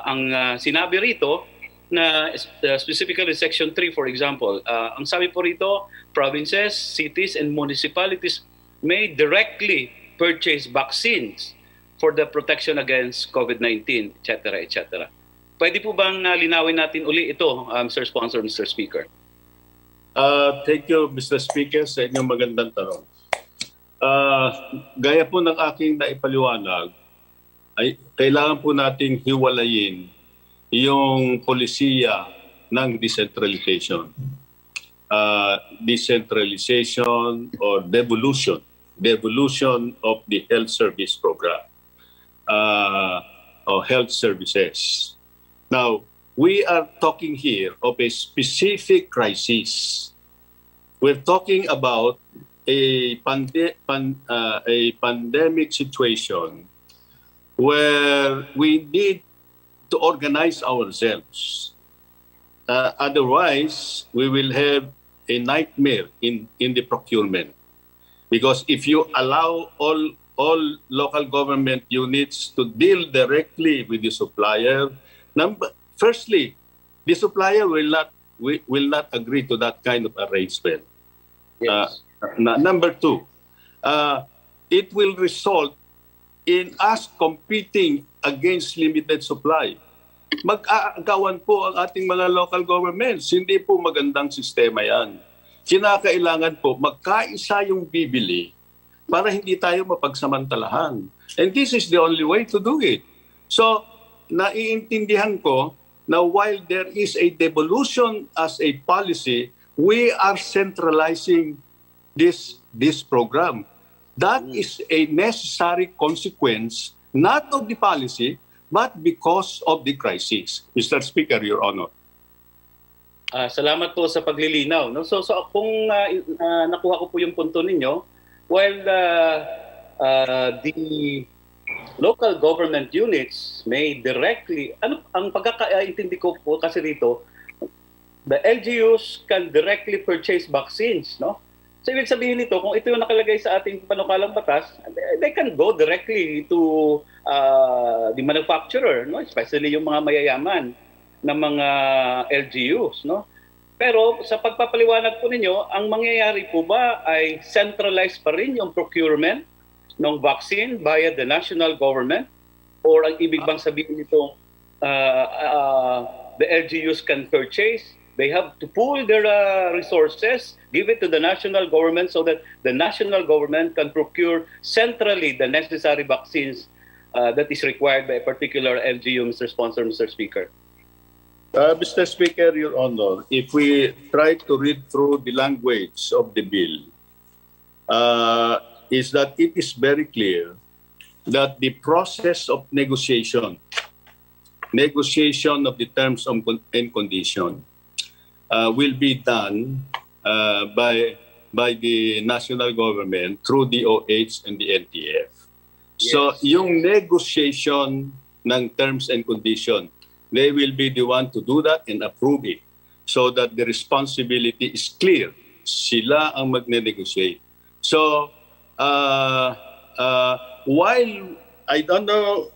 ang sinabi rito na specifically Section 3, for example, ang sabi po rito, provinces, cities, and municipalities may directly purchase vaccines for the protection against COVID-19, etc., etc. Pwede po bang linawin natin uli ito, Mr. Sponsor, Mr. Speaker?
Thank you, Mr. Speaker, sa inyong magandang tanong. Gaya po ng aking naipaliwanag, ay kailangan po nating hiwalayin yung polisiya ng decentralization. Decentralization or devolution of the health service program or health services. Now, we are talking here of a specific crisis. We're talking about a pandemic situation where we need to organize ourselves. Otherwise, we will have a nightmare in the procurement. Because if you allow all local government units to deal directly with the supplier, firstly, the supplier will not agree to that kind of arrangement.
Yes.
Number two, it will result in us competing against limited supply. Mag-aagawan po ang ating mga local governments. Hindi po magandang sistema yan. Kinakailangan po magkaisa yung bibili para hindi tayo mapagsamantalahan. And this is the only way to do it. So, naiintindihan ko na while there is a devolution as a policy, we are centralizing this program. That is a necessary consequence, not of the policy, but because of the crisis. Mr. Speaker, Your Honor.
Salamat po sa paglilinaw. No? So kung nakuha ko po yung punto ninyo, while the local government units may directly, ang pagkakaintindi ko po kasi rito, the LGUs can directly purchase vaccines, no? So ibig sabihin nito, kung ito yung nakalagay sa ating panukalang batas, they can go directly to the manufacturer, no? Especially yung mga mayayaman na mga LGUs, no? Pero sa pagpapaliwanag po ninyo, ang mangyayari po ba ay centralized pa rin yung procurement ng vaccine via the national government? Or ang ibig bang sabihin nito, the LGUs can purchase, they have to pool their resources, give it to the national government so that the national government can procure centrally the necessary vaccines that is required by a particular LGU, Mr. Sponsor, Mr. Speaker.
Mr. Speaker, Your Honor, if we try to read through the language of the bill, is that it is very clear that the process of negotiation of the terms and condition will be done by the national government through the OH and the NTF. So yung negotiation ng terms and condition, they will be the one to do that and approve it so that the responsibility is clear. Sila ang magne-negotiate. So, while I don't know,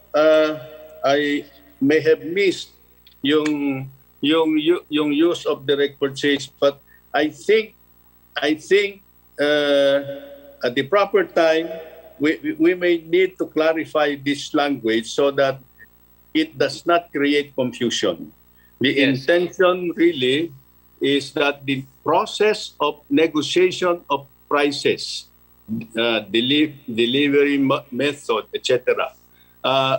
I may have missed yung use of direct purchase, but I think at the proper time we may need to clarify this language so that it does not create confusion. The intention really is that the process of negotiation of prices, delivery method, etc.,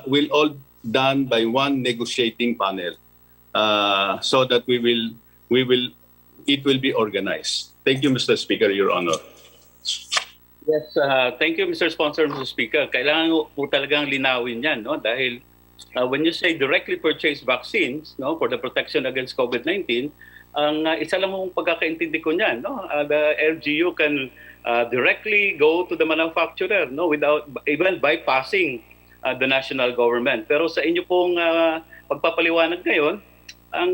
will all done by one negotiating panel, so that it will be organized. Thank you, Mr. Speaker, Your Honor.
Yes, thank you, Mr. Sponsor, Mr. Speaker. Kailangan po talagang linawin yan, no? Dahil when you say directly purchase vaccines, no, for the protection against COVID-19, ang isa lang mong pagkakaintindi ko niyan, no, the LGU can directly go to the manufacturer, no, without even bypassing the national government. Pero sa inyo pong pagpapaliwanag ngayon, ang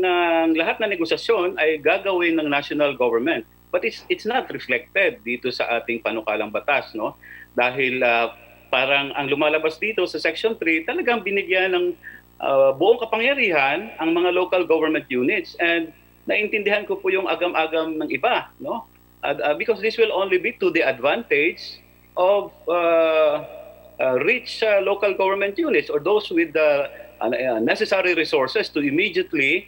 lahat na negosasyon ay gagawin ng national government. But it's not reflected dito sa ating panukalang batas, no? Dahil parang ang lumalabas dito sa Section 3, talagang binigyan ng buong kapangyarihan ang mga local government units. And naintindihan ko po yung agam-agam ng iba, no? Because this will only be to the advantage of rich local government units or those with the necessary resources to immediately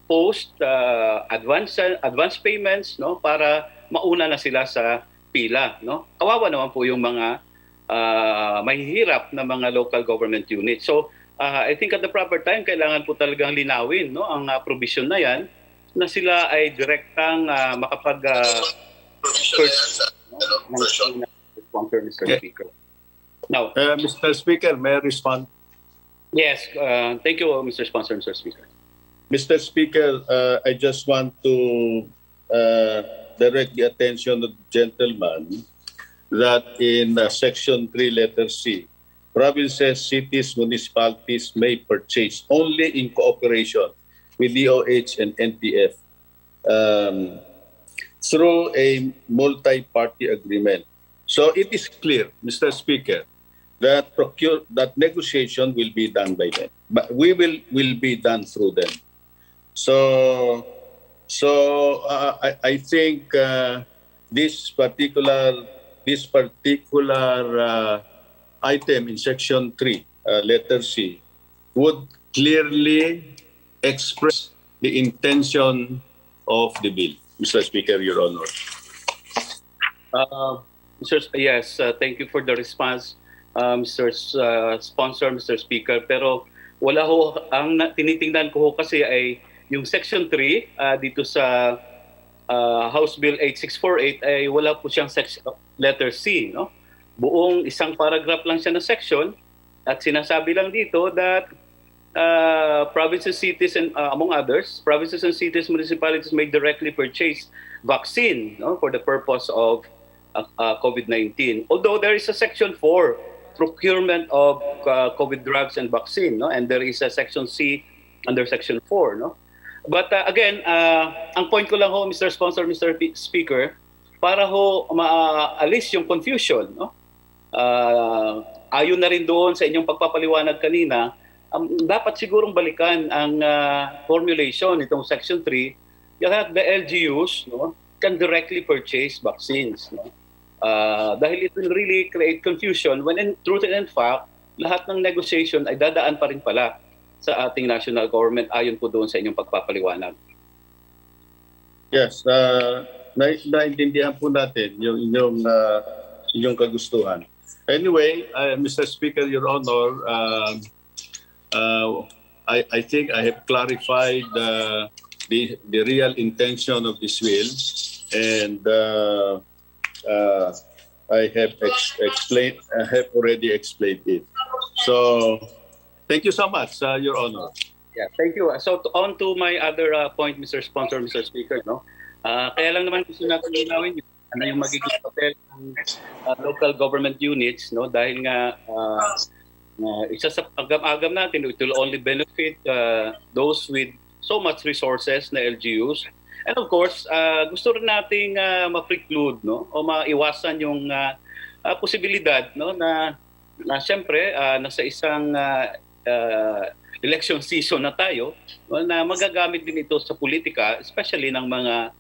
post advance payments, no, para mauna na sila sa pila, no? Kawawa naman po yung mga mahihirap na mga local government units. So I think at the proper time kailangan po talagang linawin, no, ang provision na yan na sila ay direktang purchase, no, Mr. Speaker. Now,
Mr. Speaker, may I respond?
Yes, thank you, Mr. Sponsor, Mr. Speaker.
Mr. Speaker, I just want to direct the attention of the gentleman that in Section 3, letter C, provinces, cities, municipalities may purchase only in cooperation with DOH and NTF through a multi-party agreement. So it is clear, Mr. Speaker, that negotiation will be done by them, but will be done through them. So I think this particular item in Section 3, letter C, would clearly express the intention of the bill. Mr. Speaker, Your Honor.
Yes, thank you for the response, Mr. Sponsor, Mr. Speaker. Pero wala ho, ang tinitingnan ko ho kasi ay yung Section 3 dito sa House Bill 8648 ay wala po siyang letter C, no? Buong isang paragraph lang siya na section at sinasabi lang dito that provinces, cities, and among others, provinces and cities, municipalities may directly purchase vaccine, no, for the purpose of COVID-19. Although there is a Section 4, procurement of COVID drugs and vaccine, no, and there is a Section C under Section 4, no. But again, ang point ko lang ho, Mr. Sponsor, Mr. Speaker, para ho maalis yung confusion, no? Ayon na rin doon sa inyong pagpapaliwanag kanina, dapat sigurong balikan ang formulation nitong Section 3 that the LGUs, no, can directly purchase vaccines, no? Dahil it will really create confusion when in truth and in fact, lahat ng negotiation ay dadaan pa rin pala sa ating national government ayon po doon sa inyong pagpapaliwanag.
Yes, naintindihan po natin yung inyong kagustuhan. Anyway, Mr. Speaker, Your Honor, I think I have clarified the real intention of this bill, and I have already explained it. So, thank you so much, Your Honor.
Yeah, thank you. So on to my other point, Mr. Sponsor, Mr. Speaker, no? Kaya lang naman gusto natin linawin yung magiging papel ng local government units, no? Dahil nga isa sa agam-agam natin, it will only benefit those with so much resources na LGUs. And of course, gusto rin nating ma-preclude, no? O maiwasan yung posibilidad, no? Na siyempre, nasa isang election season na tayo, na magagamit din ito sa politika, especially ng mga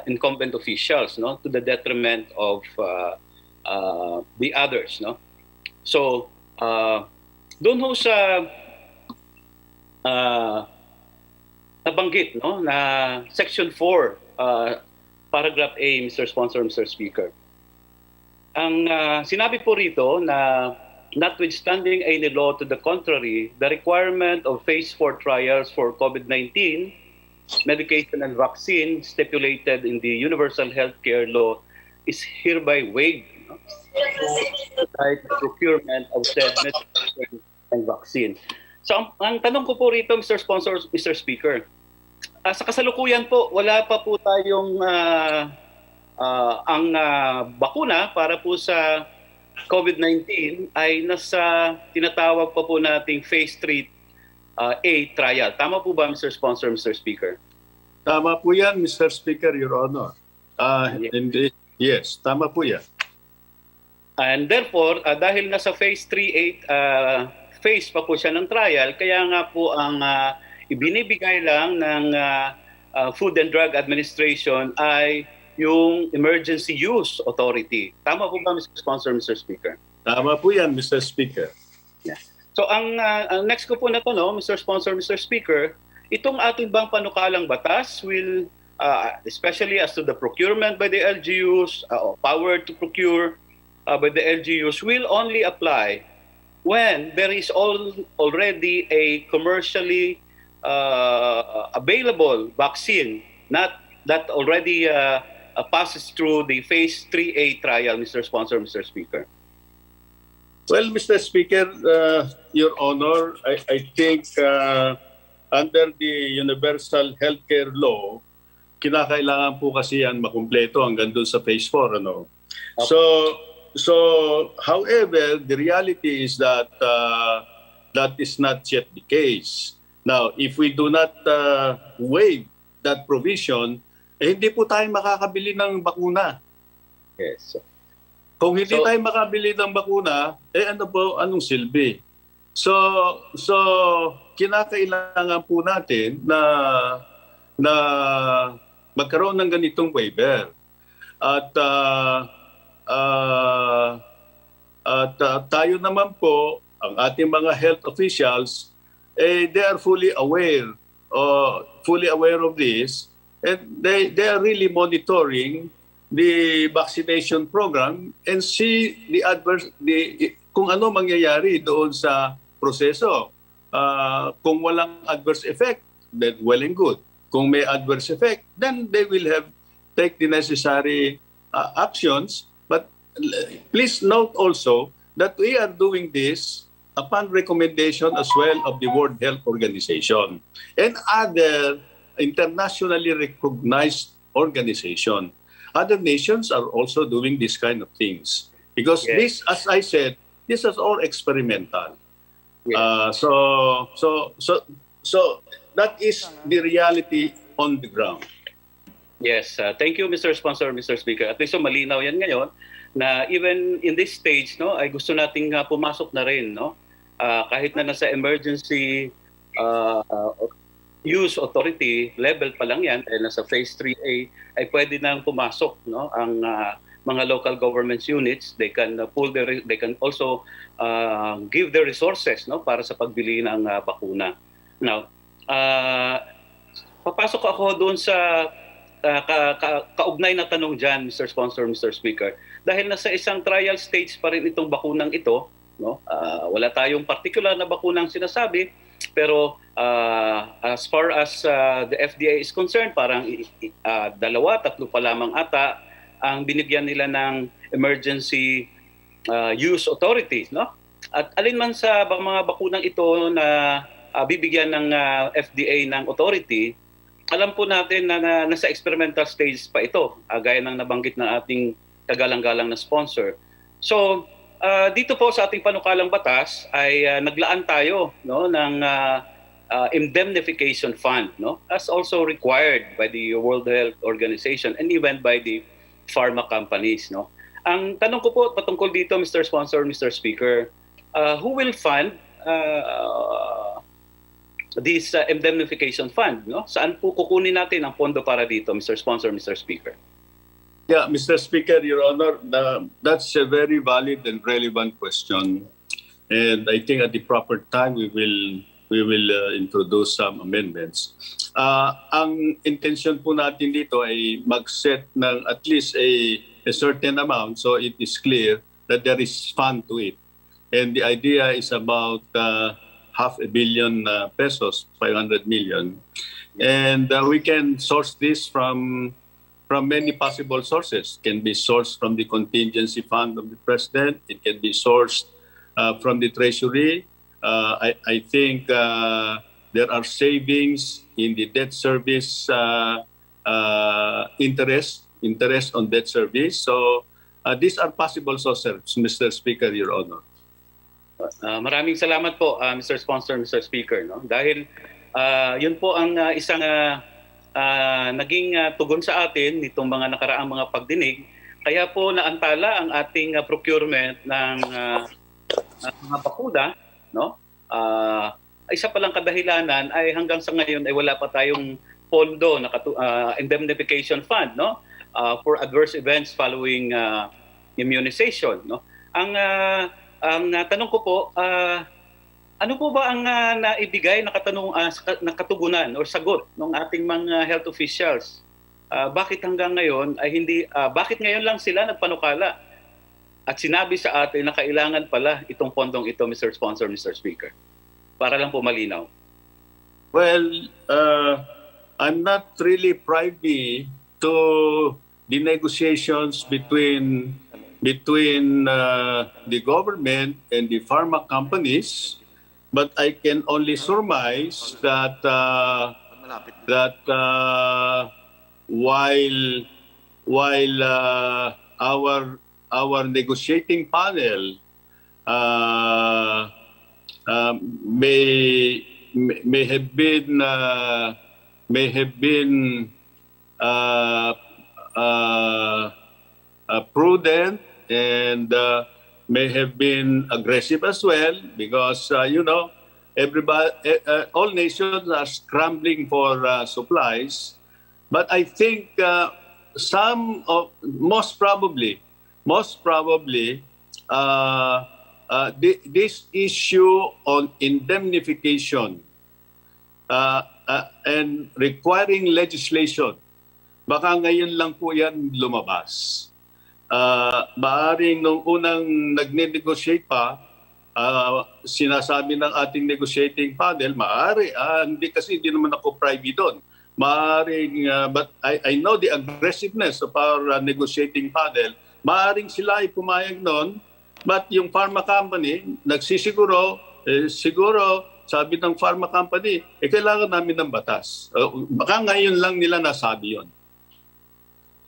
incumbent officials, no, to the detriment of the others, no. So doon ho sa nabanggit, no, na Section 4, Paragraph A, Mr. Sponsor, Mr. Speaker. Ang sinabi po rito na notwithstanding any law to the contrary, the requirement of Phase 4 trials for COVID-19, medication and vaccine stipulated in the Universal Healthcare Law is hereby waived, no? Like the procurement of said medication and vaccine. So ang tanong ko po rito, Mr. Sponsor, Mr. Speaker, sa kasalukuyan po, wala pa po tayong ang bakuna para po sa COVID-19 ay nasa tinatawag pa po nating Phase 3 A trial. Tama po ba, Mr. Sponsor, Mr. Speaker?
Tama po yan, Mr. Speaker, Your Honor. Yes, tama po yan.
And therefore, dahil nasa Phase 3A phase pa po siya ng trial, kaya nga po ang ibinibigay lang ng Food and Drug Administration ay yung Emergency Use Authority. Tama po ba, Mr. Sponsor, Mr. Speaker?
Tama po yan, Mr. Speaker.
Yeah. So ang next ko po na to, no, Mr. Sponsor, Mr. Speaker, itong ating bang panukalang batas will, especially as to the procurement by the LGUs, power to procure by the LGUs, will only apply when there is already a commercially available vaccine, not that already passes through the Phase 3A trial, Mr. Sponsor, Mr. Speaker.
Well, Mr. Speaker, Your Honor, I think under the Universal Healthcare Law, kinakailangan po kasi yan makumpleto hanggang doon sa Phase 4. Ano? Okay. So, however, the reality is that that is not yet the case. Now, if we do not waive that provision, hindi po tayo makakabili ng bakuna.
Yes.
Kung hindi tayo makabili ng bakuna, anong silbi? So kinakailangan po natin na magkaroon ng ganitong waiver. At tayo naman po, ang ating mga health officials, they are fully aware of this. And they are really monitoring the vaccination program and see kung ano mangyayari doon sa proseso. Kung walang adverse effect, then well and good. Kung may adverse effect, then they will take the necessary actions. But please note also that we are doing this upon recommendation as well of the World Health Organization and other internationally recognized organization. Other nations are also doing this kind of things because this, as I said, this is all experimental. So that is the reality on the ground.
Yes, thank you Mr. Sponsor, Mr. Speaker. At least so malinaw yan ngayon na even in this stage, no, ay gusto nating pumasok na rin, no? Kahit na nasa emergency uh, use authority level pa lang yan, dahil nasa phase 3A, ay pwede nang pumasok, no, ang mga local government units. They can they can also give their resources, no, para sa pagbili ng bakuna. Now, papasok ako doon sa kaugnay na tanong dyan, Mr. Sponsor, Mr. Speaker. Dahil nasa isang trial stage pa rin itong bakunang ito, no? Wala tayong particular na bakunang sinasabi, pero as far as the FDA is concerned, parang 2, 3 pa lamang ata ang binigyan nila ng emergency use authority, no? At alin man sa mga bakunang ito na bibigyan ng FDA ng authority, alam po natin na nasa experimental stage pa ito, gaya ng nabanggit ng ating kagalang-galang na sponsor. So, dito po sa ating panukalang batas ay naglaan tayo, no, ng indemnification fund, no, as also required by the World Health Organization and even by the pharma companies, no. Ang tanong ko po patungkol dito, Mr. Sponsor, Mr. Speaker, who will fund this indemnification fund, no? Saan po kukunin natin ang pondo para dito, Mr. Sponsor, Mr. Speaker?
Yeah, Mr. Speaker, Your Honor, that's a very valid and relevant question. And I think at the proper time, we will introduce some amendments. Ang intention po natin dito ay mag-set ng at least a certain amount so it is clear that there is fund to it. And the idea is about 500 million pesos, 500 million. And we can source this from many possible sources. It can be sourced from the contingency fund of the president. It can be sourced from the treasury. I think there are savings in the debt service interest on debt service. So these are possible sources, Mr. Speaker, Your Honor.
Maraming salamat po, Mr. Sponsor, Mr. Speaker, no? Dahil yun po ang isang naging tugon sa atin nitong mga nakaraang mga pagdinig. Kaya po naantala ang ating procurement ng mga bakuna, no? Isa palang kadahilanan ay hanggang sa ngayon ay wala pa tayong pondo na indemnification fund, no? For adverse events following immunization, no? Ang tanong ko po, ano po ba ang naibigay na katugunan o sagot ng ating mga health officials? Bakit hanggang ngayon ay hindi, bakit ngayon lang sila nagpanukala at sinabi sa atin na kailangan pala itong pondong ito, Mr. Sponsor, Mr. Speaker? Para lang po malinaw.
Well, I'm not really privy to the negotiations between the government and the pharma companies, but I can only surmise that while our negotiating panel may have been prudent and may have been aggressive as well, because everybody, all nations are scrambling for supplies. But I think most probably, this issue on indemnification and requiring legislation, baka ngayon lang po yan lumabas. Maaring nung unang nagne-negotiate pa, sinasabi ng ating negotiating panel, hindi naman ako privy doon. Maaring, but I know the aggressiveness of our negotiating panel. Maaring sila ay pumayag noon, but yung pharma company, nagsisiguro, siguro, sabi ng pharma company, kailangan namin ng batas. Baka ngayon lang nila nasabi yun.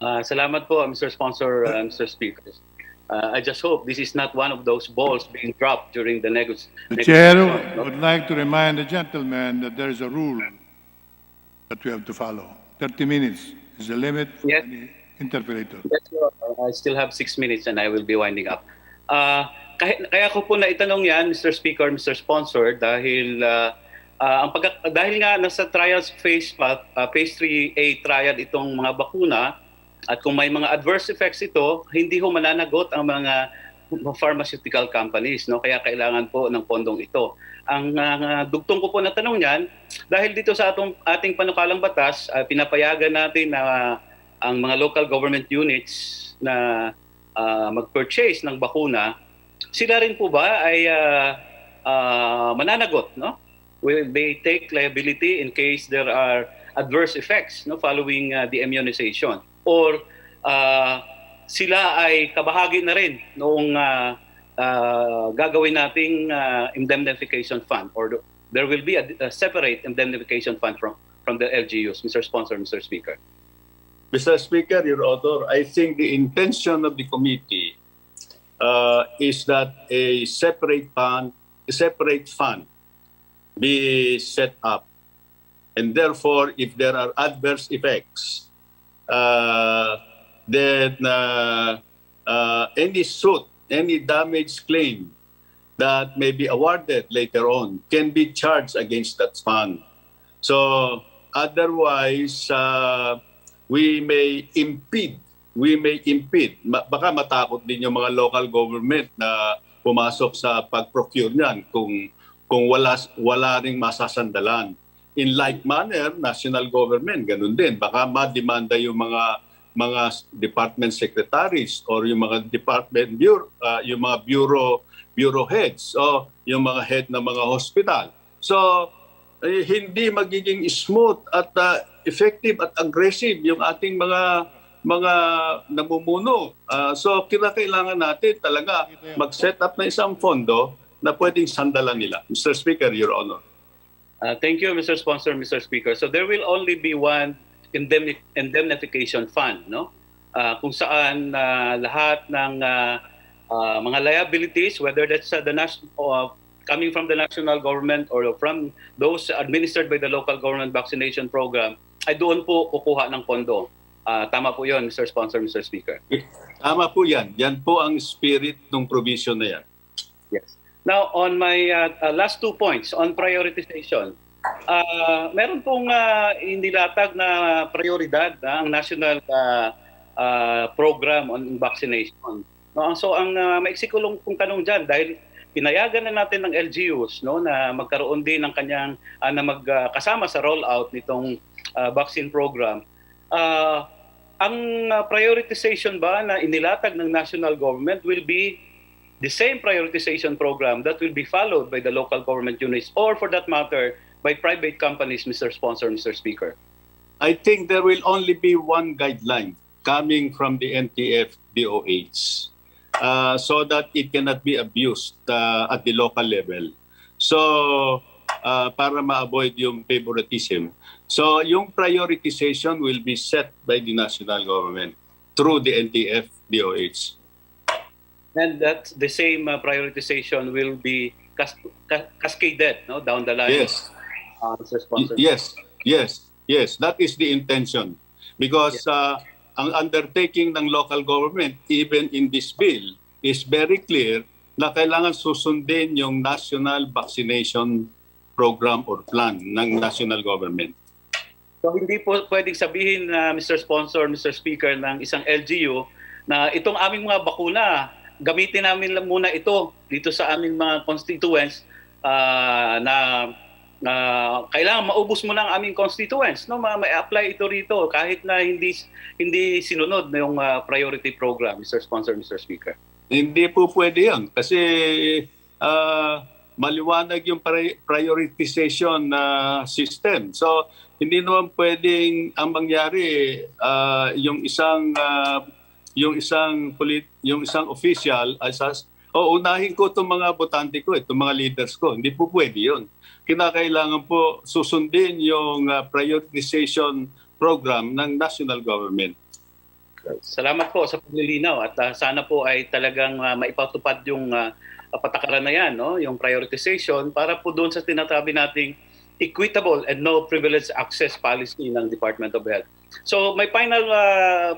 Salamat po, Mr. Sponsor, Mr. Speaker. I just hope this is not one of those balls being dropped during the negotiation.
The chair would like to remind the gentleman that there is a rule that we have to follow. 30 minutes is the limit for
Yes.
any interpolator.
Yes, Your Honor. I still have 6 minutes and I will be winding up. Kaya ko po naitanong yan, Mr. Speaker, Mr. Sponsor, dahil dahil nga nasa trials phase 3A trial itong mga bakuna, at kung may mga adverse effects ito, hindi ho mananagot ang mga pharmaceutical companies, no? Kaya kailangan po ng pondong ito. Ang dugtong ko po na tanong niyan, dahil dito sa ating panukalang batas, pinapayagan natin na ang mga local government units na mag-purchase ng bakuna, sila rin po ba ay mananagot, no? Will they take liability in case there are adverse effects, no, following the immunization? Or sila ay kabahagi na rin noong gagawin nating indemnification fund, or there will be a separate indemnification fund from the LGUs, Mr. Sponsor, Mr. Speaker.
Mr. Speaker, Your Honor, I think the intention of the committee is that a separate fund be set up, and therefore, if there are adverse effects, then any suit, any damage claim that may be awarded later on can be charged against that fund. So otherwise, we may impede. Baka matakot din yung mga local government na pumasok sa pag-procure niyan kung wala ring masasandalan. In like manner, national government, ganun din. Baka mademanda yung mga department secretaries or yung mga department yung mga bureau heads o yung mga head ng mga hospital. So hindi magiging smooth at effective at aggressive yung ating mga namumuno. So kailangan natin talaga mag-set up na isang fondo na pwedeng sandalan nila. Mr. Speaker, Your Honor.
Thank you, Mr. Sponsor, Mr. Speaker. So there will only be one indemnification fund, no? Kung saan lahat ng mga liabilities, whether that's coming from the national government or from those administered by the local government vaccination program, ay doon po kukuha ng pondo. Tama po yun, Mr. Sponsor, Mr. Speaker.
Tama po yan. Yan po ang spirit ng provision na yan.
Yes. Now, on my last 2 points, on prioritization, meron pong inilatag na prioridad ang national program on vaccination. No? So, ang maiksi ko lang pong tanong dyan, dahil pinayagan na natin ng LGUs, no, na magkaroon din ng kanyang, na magkasama sa rollout nitong vaccine program. Ang prioritization ba na inilatag ng national government will be the same prioritization program that will be followed by the local government units, or for that matter, by private companies, Mr. Sponsor, Mr. Speaker?
I think there will only be one guideline coming from the NTF-DOH so that it cannot be abused at the local level. So, para ma-avoid yung favoritism. So, yung prioritization will be set by the national government through the NTF-DOH.
And that the same prioritization will be cascaded, no, down the line.
Yes.
Mr. Sponsor.
Yes. That is the intention. Because ang undertaking ng local government, even in this bill, is very clear na kailangan susundin yung national vaccination program or plan ng national government.
So hindi po pwedeng sabihin na Mr. Sponsor, Mr. Speaker, ng isang LGU na itong aming mga bakuna, gamitin namin lang muna ito dito sa aming mga constituents na kailangan maubos mo ng aming constituents, no, may apply ito rito kahit na hindi sinunod na yung priority program, Mr. Sponsor, Mr. Speaker.
Hindi po pwede yan kasi maliwanag yung prioritization system. So hindi naman pwedeng ang mangyari yung isang official unahin ko itong mga botante ko, itong mga leaders ko. Hindi po pwede yun. Kinakailangan po susundin yung prioritization program ng national government.
Salamat po sa paglilinaw at sana po ay talagang maipatupad yung patakaran na yan, no? Yung prioritization para po doon sa tinatabi nating equitable and no privilege access policy ng Department of Health. So my final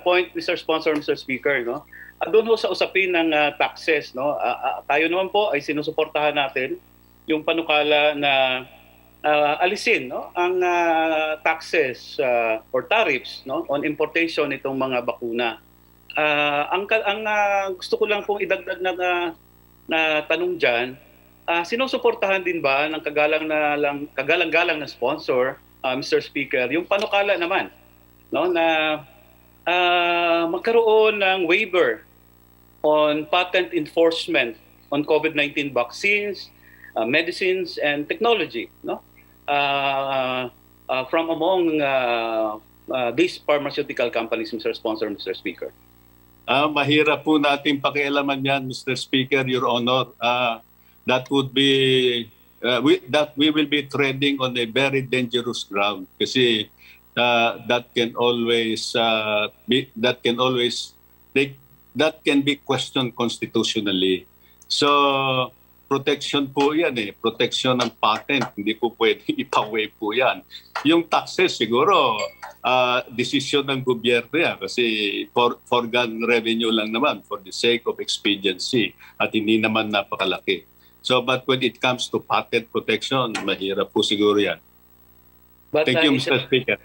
point, Mr. Sponsor, Mr. Speaker, no? Doon ho sa usapin ng taxes, no? Tayo naman po ay sinusuportahan natin yung panukala na alisin, no, ang taxes or tariffs, no, on importation nitong mga bakuna. Ang gusto ko lang pong idagdag na tanong diyan, sinusuportahan din ba ng kagalang-galang na sponsor, Mr. Speaker, yung panukala naman, no, na magkaroon ng waiver on patent enforcement on COVID-19 vaccines, medicines and technology, no? From among these pharmaceutical companies, Mr. Sponsor, Mr. Speaker.
Mahirap po natin pakialaman yan, Mr. Speaker, Your Honor. That would be that we will be treading on a very dangerous ground kasi that can be questioned constitutionally. So protection po yan protection ng patent, hindi po pwedeng ipa-waive po yan. Yung taxes siguro, desisyon ng gobyerno yan kasi foregone revenue lang naman for the sake of expediency at hindi naman napakalaki. So but when it comes to patent protection, mahirap po siguro yan.
But,
Thank you, Mr. Speaker.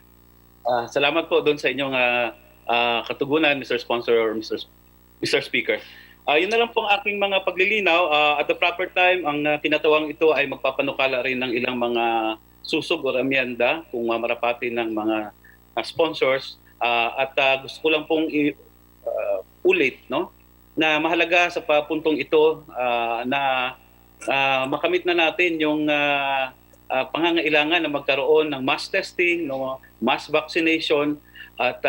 Salamat po doon sa inyong katugunan, Mr. Sponsor or Mr. Speaker. Yun na lang pong aking mga paglilinaw. At the proper time, ang tinatawang ito ay magpapanukala rin ng ilang mga susog o amyenda kung marapati ng mga sponsors. At gusto ko lang pong ulit, no, na mahalaga sa papuntong ito na makamit na natin yung pangangailangan na magkaroon ng mass testing, no, mass vaccination at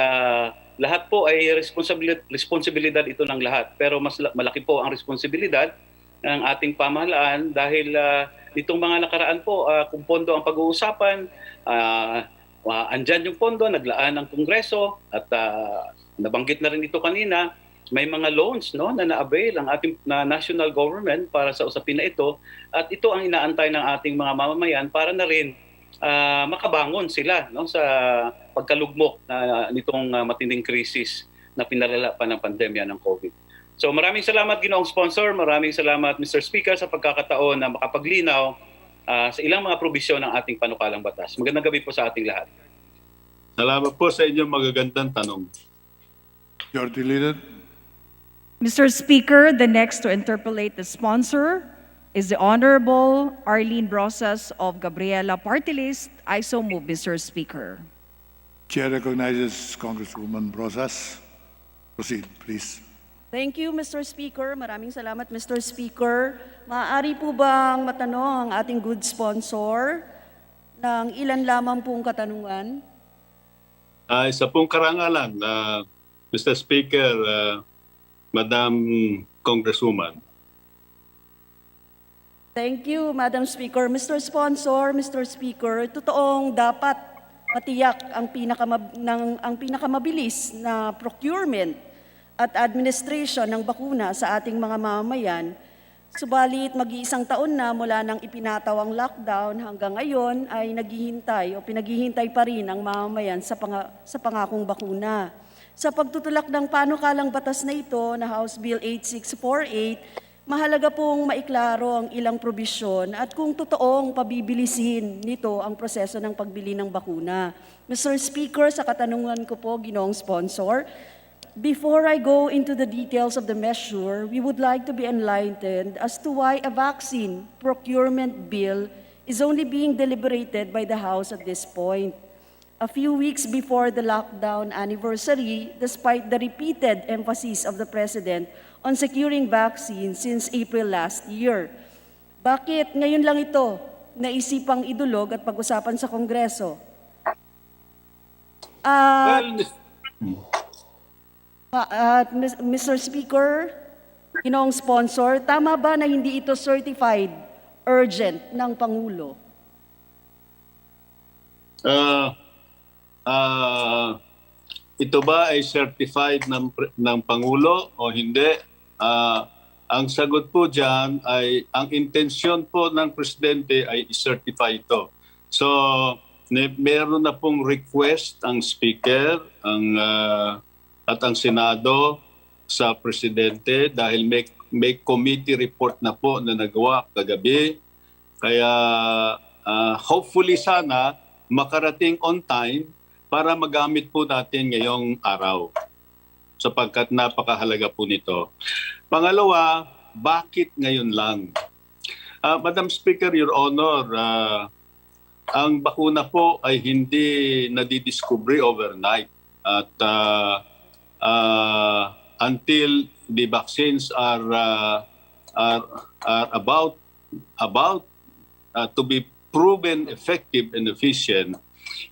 lahat po ay responsibilidad ito ng lahat. Pero mas malaki po ang responsibilidad ng ating pamahalaan dahil nitong mga nakaraan po, kung pondo ang pag-uusapan, andyan yung pondo, naglaan ng Kongreso at nabanggit na rin ito kanina, may mga loans, no, na na-avail ang ating national government para sa usapin na ito at ito ang inaantay ng ating mga mamamayan para na rin makabangon sila, no, sa pagkalugmok nitong matinding krisis na pinalala pa ng pandemya ng COVID. So maraming salamat Ginoong Sponsor, maraming salamat Mr. Speaker sa pagkakataon na makapaglinaw sa ilang mga probisyon ng ating panukalang batas. Magandang gabi po sa ating lahat.
Salamat po sa inyong magagandang tanong.
Majority Leader.
Mr. Speaker, the next to interpolate the sponsor is the Honorable Arlene Brosas of Gabriela Party List. I so move, Mr. Speaker.
Chair recognizes Congresswoman Brosas. Proceed, please.
Thank you, Mr. Speaker. Maraming salamat, Mr. Speaker. Maaari po bang matanong ang ating good sponsor ng ilan lamang pong katanungan?
Isa pong karangalan, Mr. Speaker, Madam Congresswoman.
Thank you, Madam Speaker. Mr. Sponsor, Mr. Speaker, totoong dapat matiyak ang pinakamabilis na procurement at administration ng bakuna sa ating mga mamamayan. Subalit mag-iisang taon na mula nang ipinataw ang lockdown hanggang ngayon ay pinaghihintay pa rin ang mamamayan sa pangakong bakuna. Sa pagtutulak ng panukalang batas na ito na House Bill 8648, mahalaga pong maiklaro ang ilang probisyon at kung totoong pabibilisin nito ang proseso ng pagbili ng bakuna. Mr. Speaker, sa katanungan ko po, Ginoong Sponsor, before I go into the details of the measure, we would like to be enlightened as to why a vaccine procurement bill is only being deliberated by the House at this point. A few weeks before the lockdown anniversary, despite the repeated emphasis of the President on securing vaccines since April last year. Bakit ngayon lang ito naisipang idulog at pag-usapan sa Kongreso? Mr. Speaker, Ginoong Sponsor, tama ba na hindi ito certified urgent ng Pangulo?
Ito ba ay certified ng Pangulo o hindi? Ang sagot po dyan ay ang intensyon po ng Presidente ay i-certify ito. So, meron na pong request ang Speaker at ang Senado sa Presidente dahil may committee report na po na nagawa kagabi. Kaya hopefully sana makarating on time para magamit po natin ngayong araw sapagkat napakahalaga po nito. Pangalawa, bakit ngayon lang? Madam Speaker, Your Honor, ang bakuna po ay hindi nadidiscovery overnight at until the vaccines are about to be proven effective and efficient,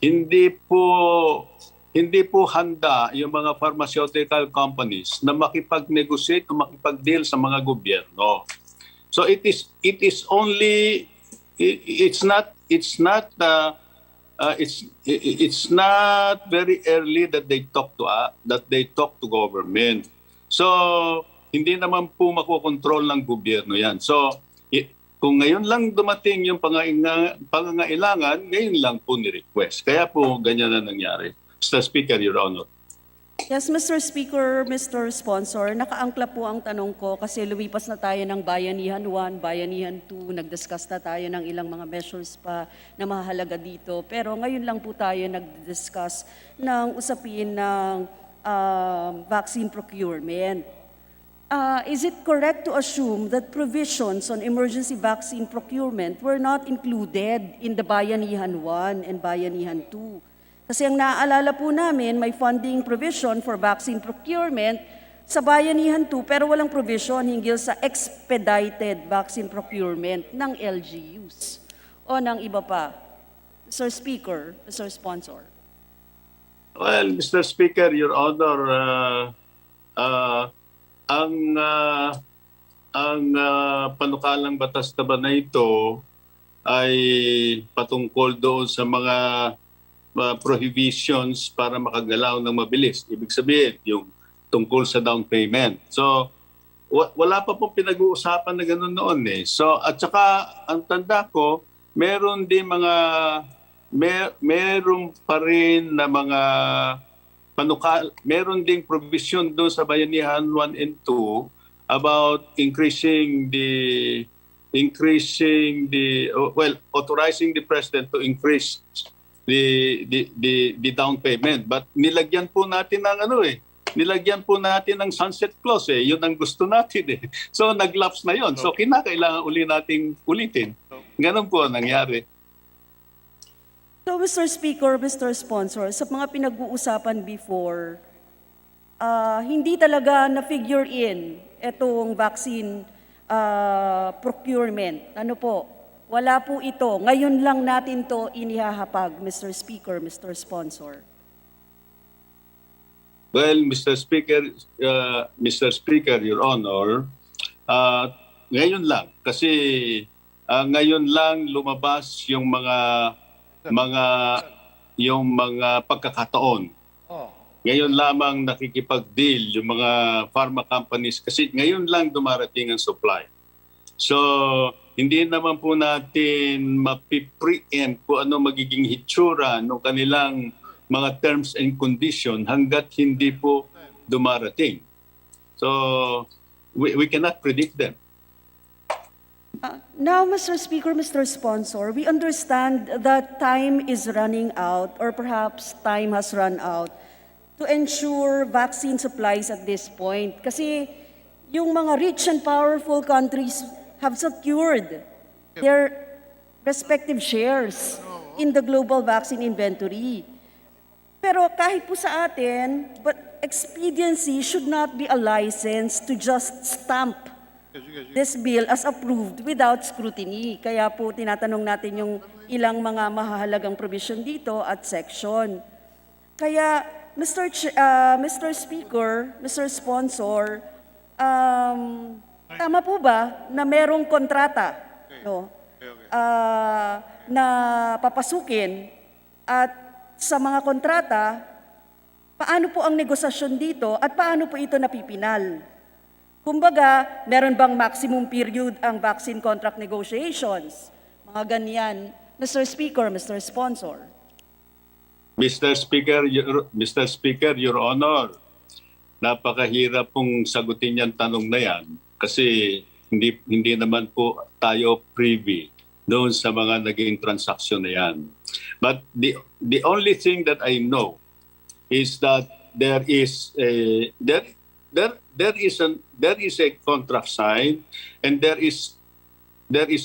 hindi po handa yung mga pharmaceutical companies na makipag-negotiate o makipag-deal sa mga gobyerno. So it's not very early that they talk to government. So hindi naman po makokontrol ng gobyerno yan. So kung ngayon lang dumating yung pangangailangan, ngayon lang po ni-request. Kaya po ganyan na nangyari. Mr. Speaker, Your Honor.
Yes, Mr. Speaker, Mr. Sponsor, nakaangkla po ang tanong ko kasi lumipas na tayo ng Bayanihan 1, Bayanihan 2, nag-discuss na tayo ng ilang mga measures pa na mahalaga dito. Pero ngayon lang po tayo nag-discuss ng usapin ng vaccine procurement. Is it correct to assume that provisions on emergency vaccine procurement were not included in the Bayanihan 1 and Bayanihan 2? Kasi ang naaalala po namin, may funding provision for vaccine procurement sa Bayanihan 2 pero walang provision hinggil sa expedited vaccine procurement ng LGUs o ng iba pa. Mr. Speaker, Mr. Sponsor.
Well, Mr. Speaker, Your Honor, ang panukalang batas na ba na ito ay patungkol doon sa mga prohibitions para makagalaw ng mabilis. Ibig sabihin, yung tungkol sa down payment. So, wala pa pong pinag-uusapan na gano'n noon eh. So, at saka, ang tanda ko, meron pa rin na mga meron ding provision doon sa Bayanihan 1 and 2 about authorizing the President to increase the down payment. But nilagyan po natin ng sunset clause eh. Yun ang gusto natin eh. So nag-lapse na yon. So kinakailangan nating ulitin. Ganun po ang nangyari.
So Mr. Speaker, Mr. Sponsor, sa mga pinag-uusapan before, hindi talaga na-figure in itong vaccine procurement. Ano po? Wala po ito. Ngayon lang natin to inihahapag, Mr. Speaker, Mr. Sponsor.
Well, Mr. Speaker, Your Honor, ngayon lang kasi ngayon lang lumabas yung mga pagkakataon. Ngayon lamang nakikipag-deal yung mga pharma companies kasi ngayon lang dumarating ang supply. So, hindi naman po natin mapipreempt kung ano magiging hitsura ng kanilang mga terms and condition hanggat hindi po dumarating. So, we cannot predict them.
Now, Mr. Speaker, Mr. Sponsor, we understand that time is running out or perhaps time has run out to ensure vaccine supplies at this point. Kasi yung mga rich and powerful countries have secured their respective shares in the global vaccine inventory. Pero kahit po sa atin, but expediency should not be a license to just stamp this bill as approved without scrutiny. Kaya po tinatanong natin yung ilang mga mahahalagang provision dito at section. Kaya Mr. Speaker, Mr. Sponsor, tama po ba na merong kontrata na papasukin at sa mga kontrata, paano po ang negosasyon dito at paano po ito napipinal? Kumbaga, meron bang maximum period ang vaccine contract negotiations? Mga ganyan. Mr. Speaker, Mr. Sponsor.
Mr. Speaker, Your Honor, napakahirap pong sagutin yung tanong na yan kasi hindi naman po tayo privy doon sa mga naging transaksyon na yan. But the only thing that I know is that there is a contract signed, and there is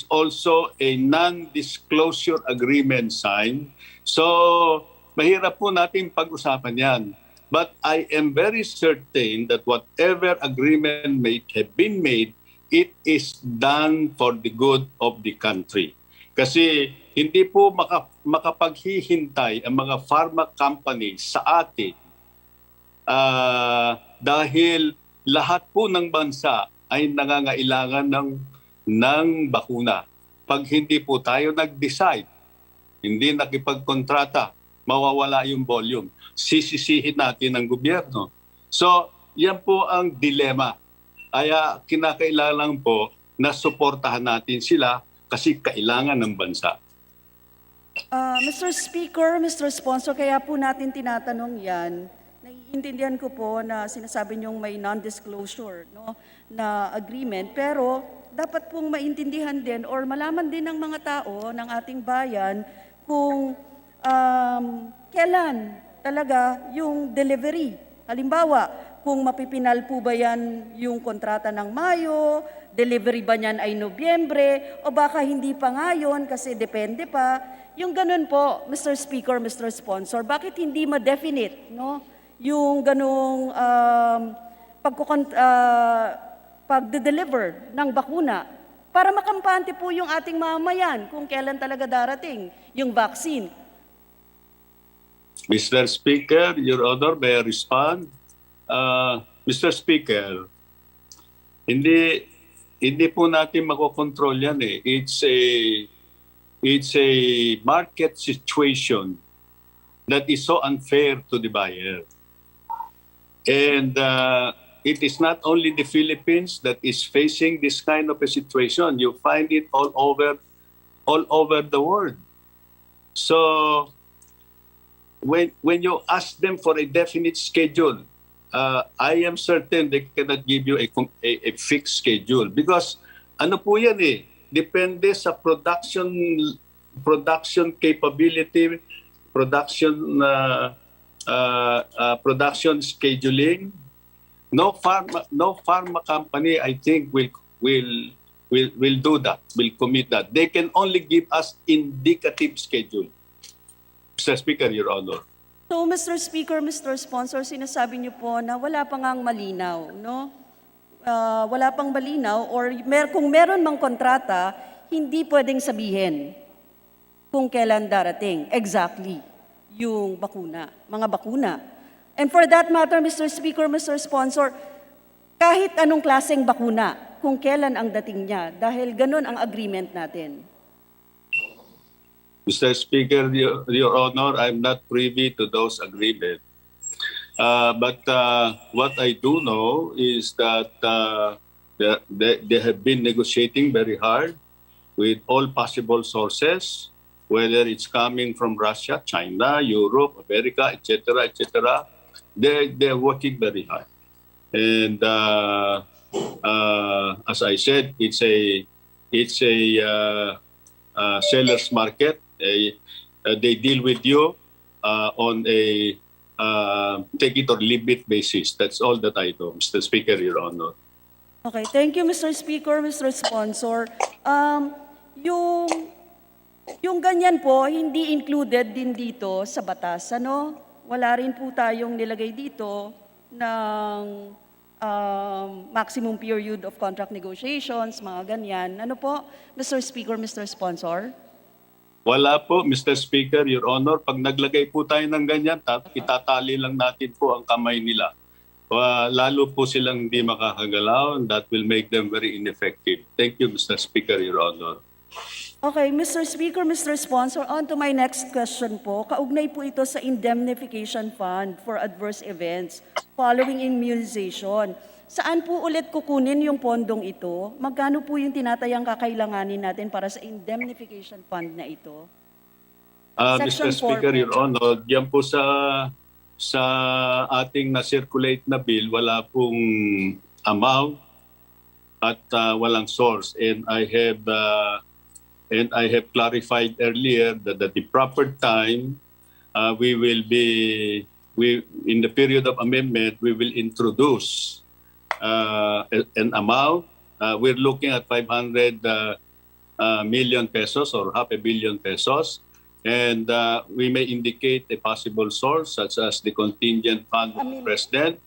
also a non-disclosure agreement signed. So mahirap po natin pag-usapan yan. But I am very certain that whatever agreement may have been made, it is done for the good of the country. Kasi hindi po makapaghihintay ang mga pharma companies sa atin dahil lahat po ng bansa ay nangangailangan ng bakuna. Pag hindi po tayo nag-decide, hindi nakipagkontrata, mawawala yung volume. Sisisihin natin ang gobyerno. So, yan po ang dilema. Kaya kinakailangan po na suportahan natin sila kasi kailangan ng bansa.
Mr. Speaker, Mr. Sponsor, kaya po natin tinatanong yan. Naiintindihan ko po na sinasabi niyong may non-disclosure na agreement, pero dapat pong maintindihan din or malaman din ng mga tao, ng ating bayan, kung kailan talaga yung delivery. Halimbawa, kung mapipinal po ba yan yung kontrata ng Mayo, delivery ba niyan ay Nobyembre, o baka hindi pa ngayon kasi depende pa. Yung ganun po, Mr. Speaker, Mr. Sponsor, bakit hindi ma-definite, no? Yung ganung pagde-deliver ng bakuna para makampante po yung ating mamamayan kung kailan talaga darating yung vaccine.
Mr. Speaker, Your Honor, may I respond? Mr. Speaker, hindi po natin makokontrol yan eh. It's a market situation that is so unfair to the buyer. And it is not only the Philippines that is facing this kind of a situation. You find it all over the world. So when you ask them for a definite schedule, I am certain they cannot give you a fixed schedule because ano po yan eh, depende sa production capability, production scheduling. No pharma company, I think, will do that, will commit that. They can only give us indicative schedule. Mr. Speaker, Your Honor.
So, Mr. Speaker, Mr. Sponsor, sinasabi niyo po na wala pa ngang malinaw, no? Wala pang malinaw or kung meron mang kontrata, hindi pwedeng sabihin kung kailan darating exactly yung bakuna, mga bakuna. And for that matter, Mr. Speaker, Mr. Sponsor, kahit anong klaseng bakuna, kung kailan ang dating niya, dahil ganun ang agreement natin.
Mr. Speaker, Your Honor, I'm not privy to those agreements. But what I do know is that they have been negotiating very hard with all possible sources, whether it's coming from Russia, China, Europe, America, etc., etc. They're working very hard. And as I said, it's a seller's market. They deal with you on a take it or leave it basis. That's all that I know, Mr. Speaker, Your Honor.
Okay, thank you, Mr. Speaker, Mr. Sponsor. Yung ganyan po, hindi included din dito sa batas, ano? Wala rin po tayong nilagay dito ng maximum period of contract negotiations, mga ganyan. Ano po, Mr. Speaker, Mr. Sponsor?
Wala po, Mr. Speaker, Your Honor. Pag naglagay po tayo ng ganyan, itatali lang natin po ang kamay nila. Lalo po silang hindi makakagalaw, and that will make them very ineffective. Thank you, Mr. Speaker, Your Honor.
Okay, Mr. Speaker, Mr. Sponsor, on to my next question po. Kaugnay po ito sa Indemnification Fund for Adverse Events following immunization. Saan po ulit kukunin yung pondong ito? Magkano po yung tinatayang kakailanganin natin para sa Indemnification Fund na ito?
Mr.
Section 4
Speaker,
po.
Your Honor, diyan po sa ating na-circulate na bill, wala pong amount at walang source. And I have clarified earlier that at the proper time, we will be in the period of amendment, we will introduce an amount. We're looking at 500 million pesos or half a billion pesos. And we may indicate a possible source such as the contingent fund of the President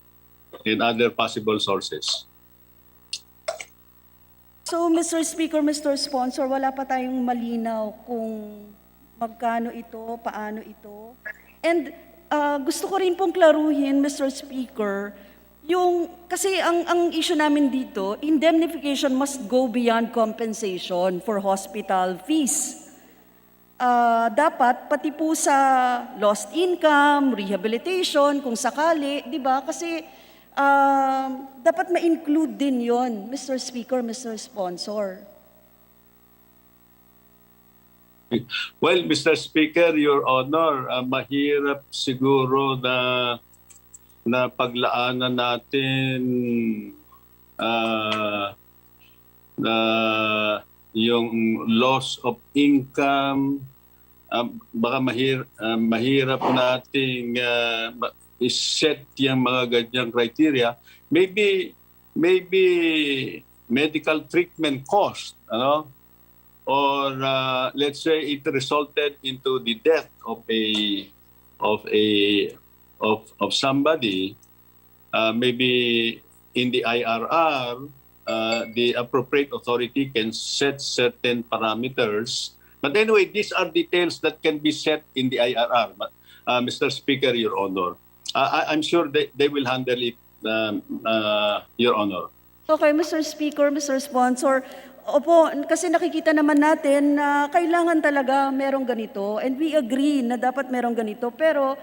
and other possible sources.
So, Mr. Speaker, Mr. Sponsor, wala pa tayong malinaw kung magkano ito, paano ito. And gusto ko rin pong klaruhin, Mr. Speaker, kasi ang issue namin dito, indemnification must go beyond compensation for hospital fees. Dapat pati po sa lost income, rehabilitation, kung sakali, di ba? Kasi dapat ma-include din yon, Mr. Speaker, Mr. Sponsor.
Well, Mr. Speaker, Your Honor, mahirap siguro na paglaanan natin na yung loss of income, baka mahirap nating i-set yung mga ganyang criteria. Maybe medical treatment cost, or let's say it resulted into the death of somebody. Maybe in the IRR, the appropriate authority can set certain parameters. But anyway, these are details that can be set in the IRR. Mr. Speaker, Your Honor, I'm sure they will handle it, Your Honor.
Okay, Mr. Speaker, Mr. Sponsor. Opo, kasi nakikita naman natin na kailangan talaga merong ganito. And we agree na dapat merong ganito. Pero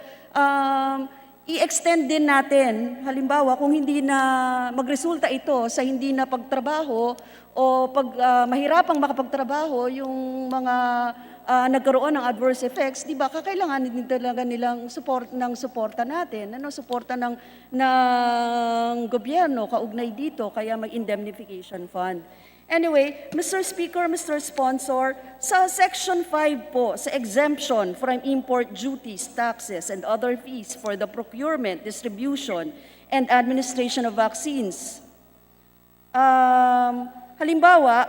i-extend din natin, halimbawa, kung hindi na magresulta ito sa hindi na pagtrabaho o pag mahirapang makapagtrabaho yung mga nagkaroon ng adverse effects, di ba, kakailanganin din talaga nilang suporta natin, suporta ng gobyerno kaugnay dito, kaya may indemnification fund. Anyway, Mr. Speaker, Mr. Sponsor, sa Section 5 po, sa exemption from import duties, taxes, and other fees for the procurement, distribution, and administration of vaccines. Halimbawa,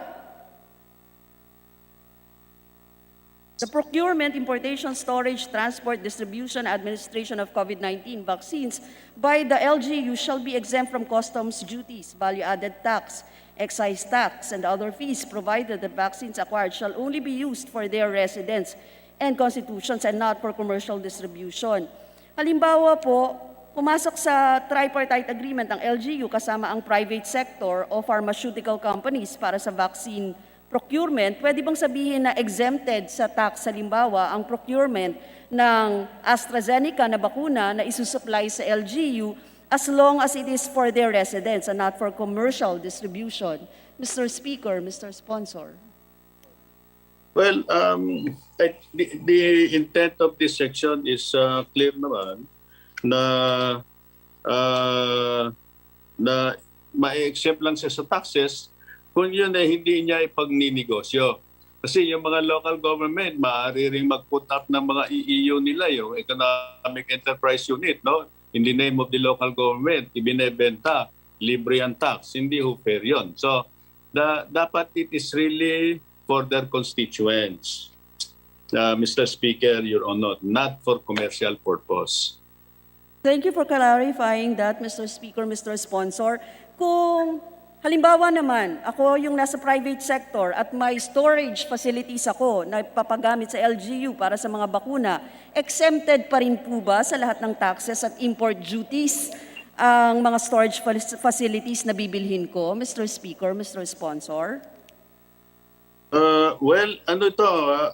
the procurement, importation, storage, transport, distribution, administration of COVID-19 vaccines by the LGU shall be exempt from customs duties, value-added tax, excise tax, and other fees, provided that vaccines acquired shall only be used for their residents and constitutions and not for commercial distribution. Halimbawa po, pumasok sa tripartite agreement ng LGU kasama ang private sector o pharmaceutical companies para sa vaccine procurement. Pwede bang sabihin na exempted sa tax, halimbawa, ang procurement ng AstraZeneca na bakuna na isusupply sa LGU as long as it is for their residents and not for commercial distribution? Mr. Speaker, Mr. Sponsor.
Well, the intent of this section is clear naman na ma-exempt lang siya sa taxes kung yun ay hindi niya ipagninegosyo. Kasi yung mga local government, maaari ring mag-put up ng mga EEU nila, yung Economic Enterprise Unit, no? In the name of the local government, ibinebenta, libre ang tax. Hindi ho fair yun. So, dapat it is really for their constituents. Mr. Speaker, Your Honor, not for commercial purpose.
Thank you for clarifying that, Mr. Speaker, Mr. Sponsor. Kung halimbawa naman, ako yung nasa private sector at may storage facilities ako na ipapagamit sa LGU para sa mga bakuna, exempted pa rin po ba sa lahat ng taxes at import duties ang mga storage facilities na bibilhin ko, Mr. Speaker, Mr. Sponsor?
Well,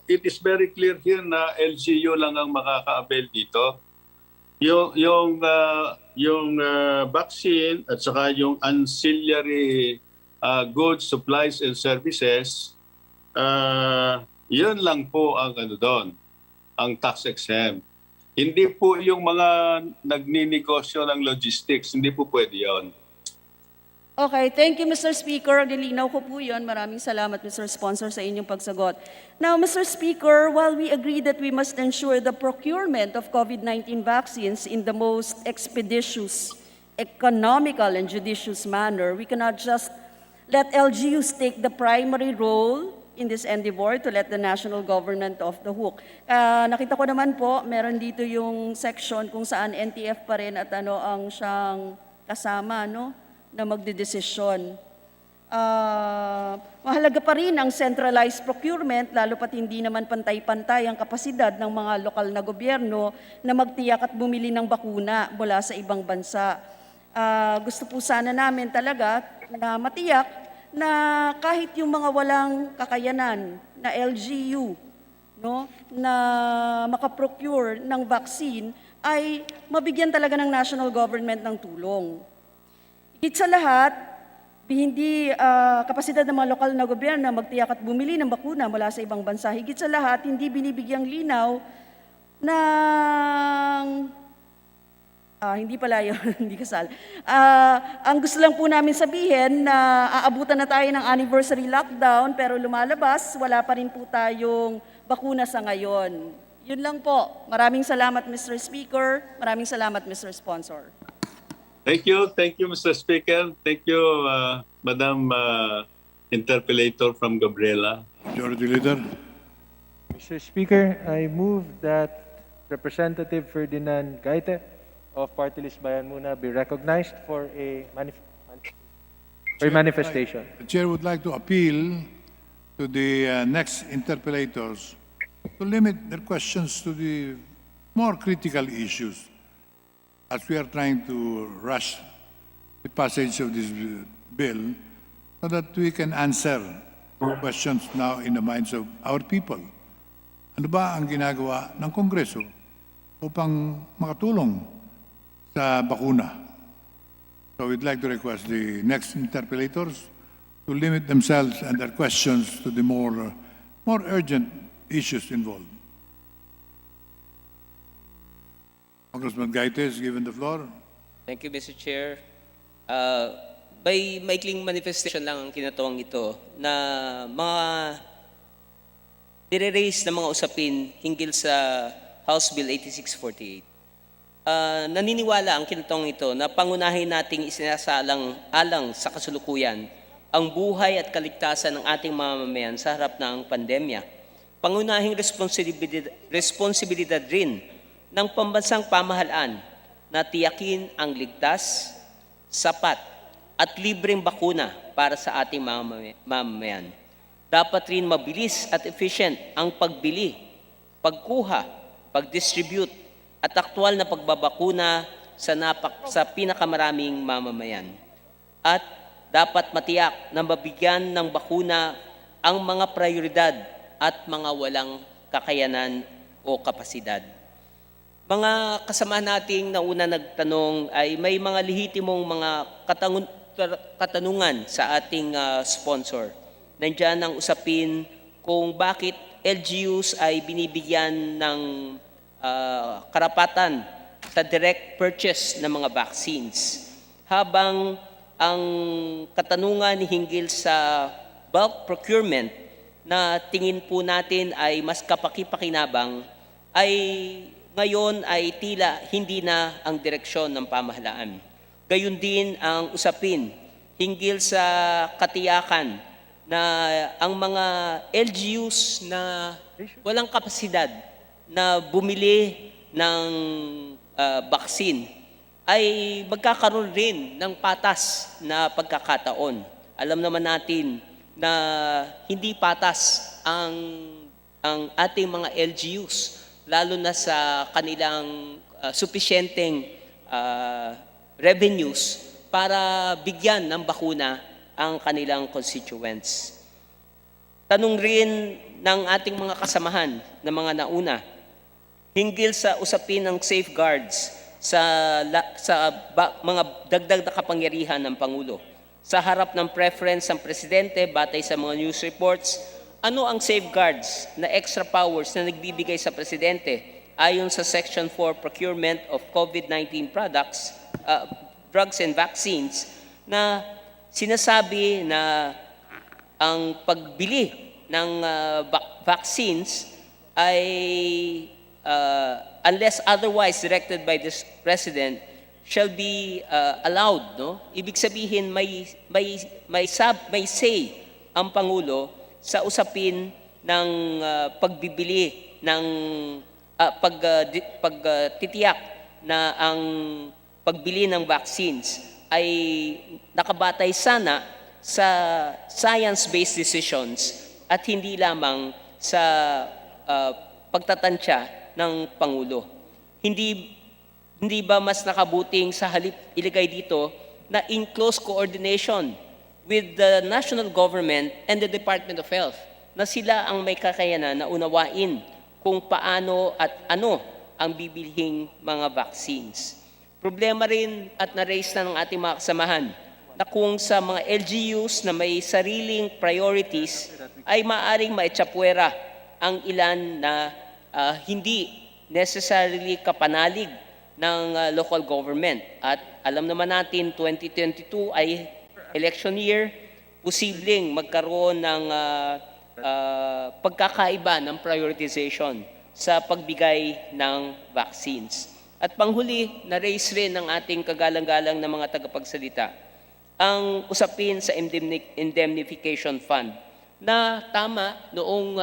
it is very clear here na LGU lang ang makaka-avail dito. Yung vaccine at saka yung ancillary goods, supplies, and services, yun lang po ang doon. ang tax exempt. Hindi po yung mga nagninegosyo ng logistics, hindi po pwede yun.
Okay, thank you, Mr. Speaker. Nilinaw ko po yun. Maraming salamat, Mr. Sponsor, sa inyong pagsagot. Now, Mr. Speaker, while we agree that we must ensure the procurement of COVID-19 vaccines in the most expeditious, economical, and judicious manner, we cannot just let LGUs take the primary role in this endeavor to let the national government off the hook. Nakita ko naman po, meron dito yung section kung saan NTF pa rin at ano ang siyang kasama, no? Na magdedesisyon. Mahalaga pa rin ang centralized procurement, lalo pat hindi naman pantay-pantay ang kapasidad ng mga lokal na gobyerno na magtiyak at bumili ng bakuna mula sa ibang bansa. Gusto po sana namin talaga na matiyak na kahit yung mga walang kakayanan na LGU, no, na makaprocure ng vaccine, ay mabigyan talaga ng national government ng tulong. Higit sa lahat, hindi kapasidad ng mga lokal na gobyerno na magtiyak at bumili ng bakuna mula sa ibang bansa. Higit sa lahat, hindi binibigyang linaw ng... hindi pala yun, hindi kasal. Ang gusto lang po namin sabihin na aabutan na tayo ng anniversary lockdown pero lumalabas, wala pa rin po tayong bakuna sa ngayon. Yun lang po. Maraming salamat, Mr. Speaker. Maraming salamat, Mr. Sponsor.
Thank you, Mr. Speaker. Thank you, Madam Interpellator from Gabriela.
Majority Leader.
Mr. Speaker, I move that Representative Ferdinand Gaite of Party List Bayan Muna be recognized for a manifestation.
The Chair would like to appeal to the next interpellators to limit their questions to the more critical issues, as we are trying to rush the passage of this bill so that we can answer questions now in the minds of our people. Ano ba ang ginagawa ng Kongreso upang makatulong sa bakuna? So we'd like to request the next interpellators to limit themselves and their questions to the more urgent issues involved. Congressman Gaite is given the floor.
Thank you, Mr. Chair. By maikling manifestation lang ang kinatawang ito na mga dire-raise na mga usapin hinggil sa House Bill 8648. Naniniwala ang kinatawang ito na pangunahin nating isinasalang-alang sa kasulukuyan ang buhay at kaligtasan ng ating mamamayan sa harap ng pandemya. Pangunahing responsibilidad rin ng pambansang pamahalaan na tiyakin ang ligtas, sapat at libreng bakuna para sa ating mamamayan. Dapat rin mabilis at efficient ang pagbili, pagkuha, pag-distribute at aktwal na pagbabakuna sa pinakamaraming mamamayan. At dapat matiyak na mabigyan ng bakuna ang mga prioridad at mga walang kakayanan o kapasidad. Mga kasama nating nauna nagtanong ay may mga lehitimong mga katanungan sa ating sponsor. Nandiyan ang usapin kung bakit LGUs ay binibigyan ng karapatan sa direct purchase ng mga vaccines. Habang ang katanungan hinggil sa bulk procurement na tingin po natin ay mas kapaki-pakinabang ay ngayon ay tila hindi na ang direksyon ng pamahalaan. Gayun din ang usapin hinggil sa katiyakan na ang mga LGUs na walang kapasidad na bumili ng vaccine ay magkakaroon rin ng patas na pagkakataon. Alam naman natin na hindi patas ang ating mga LGUs, lalo na sa kanilang supisyenteng revenues para bigyan ng bakuna ang kanilang constituents. Tanong rin ng ating mga kasamahan na mga nauna, hinggil sa usapin ng safeguards sa mga dagdag na kapangyarihan ng Pangulo. Sa harap ng preference ng Presidente, batay sa mga news reports, ano ang safeguards na extra powers na nagbibigay sa Presidente ayon sa Section 4 Procurement of COVID-19 Products, Drugs and Vaccines na sinasabi na ang pagbili ng vaccines ay unless otherwise directed by this President shall be allowed, no? Ibig sabihin may say ang Pangulo sa usapin ng pagbibili ng pagtitiyak na ang pagbili ng vaccines ay nakabatay sana sa science-based decisions at hindi lamang sa pagtatansya ng Pangulo. Hindi ba mas nakabuting sa halip ilagay dito na in close coordination with the national government and the Department of Health na sila ang may kakayanan na unawain kung paano at ano ang bibilhing mga vaccines. Problema rin at na-raise na ng ating mga kasamahan na kung sa mga LGUs na may sariling priorities ay maaring maitsapwera ang ilan na hindi necessarily kapanalig ng local government. At alam naman natin, 2022 ay election year, posibleng magkaroon ng pagkakaiba ng prioritization sa pagbigay ng vaccines. At panghuli, na-raise rin ng ating kagalang-galang na mga tagapagsalita ang usapin sa indemnification fund na tama noong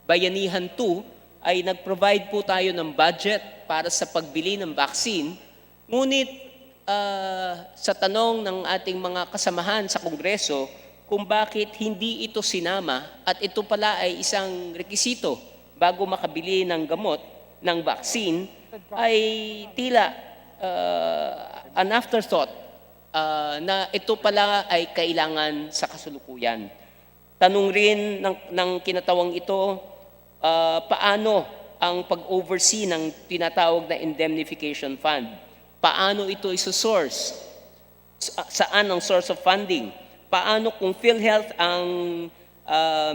Bayanihan 2 ay nag-provide po tayo ng budget para sa pagbili ng vaccine. Ngunit sa tanong ng ating mga kasamahan sa Kongreso kung bakit hindi ito sinama at ito pala ay isang rekisito bago makabili ng gamot, ng vaccine, ay tila an afterthought na ito pala ay kailangan sa kasulukuyan. Tanong rin ng kinatawang ito, paano ang pag-oversee ng tinatawag na indemnification fund? Paano ito isosource? Saan ang source of funding? Paano kung PhilHealth ang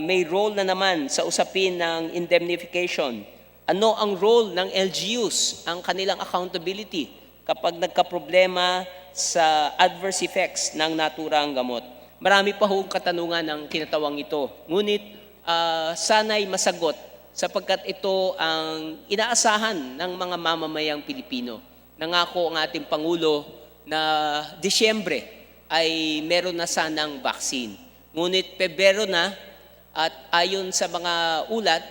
may role na naman sa usapin ng indemnification? Ano ang role ng LGUs, ang kanilang accountability kapag nagkaproblema sa adverse effects ng naturang gamot? Marami pa hong katanungan ng kinatawang ito. Ngunit sana'y masagot sapagkat ito ang inaasahan ng mga mamamayang Pilipino. Nangako ang ating Pangulo na Disyembre ay meron na sanang vaccine. Ngunit Pebrero na at ayon sa mga ulat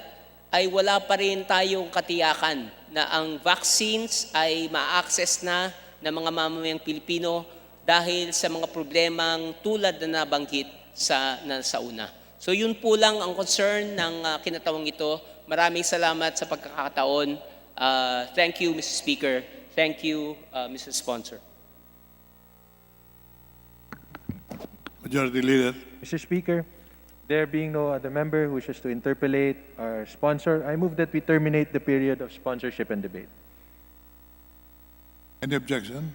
ay wala pa rin tayong katiyakan na ang vaccines ay ma-access na ng mga mamamayang Pilipino dahil sa mga problemang tulad na nabanggit sa una. So yun po lang ang concern ng kinatawang ito. Maraming salamat sa pagkakataon. Thank you, Mr. Speaker. Thank you, Mr. Sponsor.
Majority Leader.
Mr. Speaker, there being no other member who wishes to interpellate our sponsor, I move that we terminate the period of sponsorship and debate.
Any objection?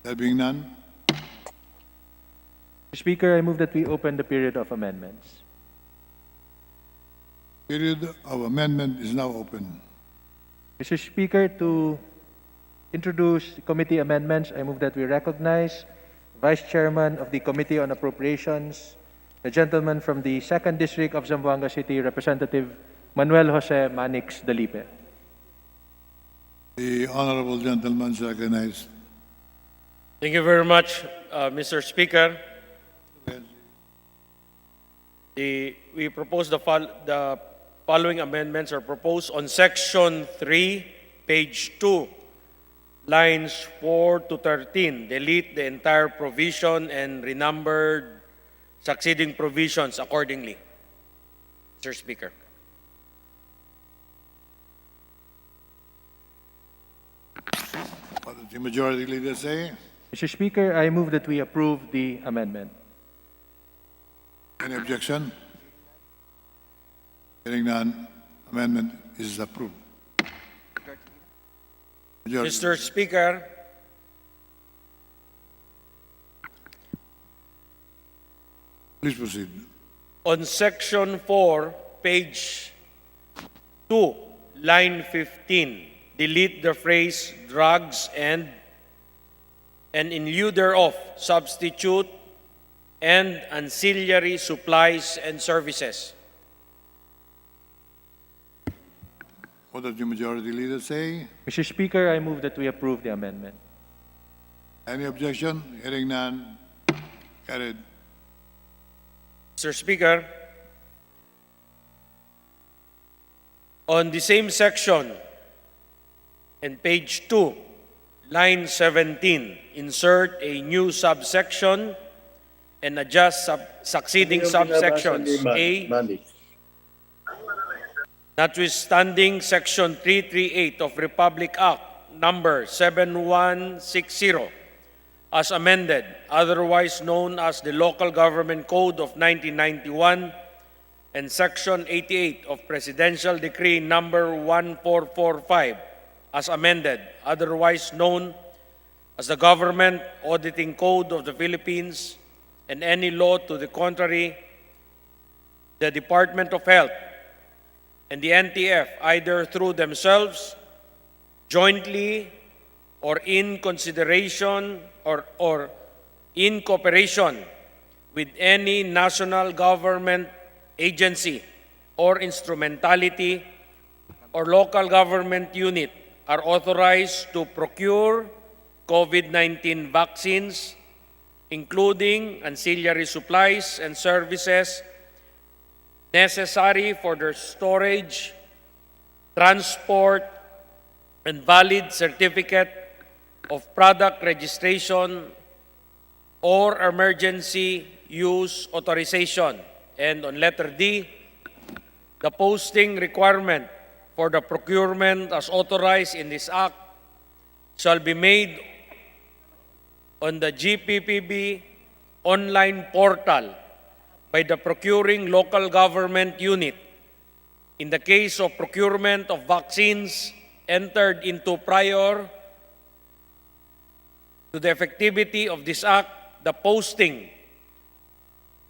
There being none,
Mr. Speaker, I move that we open the period of amendments.
period of amendment is now open.
Mr. Speaker, to introduce committee amendments, I move that we recognize Vice Chairman of the Committee on Appropriations, the gentleman from the 2nd District of Zamboanga City, Representative Manuel Jose Manix Dalipe.
The honorable gentleman is recognized.
Thank you very much, Mr. Speaker. We propose the following amendments are proposed on Section 3, page 2, lines 4 to 13. Delete the entire provision and renumbered succeeding provisions accordingly. Mr. Speaker.
What does the majority leader say?
Mr. Speaker, I move that we approve the amendment.
Any objection? Hearing none, amendment is approved. Majority.
Mr. Speaker,
Please proceed.
On Section 4, page 2, line 15, delete the phrase drugs and in lieu thereof, substitute and ancillary supplies and services.
What does the majority leader say?
Mr. Speaker, I move that we approve the amendment.
Any objection? Hearing none. Carried.
Mr. Speaker, on the same section, in page 2, line 17, insert a new subsection and adjust succeeding subsections. A, notwithstanding Section 338 of Republic Act Number 7160, as amended, otherwise known as the Local Government Code of 1991, and Section 88 of Presidential Decree Number 1445, as amended, otherwise known as the Government Auditing Code of the Philippines, and any law to the contrary, the Department of Health and the NTF, either through themselves, jointly, or in consideration or in cooperation with any national government agency or instrumentality or local government unit, are authorized to procure COVID-19 vaccines, including ancillary supplies and services necessary for their storage, transport, and valid certificate of product registration or emergency use authorization. And on letter D, the posting requirement for the procurement as authorized in this Act shall be made on the GPPB online portal by the procuring local government unit. In the case of procurement of vaccines entered into prior to the effectivity of this Act, the posting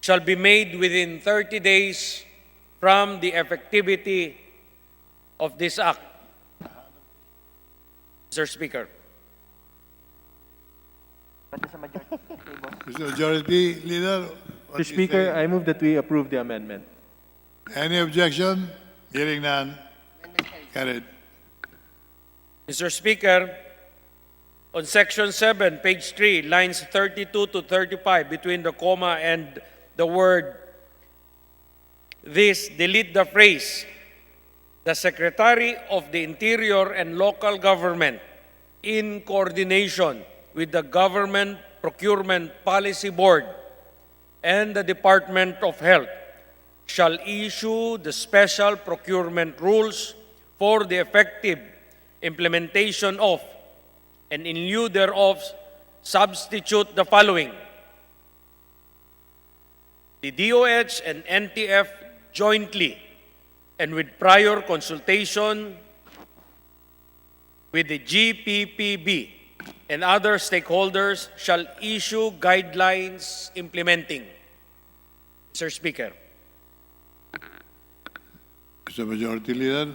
shall be made within 30 days from the effectivity of this Act. Mr. Speaker.
Mr. Majority Leader. what
Mr.
do you
Speaker,
say?
I move that we approve the amendment.
Any objection? Hearing none. Carried.
Mr. Speaker, on Section 7, page 3, lines 32 to 35, between the comma and the word this, delete the phrase, the Secretary of the Interior and Local Government, in coordination with the Government Procurement Policy Board and the Department of Health, shall issue the special procurement rules for the effective implementation of, and in lieu thereof, substitute the following: the DOH and NTF jointly and with prior consultation with the GPPB and other stakeholders shall issue guidelines implementing. Mr. Speaker.
Mr. Majority Leader.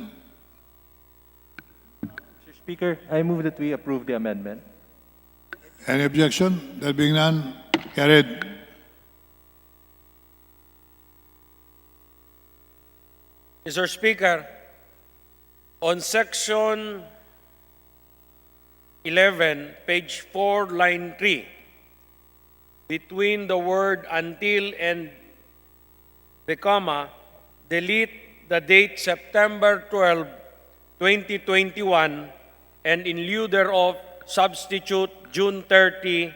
Mr. Speaker, I move that we approve the amendment.
Any objection? There being none. Carried.
Mr. Speaker, on Section 11, page 4, line 3, between the word until and the comma, delete the date September 12, 2021, and in lieu thereof, substitute June 30,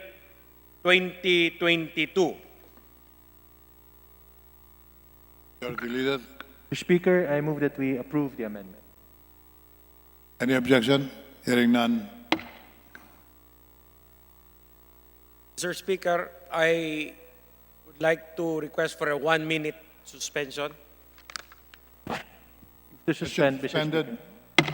2022.
Majority Leader.
Mr. Speaker, I move that we approve the amendment.
Any objection? Hearing none.
Mr. Speaker, I would like to request for a 1-minute suspension.
To suspend, Mr.
Suspended.
Speaker.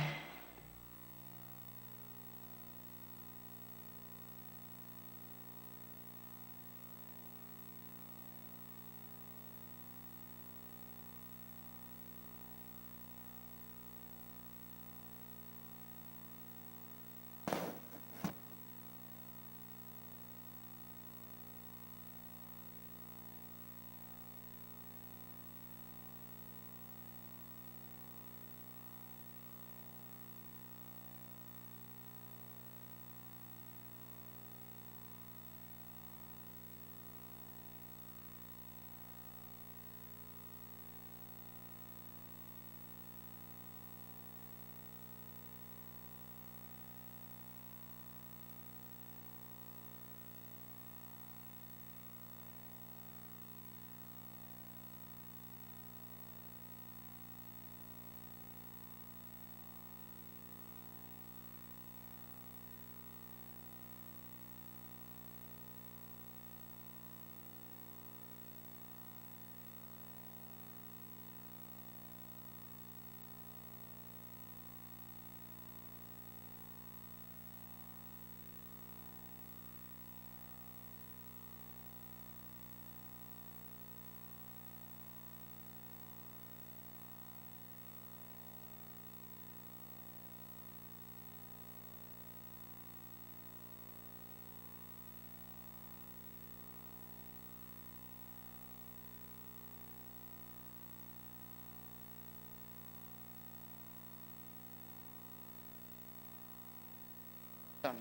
What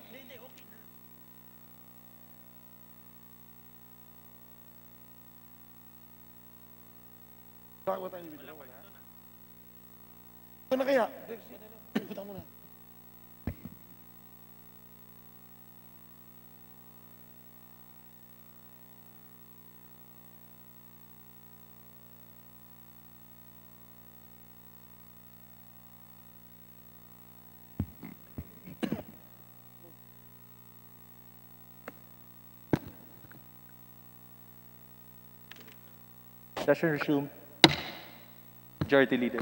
time withdraw? Wala. Ito na kaya? Punta mo na.
Session resumed. Majority Leader.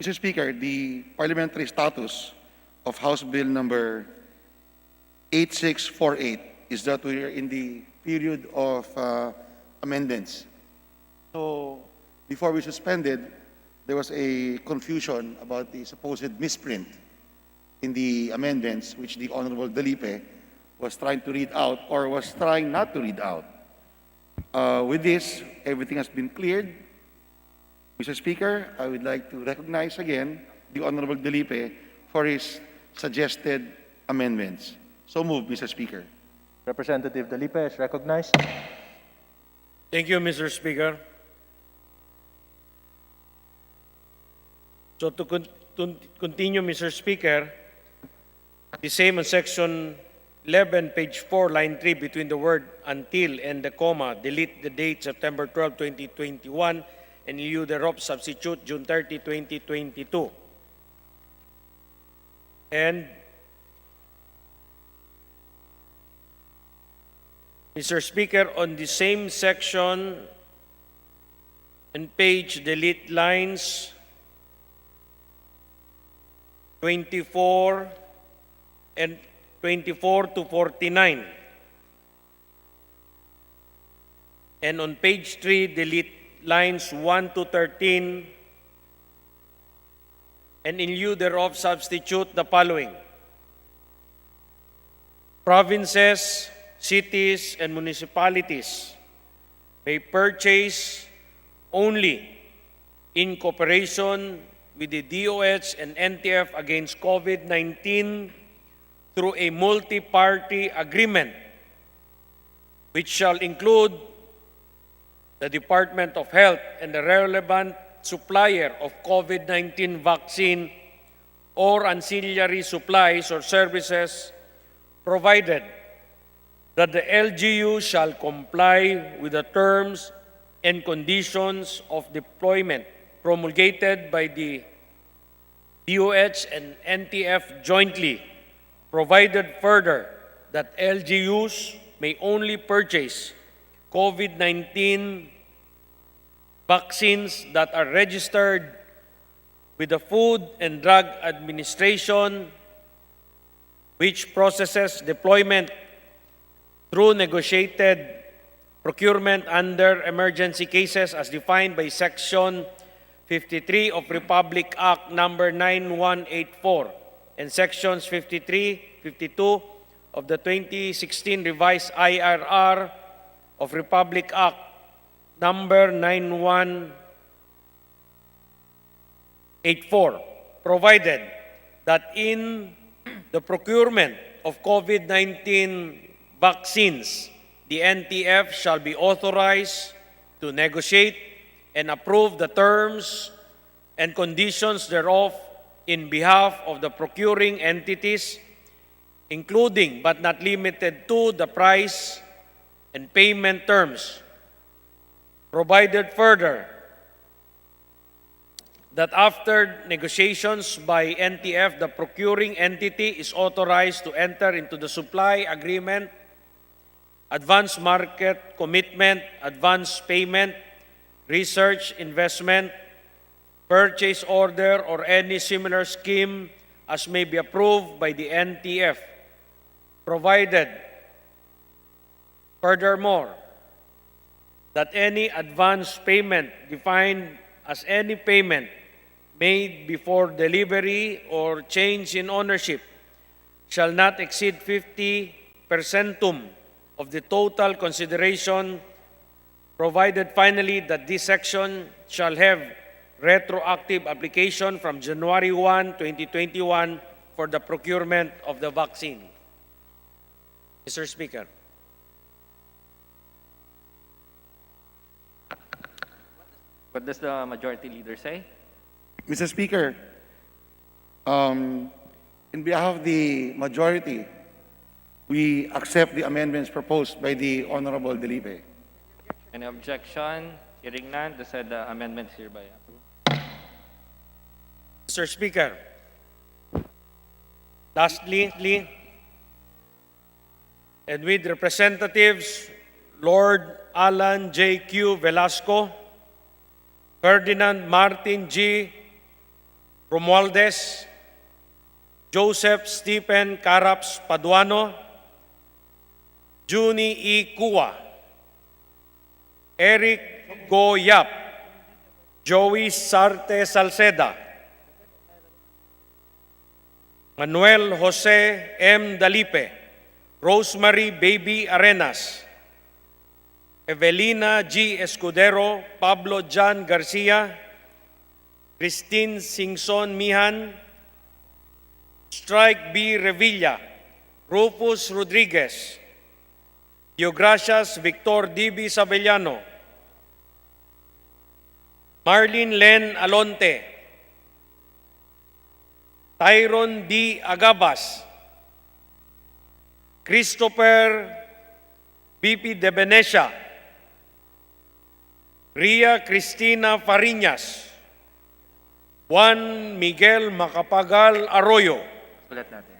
Mr. Speaker, the parliamentary status of House Bill number 8648 is that we are in the period of amendments. So, before we suspended, there was a confusion about the supposed misprint in the amendments, which the Honorable Dalipe was trying to read out or was trying not to read out. With this, everything has been cleared. Mr. Speaker, I would like to recognize again the Honorable Dalipe for his suggested amendments. So moved, Mr. Speaker.
Representative Dalipe is recognized.
Thank you, Mr. Speaker. So to continue, Mr. Speaker, the same on section 11, page 4, line 3, between the word until and the comma, delete the date September 12, 2021, and you thereof substitute June 30, 2022. And Mr. Speaker, on the same section and page, delete lines 24 and 24 to 49. And on page 3, delete lines 1 to 13. And in lieu thereof, substitute the following: provinces, cities, and municipalities may purchase only in cooperation with the DOH and NTF against COVID-19 through a multi-party agreement, which shall include the Department of Health and the relevant supplier of COVID-19 vaccine or ancillary supplies or services, provided that the LGU shall comply with the terms and conditions of deployment promulgated by the DOH and NTF jointly, provided further that LGUs may only purchase COVID-19 vaccines that are registered with the Food and Drug Administration, which processes deployment through negotiated procurement under emergency cases as defined by Section 53 of Republic Act number 9184 and Sections 53, 52 of the 2016 revised IRR of Republic Act number 9184, provided that in the procurement of COVID-19 vaccines, the NTF shall be authorized to negotiate and approve the terms and conditions thereof in behalf of the procuring entities, including but not limited to the price and payment terms. Provided further that after negotiations by NTF, the procuring entity is authorized to enter into the supply agreement, advance market commitment, advance payment, research, investment, purchase order, or any similar scheme as may be approved by the NTF, provided, furthermore, that any advance payment defined as any payment made before delivery or change in ownership shall not exceed 50% of the total consideration, provided finally that this section shall have retroactive application from January 1, 2021 for for the procurement of the vaccine. Mr. Speaker.
What does the majority leader say?
Mr. Speaker, in behalf of the majority, we accept the amendments proposed by the Honorable Delipe.
Any objection? Hearing none, the said amendments hereby approved.
Mr. Speaker, lastly, and with Representatives Lord Alan J.Q. Velasco, Ferdinand Martin G. Romualdez, Joseph Stephen Caraps Paduano, Juni E. Kua, Eric Go Yap, Joey Sarte Salceda, Manuel Jose M. Dalipe, Rosemary Baby Arenas, Evelina G. Escudero, Pablo John Garcia, Christine Singson Mihan, Strike B. Revilla, Rufus Rodriguez, Diogracias Victor D.B. Sabellano, Marlene Len Alonte, Tyron D. Agabas, Christopher B.P. De Venecia, Ria Cristina Fariñas, Juan Miguel Macapagal Arroyo,
Ulit natin.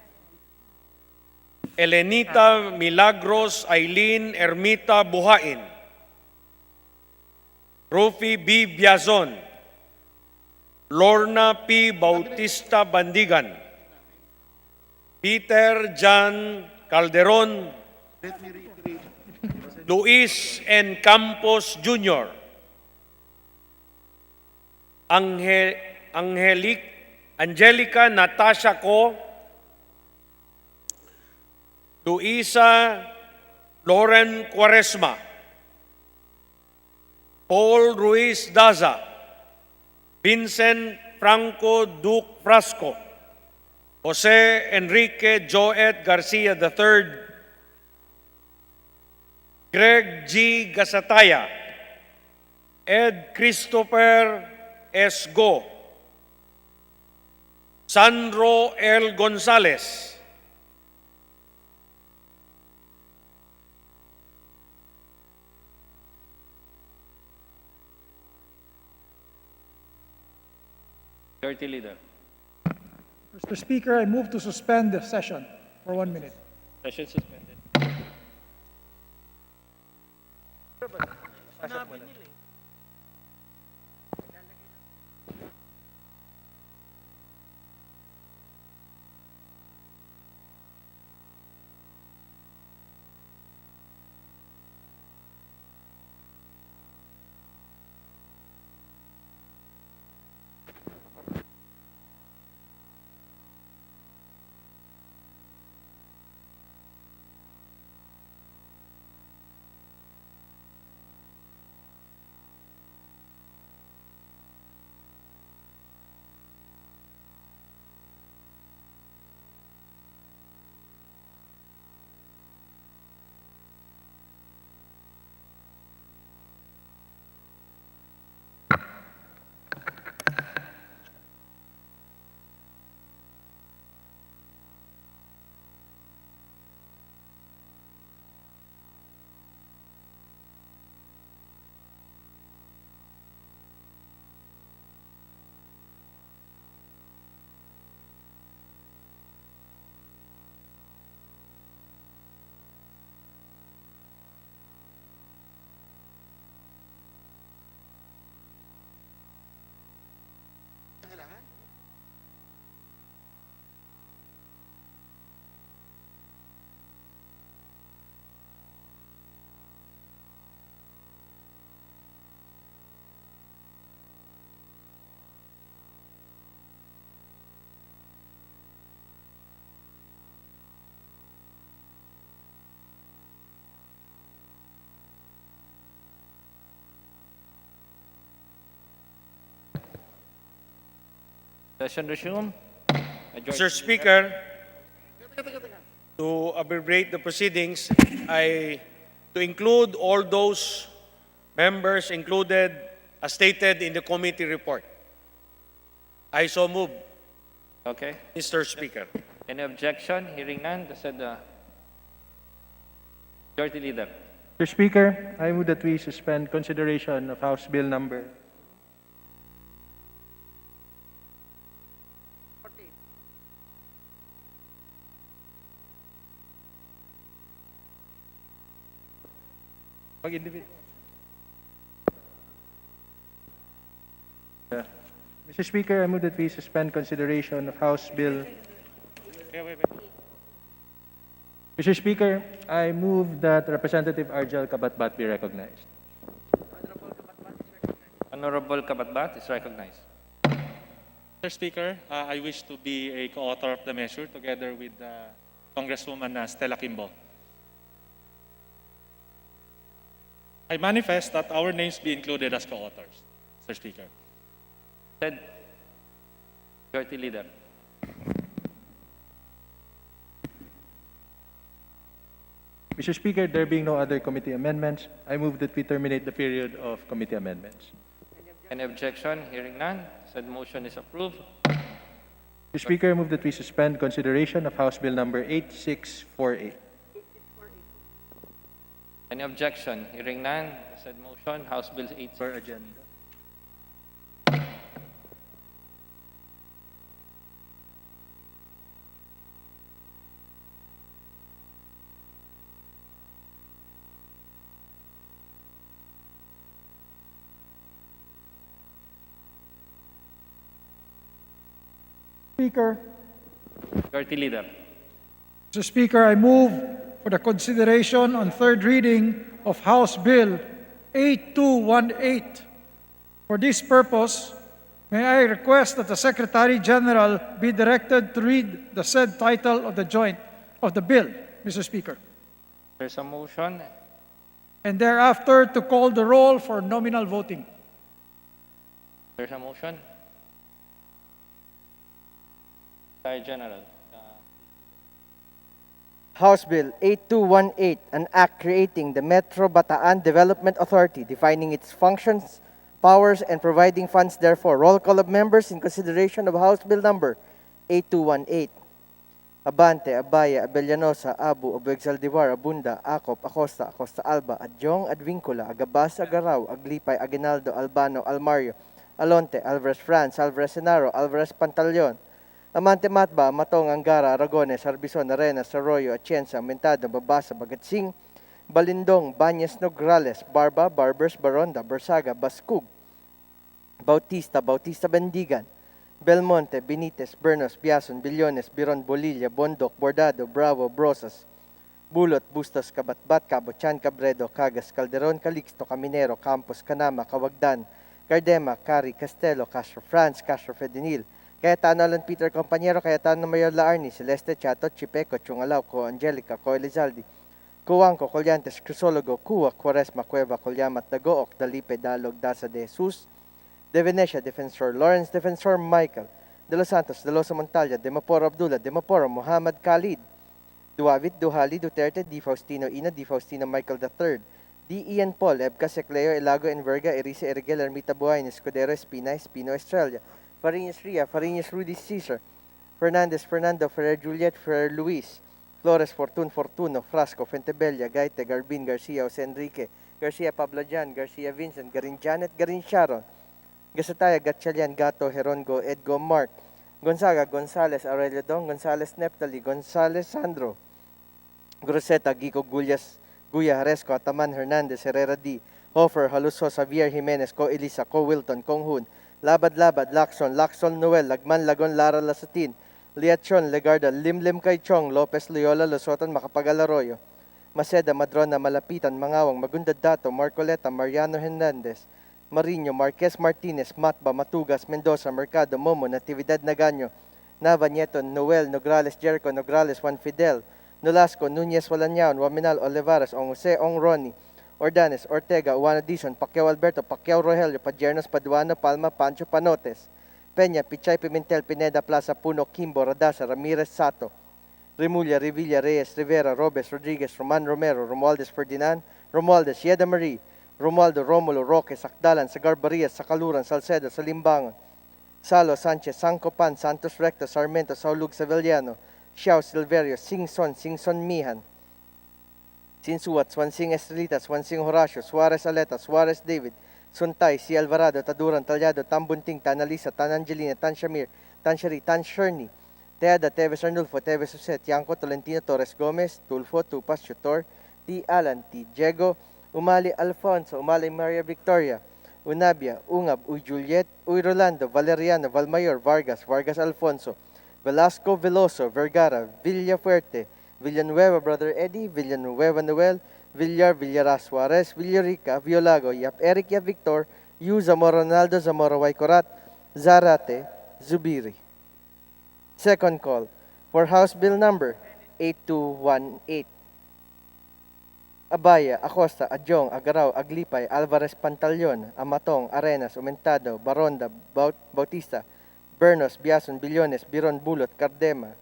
Elenita Milagros Aileen Ermita Buhain, Rufi B. Biazon, Lorna P. Bautista Bandigan, Peter John Calderon, Luis N. Campos Jr., Angelica Natasha Co, Luisa Loren Quaresma, Paul Ruiz Daza, Vincent Franco Duque Frasco, Jose Enrique Joet Garcia III, Greg G. Gasataya, Ed Christopher S. Go, Sandro L. Gonzalez,
Majority leader.
Mr. Speaker, I move to suspend the session for 1 minute.
Session suspended. Session resumed.
Mr. Speaker, to abbreviate the proceedings, to include all those members included as stated in the committee report. I so move,
Okay.
Mr. Speaker.
Any objection? Hearing none, the said Majority Leader.
Mr. Speaker, I move that we suspend consideration of House Bill number Mr. Speaker, I move that we suspend consideration of House Bill. Mr. Speaker, I move that Representative Arjel Kabatbat be recognized.
Honorable Kabatbat is recognized.
Mr. Speaker, I wish to be a co-author of the measure together with Congresswoman Stella Kimbo. I manifest that our names be included as co-authors, Mr. Speaker.
Said Majority Leader.
Mr. Speaker, there being no other committee amendments, I move that we terminate the period of committee amendments.
Any objection? Hearing none, said motion is approved.
Mr. Speaker, I move that we suspend consideration of House Bill number 8648.
Any objection? Hearing none, said motion, House Bill 8
For agenda.
Speaker.
Majority Leader.
Mr. Speaker, I move for the consideration on third reading of House Bill 8218. For this purpose, may I request that the Secretary General be directed to read the said title of the bill, Mr. Speaker,
There's a motion.
and thereafter to call the roll for nominal voting.
There's a motion. Secretary General.
House Bill 8218, an act creating the Metro Bataan Development Authority, defining its functions, powers, and providing funds therefore. Roll call of members in consideration of House Bill number 8218. Abante, Abaya, Abellanosa, Abu, Abuexaldivar, Abunda, Acop, Acosta, Acosta Alba, Adjong, Advincula, Agabasa, Agaraw, Aglipay, Aguinaldo, Albano, Almario, Alonte, Alvarez France, Alvarez Senaro, Alvarez Pantaleon, Amante Matba, Matong, Angara, Aragones, Arbison, Arenas, Arroyo, Atienza, Mentado, Babasa, Bagatsing, Balindong, Banyas, Nograles, Barba, Barbers, Baronda, Barsaga, Baskug, Bautista, Bautista Bendigan, Belmonte, Benitez, Bernos, Biason, Billones, Biron, Bolilla, Bondok, Bordado, Bravo, Brosas, Bulot, Bustos, Kabatbat, Cabochan, Cabredo, Cagas, Calderon, Calixto, Caminero, Campos, Canama, Cawagdan, Cardema, Cari, Castelo, Castro France, Castro Fedenil, Cayetano Alan Peter Compañero, Cayetano Mayor Laarni, Celeste Chato, Chipeco, Chungalaw, Co Angelica, Co Elizaldi, Cuangco, Colyantes, Crisologo, Cua, Quaresma, Cueva, Colyamat, Dagook, Dalipe, Dalog, Daza de Jesus, De Venecia, Defensor Lawrence, Defensor Michael, De Los Santos, De Losa Montalya, De Maporo Abdullah, De Maporo Muhammad Khalid, Duavit, Duhali, Duterte, Di Faustino Ina, Di Faustino Michael III, D. Ian Paul, Ebca Secleo, Elago, Enverga, Erice, Erigel, Ermita Buhain, Escudero, Espina, Espino, Estrella, Fariñas Ria, Fariñas Rudy Cesar, Fernandez, Fernando, Ferrer Juliet, Ferrer Luis, Flores, Fortun, Fortuno, Frasco, Fentebella, Gaite, Garbin, Garcia, Jose Enrique, Garcia, Pablo Jan, Garcia Vincent, Garin Janet, Garin Sharon, Gasataya, Gatchalian, Gato, Herongo, Edgo, Mark, Gonzaga, Gonzales, Aurelio Dong, Gonzales, Neptali, Gonzales, Sandro, Groseta, Gico, Gullas, Guya, Haresco, Ataman, Hernandez, Herrera D, Hofer, Haluso, Xavier Jimenez, Co Elisa, Co Wilton, Kong Hun, Labad, Lacson, Noel, Lagman, Lagon, Lara, Lasatin, Liachon, Legarda, Limlim Kay Chong, Lopez, Loyola, Losotan, Macapagal Arroyo, Maceda, Madrona, Malapitan, Mangawang, Magundad Dato, Marcoleta, Mariano Hernandez, Marino, Marquez Martinez, Matba, Matugas, Mendoza, Mercado, Momo, Natividad Nagaño, Nava, Nieto, Noel, Nograles, Jericho, Nograles, Juan Fidel, Nolasco, Nunez, Walanyaon, Waminal, Olivares, Ong Jose, Ong Ronnie, Ordanes, Ortega, Juana Dizon, Pacquiao Alberto, Pacquiao Rogelio, Padiernos, Paduano, Palma, Pancho, Panotes, Peña, Pichay, Pimentel, Pineda, Plaza, Puno, Kimbo, Radasa, Ramirez, Sato, Remulla, Revilla, Reyes, Rivera, Robes, Rodriguez, Roman Romero, Romualdez Ferdinand, Romualdez, Yeda Marie, Romualdo, Romulo, Roque, Sakdalan, Sagar Barias, Sakaluran, Salcedo, Salimbangan, Salo, Sanchez, Sancopan, Santos Recto, Sarmiento, Saulug, Sevillano, Xiao, Silverio, Singson, Mihan, Sinsuat, Swansing Estrelita, Swansing Horacio, Suarez Aleta, Suarez David, Suntay, Si Alvarado, Taduran, Talyado, Tambunting, Tanalisa, Tanangelina, Tan Shamir, Tan Shari, Tan Sherny, Teada, Teves Arnulfo, Teves Jose, Tiangco, Tolentino, Torres Gomez, Tulfo, Tupas, Chutor, T. Alan, T. Diego, Umali Alfonso, Umali Maria Victoria, Unabia, Ungab, Uy Juliet, Uy Rolando, Valeriano, Valmayor, Vargas, Vargas Alfonso, Velasco Veloso, Vergara, Villafuerte, Villanueva, Brother Eddie, Villanueva Noel, Villar, Villaras Suarez, Villarica, Violago, Yap Eric, Yap Victor, Yu Zamora Ronaldo, Zamora Waycorat, Zarate, Zubiri. Second call for House Bill number 8218. Abaya, Acosta, Adjong, Agaraw, Aglipay, Alvarez Pantaleon, Amatong, Arenas, Umentado, Baronda, Bautista, Bernos, Biason, Billones, Biron, Bulot, Cardema,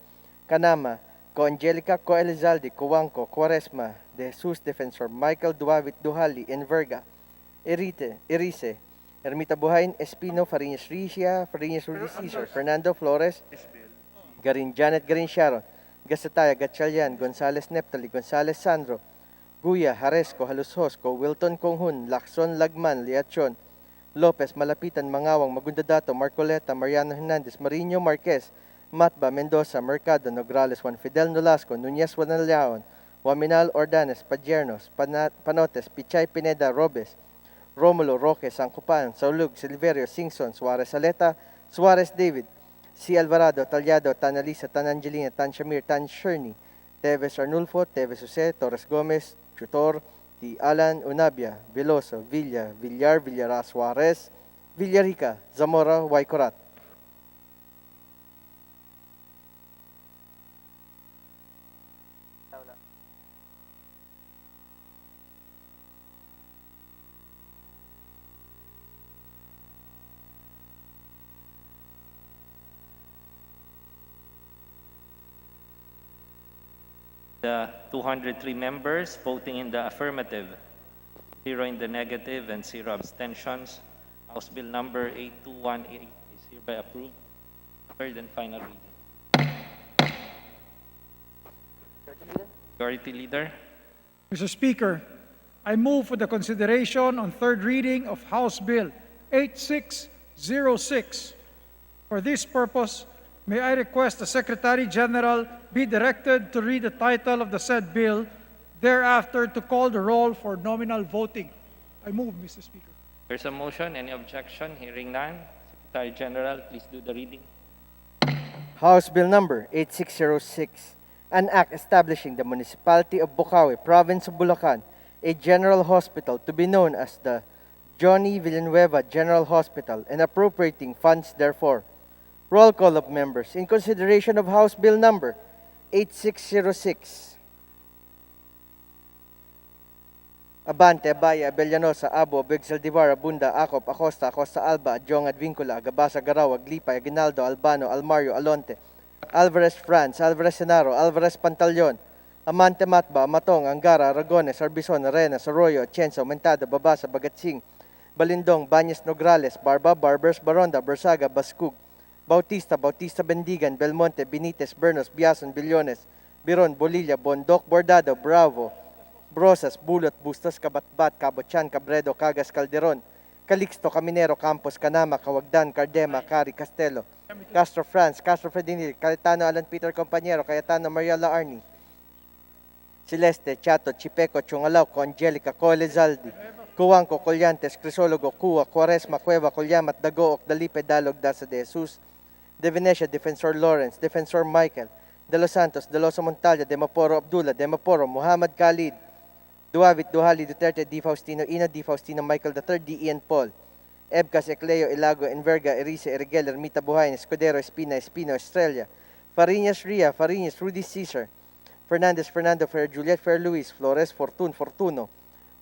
Canama, Co Angelica, Co Elizalde, Cuanco, Quaresma, De Jesus Defensor, Michael Duavit Duhali, Enverga, Erice, Ermita Buhain, Espino, Fariñas Ricia, Fariñas Rudy Cesar, Fernando Flores, Garin Janet, Garin Sharon, Gasataya, Gatchalian, Gonzales Neptali, Gonzales Sandro, Guya, Haresco, Halushosco, Wilton Konghun, Lacson, Lagman, Liachon, Lopez, Malapitan, Mangawang, Magundadato, Marcoleta, Mariano Hernandez, Marino Marquez, Matba, Mendoza, Mercado, Nograles, Juan Fidel Nolasco, Nunez Wanalaon, Waminal Ordanes, Padiernos, Panotes, Pichay Pineda, Robes, Romulo, Roque, Sancopan, Saulug, Silverio, Singson, Suarez Aleta, Suarez David, Si Alvarado, Talyado, Tanalisa, Tanangelina, Tan Shamir, Tan Sherny, Teves Arnulfo, Teves Jose, Torres Gomez, Chutor, T. Alan, Unabia, Veloso, Villa, Villar, Villaras Suarez, Villarica, Zamora, Waycorat.
The 203 members voting in the affirmative, 0 in the negative, and 0 abstentions. House Bill number 8218 is hereby approved. Third and final reading. Majority Leader.
Mr. Speaker, I move for the consideration on third reading of House Bill 8606. For this purpose, may I request the Secretary General be directed to read the title of the said bill, thereafter to call the roll for nominal voting. I move, Mr. Speaker.
There's a motion. Any objection? Hearing none. Secretary General, please do the reading.
House Bill number 8606, an act establishing the Municipality of Bocaue, Province of Bulacan, a general hospital to be known as the Johnny Villanueva General Hospital and appropriating funds therefore. Roll call of members in consideration of House Bill number 8606. Abante, Abaya, Abellanosa, Abo, Begsaldivar, Abunda, Acop, Acosta, Acosta Alba, Adjong, Advincula, Agabasa, Garaw, Aglipay, Aguinaldo, Albano, Almario, Alonte, Alvarez France, Alvarez Senaro, Alvarez Pantaleon, Amante Matba, Amatong, Angara, Aragones, Arbison, Arenas, Arroyo, Atienza, Aumentada, Babasa, Bagatsing, Balindong, Banyas Nograles, Barba, Barbers, Baronda, Bersaga, Bascug, Bautista, Bautista Bendigan, Belmonte, Benitez, Bernos, Biason, Billones, Biron, Bolilla, Bondoc, Bordado, Bravo, Brosas, Bulot, Bustos, Kabatbat, Cabochan, Cabredo, Cagas, Calderon, Calixto, Caminero, Campos, Canama, Cawagdan, Cardema, Cari, Castelo, Castro France, Castro Fredinil, Cayetano, Alan Peter Compañero, Cayetano, Mariela Arni, Celeste, Chato, Chipeco, Chungalaw, Angelica, Coelizaldi, Cuanco, Collantes, Crisologo, Cua, Quaresma, Cueva, Colyamat, Dagook, Dalipe, Dalog, Daza de Jesus, De Venecia, Defensor Lawrence, Defensor Michael, De Los Santos, De Losa Montalya, De Maporo Abdullah, De Maporo, Muhammad Khalid, Duavit, Duhali, Duterte, Di Faustino, Ina, Di Faustino, Michael III, D. Ian Paul, Ebcas, Ecleo, Ilago, Enverga, Erice, Erigel, Ermita Buhayn, Escudero, Espina, Espino, Estrella, Fariñas Ria, Fariñas, Rudy Cesar, Fernandez, Fernando, Fer Juliet, Fer Luis, Flores, Fortuno,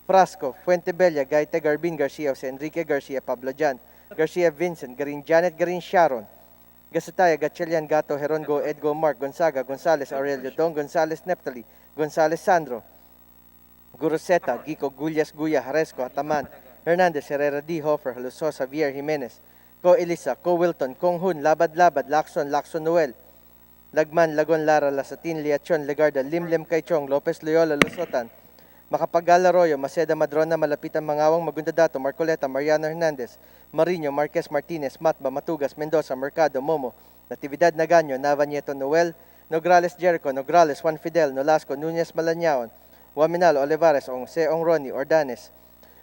Frasco, Fuente Bella, Gaita, Garbin, Garcia, Jose Enrique Garcia, Pablo Jan, Garcia Vincent, Garin Janet, Garin Sharon, Gasataya, Gatchalian, Gato, Herongo, Edgo, Mark, Gonzaga, Gonzales, Aurelio, Don, Gonzales, Neptali, Gonzales, Sandro, Guruseta, Gico, Gullas, Guya, Haresco, Ataman, Hernandez, Herrera, D. Hofer, Haluso, Javier, Jimenez, Ko Elisa, Ko Wilton, Kong Hun, Labad Labad, Lacson, Lacson Noel, Lagman, Lagon, Lara, Lasatin, Liachon, Legarda, Limlem, Kaichong, Lopez, Loyola, Lusotan, Macapagal Arroyo, Maceda, Madrona, Malapitan, Mangawang, Magundadato, Marcoleta, Mariano Hernandez, Marino, Marquez Martinez, Matba, Matugas, Mendoza, Mercado, Momo, Natividad Nagaño, Nava Nieto, Noel, Nograles Jericho, Nograles, Juan Fidel, Nolasco, Nunez Malañaon, Waminal, Olivares, Ong Seong Roni, Ordanes,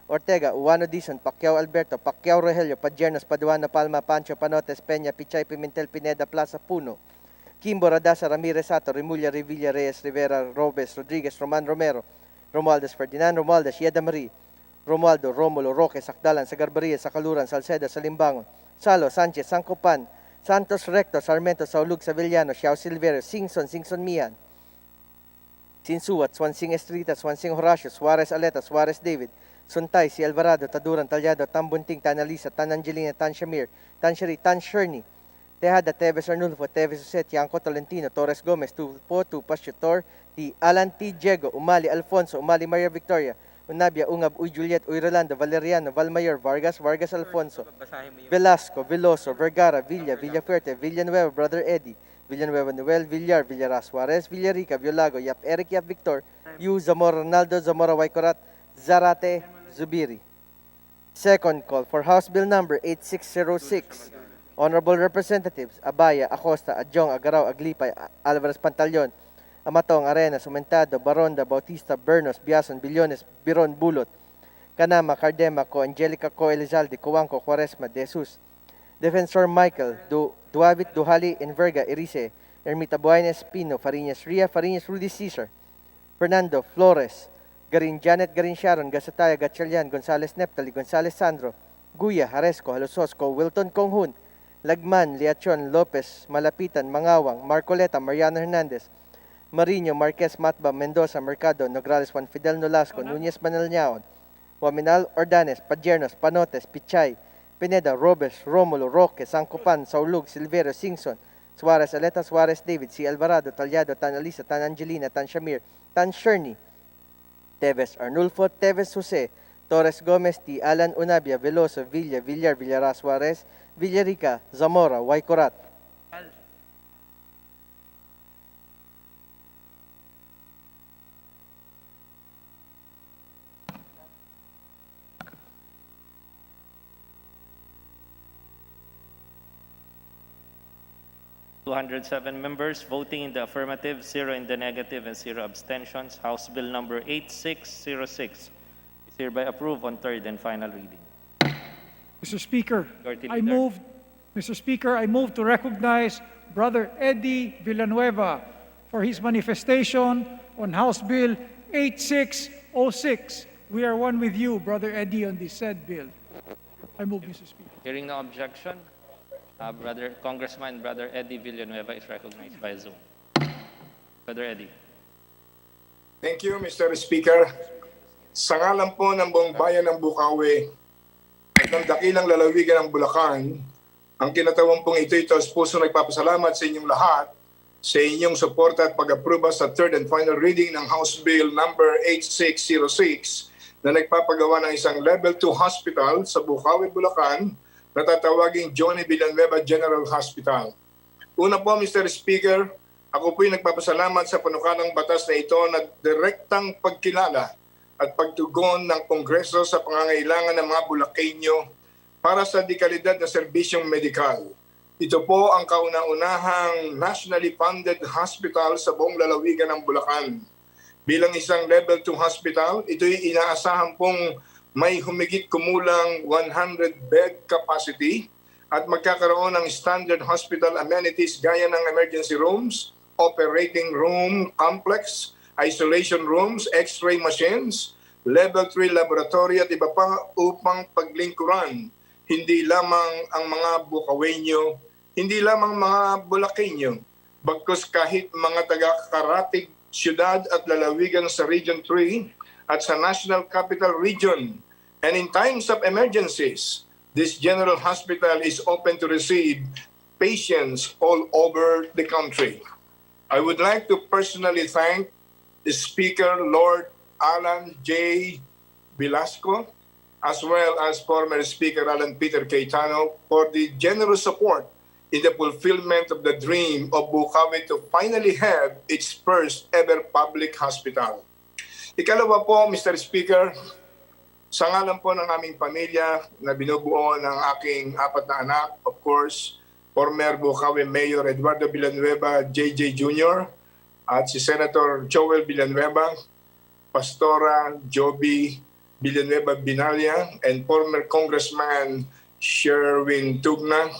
Ortega, Uwano Dizon, Pacquiao Alberto, Pacquiao Rogelio, Padjernos, Paduano, Palma, Pancho, Panotes, Peña, Pichay, Pimentel, Pineda, Plaza, Puno, Kimbo, Radasa, Ramirez, Sato, Remulla, Revilla, Reyes, Rivera, Robes, Rodriguez, Roman Romero, Romualdez Ferdinand, Romualdez, Yeda Marie, Romualdo, Romulo, Roque, Sakdalan, Sagarbaria, Sakaluran, Salcedo, Salimbangon, Salo, Sanchez, Sancopan, Santos Recto, Sarmiento, Saulug, Savillano, Xiao Silverio, Singson, Singson Mian, Sinsuat, Swansing Estrita, Swansing Horacio, Suarez Aleta, Suarez David, Suntay, Si Alvarado, Taduran, Talyado, Tambunting, Tan Alisa, Tan Angelina, Tan Shamir, Tan Shari, Tan Sherny, Tejada, Teves Arnulfo, Teves Uset, Yanko Tolentino, Torres Gomez, Tupo, Paschutor, T. Alan T. Diego, Umali Alfonso, Umali Maria Victoria, Unabia, Ungab, Uy Juliet, Uy Rolando, Valeriano, Valmayor, Vargas, Vargas Alfonso, Velasco, Veloso, Vergara, Villa, Villafuerte, Villanueva, Brother Eddie, Villanueva Noel, Villar, Villaras Suarez, Villarica, Violago, Yap Eric, Yap Victor, Yu, Zamora Ronaldo, Zamora Waikorat, Zarate, Zubiri. Second call for House Bill number 8606. Honorable Representatives Abaya, Acosta, Adjong, Agaraw, Aglipay, Alvarez Pantaleon, Amatong, Arena, Sumentado, Baronda, Bautista, Bernos, Biason, Billones, Biron, Bulot, Kanama, Cardema, Co, Angelica, Co, Elizalde, Cuanco, Quaresma, De Jesus, Defensor Michael, Duavit, Duhali, Enverga, Erice, Ermita Buenes, Pino, Fariñas Ria, Fariñas Rudy Cesar, Fernando, Flores, Garin Janet, Garin Sharon, Gasataya, Gatchalian, Gonzales Neptali, Gonzales Sandro, Guya, Haresco, Halososco, Wilton Konghun, Lagman, Liachon, Lopez, Malapitan, Mangawang, Marcoleta, Mariano Hernandez, Marino, Marquez, Matba, Mendoza, Mercado, Nograles, Juan Fidel Nolasco, Nunez Manalñaon, Waminal, Ordanes, Padjernos, Panotes, Pichay, Pineda, Robes, Romulo, Roque, Sancopan, Saulug, Silvero, Singson, Suarez Aleta, Suarez David, Si Alvarado, Talyado, Tan Alisa, Tan Angelina, Tan Shamir, Tan Sherny, Teves Arnulfo, Teves Jose, Torres Gomez, T. Alan Unabia, Veloso, Villa, Villar, Villaras Suarez, Villarica, Zamora, Waikorat.
Members voting in the affirmative, 0 in the negative, and 0 abstentions. House Bill number 8606 is hereby approved on third and final reading.
Mr. Speaker,
Majority
I
Leader.
move, Mr. Speaker, I move to recognize Brother Eddie Villanueva for his manifestation on House Bill 8606. We are one with you, Brother Eddie, on this said bill. I move, Mr. Speaker.
Hearing no objection, Congressman Brother Eddie Villanueva is recognized by Zoom. Brother Eddie.
Thank you, Mr. Speaker. Sa ngalan po ng buong bayan ng Bukawi at ng dakilang lalawigan ng Bulacan, ang kinatawan pong ito taos puso nagpapasalamat sa inyong lahat sa inyong suporta at pag-aproba sa third and final reading ng House Bill number 8606 na nagpapagawa ng isang Level 2 hospital sa Bukawi, Bulacan na tatawaging Johnny Villanueva General Hospital. Una po, Mr. Speaker, ako po'y nagpapasalamat sa panukalang batas na ito na direktang pagkilala at pagtugon ng Kongreso sa pangangailangan ng mga Bulakenyo para sa dekalidad na serbisyong medikal. Ito po ang kauna-unahang nationally funded hospital sa buong lalawigan ng Bulacan. Bilang isang Level 2 hospital, ito'y inaasahan pong may humigit kumulang 100-bed capacity at magkakaroon ng standard hospital amenities gaya ng emergency rooms, operating room complex, isolation rooms, x-ray machines, level 3 laboratory at iba pa upang paglingkuran hindi lamang ang mga Bukawenyo, hindi lamang mga Bulakenyo, bagkus kahit mga taga-karatig syudad at lalawigan sa Region 3 at sa National Capital Region. And in times of emergencies, This general hospital is open to receive patients all over the country. I would like to personally thank the Speaker, Lord Alan J. Velasco, as well as former Speaker Alan Peter Cayetano, for the generous support in the fulfillment of the dream of Bukawi to finally have its first ever public hospital. Ikalawa po, Mr. Speaker, sa ngalan po ng aming pamilya na binubuo ng aking 4 na anak, of course, former Bukawi Mayor Eduardo Villanueva, JJ Jr., at si Senator Joel Villanueva, Pastora Joby Villanueva Binalya, and former Congressman Sherwin Tugna.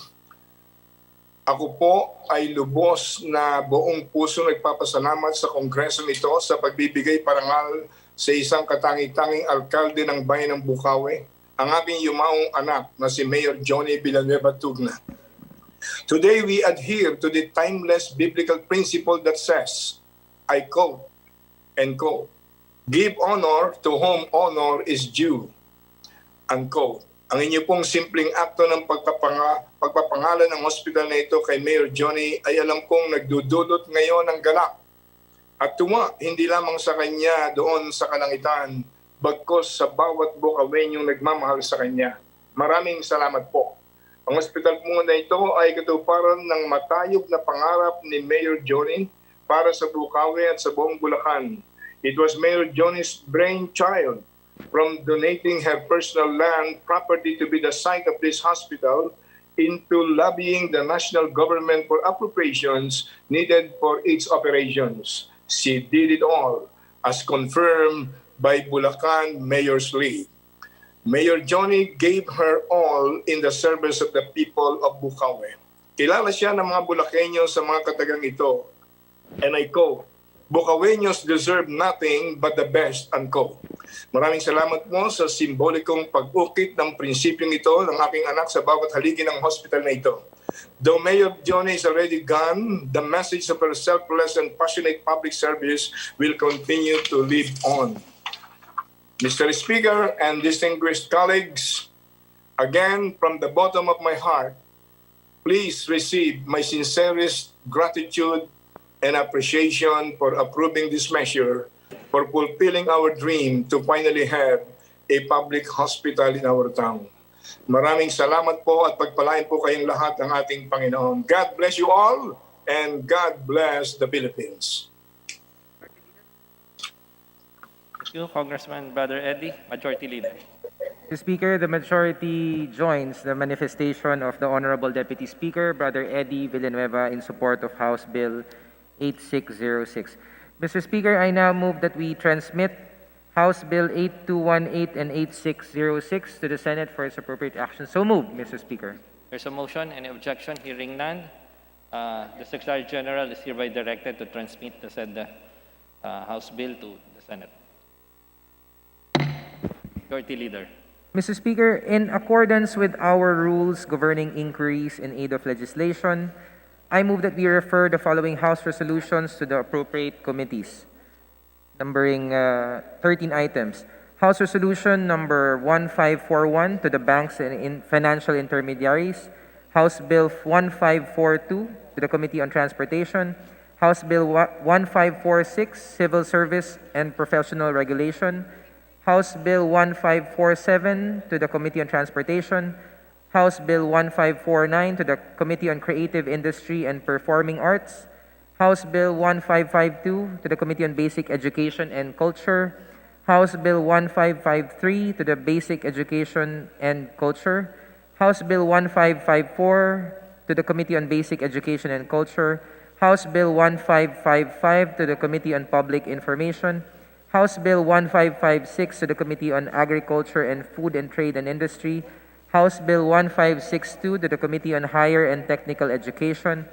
Ako po ay lubos na buong puso nagpapasalamat sa kongresong ito sa pagbibigay parangal sa isang katangi-tanging alkalde ng bayan ng Bukawi, ang aking yumaong anak na si Mayor Johnny Villanueva Tugna. Today we adhere to the timeless biblical principle that says, I quote and quote, "Give honor to whom honor is due," unquote. Ang inyo pong simpleng akto ng pagpapangalan ng hospital na ito kay Mayor Johnny ay alam kong nagdudulot ngayon ng galak at tuwa hindi lamang sa kanya doon sa kalangitan, bagkos sa bawat Bukawenyong nagmamahal sa kanya. Maraming salamat po. Ang hospital po na ito ay katuparan ng matayog na pangarap ni Mayor Johnny para sa Bukawi at sa buong Bulacan. It was Mayor Johnny's brainchild, from donating her personal land property to be the site of this hospital into lobbying the national government for appropriations needed for its operations. She did it all, as confirmed by Bulacan Mayor's League. Mayor Johnny gave her all in the service of the people of Bukawi. Kilala siya ng mga Bulakeño sa mga katagang ito. And I quote, "Bukaweños deserve nothing but the best," unquote. Maraming salamat po sa simbolikong pag-ukit ng prinsipyong ito ng aking anak sa bawat haligi ng hospital na ito. Though Mayor Johnny is already gone, the message of her selfless and passionate public service will continue to live on. Mr. Speaker and distinguished colleagues, again, from the bottom of my heart, please receive my sincerest gratitude and appreciation for approving this measure, for fulfilling our dream to finally have a public hospital in our town. Maraming salamat po at pagpalain po kayong lahat ng ating Panginoon. God bless you all and God bless the Philippines.
Thank you, Congressman Brother Eddie, Majority Leader.
Mr. Speaker, the majority joins the manifestation of the Honorable Deputy Speaker, Brother Eddie Villanueva, in support of House Bill 8606. Mr. Speaker, I now move that we transmit House Bill 8218 and 8606 to the Senate for its appropriate action. So moved, Mr. Speaker.
There's a motion. Any objection? Hearing none. The Secretary General is hereby directed to transmit the said House Bill to the Senate. Majority Leader.
Mr. Speaker, in accordance with our rules governing inquiries in aid of legislation, I move that we refer the following House resolutions to the appropriate committees, numbering 13 items. House Resolution number 1541 to the banks and financial intermediaries. House Bill 1542 to the Committee on Transportation. House Bill 1546, Civil Service and Professional Regulation. House Bill 1547 to the Committee on Transportation. House Bill 1549 to the Committee on Creative Industry and Performing Arts. House Bill 1552 to the Committee on Basic Education and Culture. House Bill 1553 to the Basic Education and Culture. House Bill 1554 to the Committee on Basic Education and Culture. House Bill 1555 to the Committee on Public Information. House Bill 1556 to the Committee on Agriculture and Food and Trade and Industry. House Bill 1562 to the Committee on Higher and Technical Education.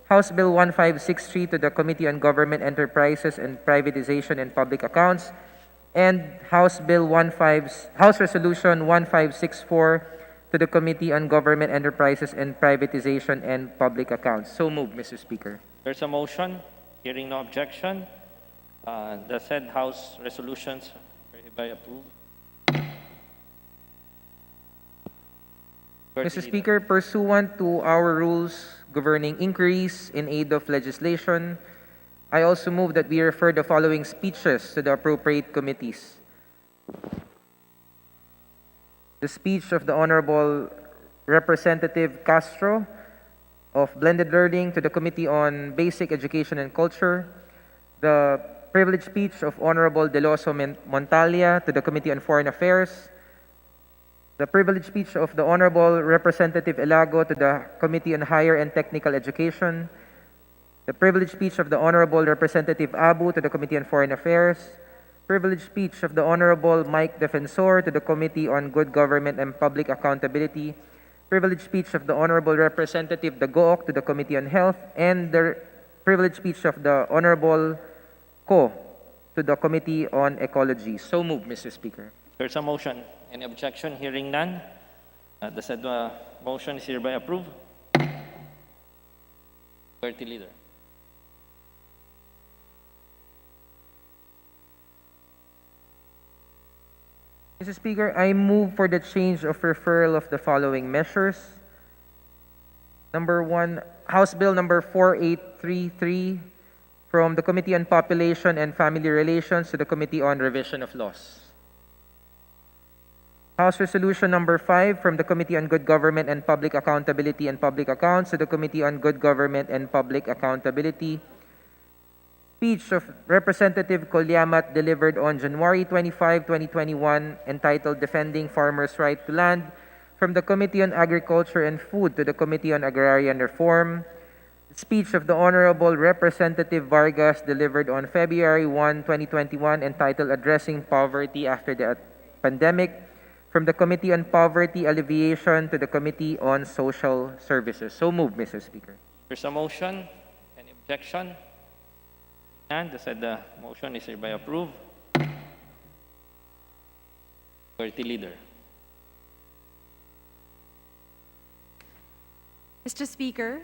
House Bill 1563 to the Committee on Government Enterprises and Privatization and Public Accounts. And House Resolution 1564 to the Committee on Government Enterprises and Privatization and Public Accounts. So moved, Mr. Speaker.
There's a motion. Hearing no objection. The said House resolutions are hereby approved.
Mr. Speaker, pursuant to our rules governing inquiries in aid of legislation, I also move that we refer the following speeches to the appropriate committees. The speech of the Honorable Representative Castro of Blended Learning to the Committee on Basic Education and Culture, the privileged speech of Honorable Deloso Montalia to the Committee on Foreign Affairs, the privileged speech of the Honorable Representative Elago to the Committee on Higher and Technical Education, the privileged speech of the Honorable Representative Abu to the Committee on Foreign Affairs, privileged speech of the Honorable Mike Defensor to the Committee on Good Government and Public Accountability, privileged speech of the Honorable Representative Dagook to the Committee on Health, and the privileged speech of the Honorable Ko to the Committee on Ecology. So moved, Mr. Speaker.
There's a motion. Any objection? Hearing none. The said motion is hereby approved. Majority Leader.
Mr. Speaker, I move for the change of referral of the following measures. Number 1, House Bill number 4833 from the Committee on Population and Family Relations to the Committee on Revision of Laws. House Resolution number 5 from the Committee on Good Government and Public Accountability and Public Accounts to the Committee on Good Government and Public Accountability. Speech of Representative Colyamat delivered on January 25, 2021, entitled Defending Farmers' Right to Land, from the Committee on Agriculture and Food to the Committee on Agrarian Reform. Speech of the Honorable Representative Vargas delivered on February 1, 2021, entitled Addressing Poverty After the Pandemic, from the Committee on Poverty Alleviation to the Committee on Social Services. So moved, Mr. Speaker.
There's a motion. Any objection? And the said motion is hereby approved. Majority Leader.
Mr. Speaker,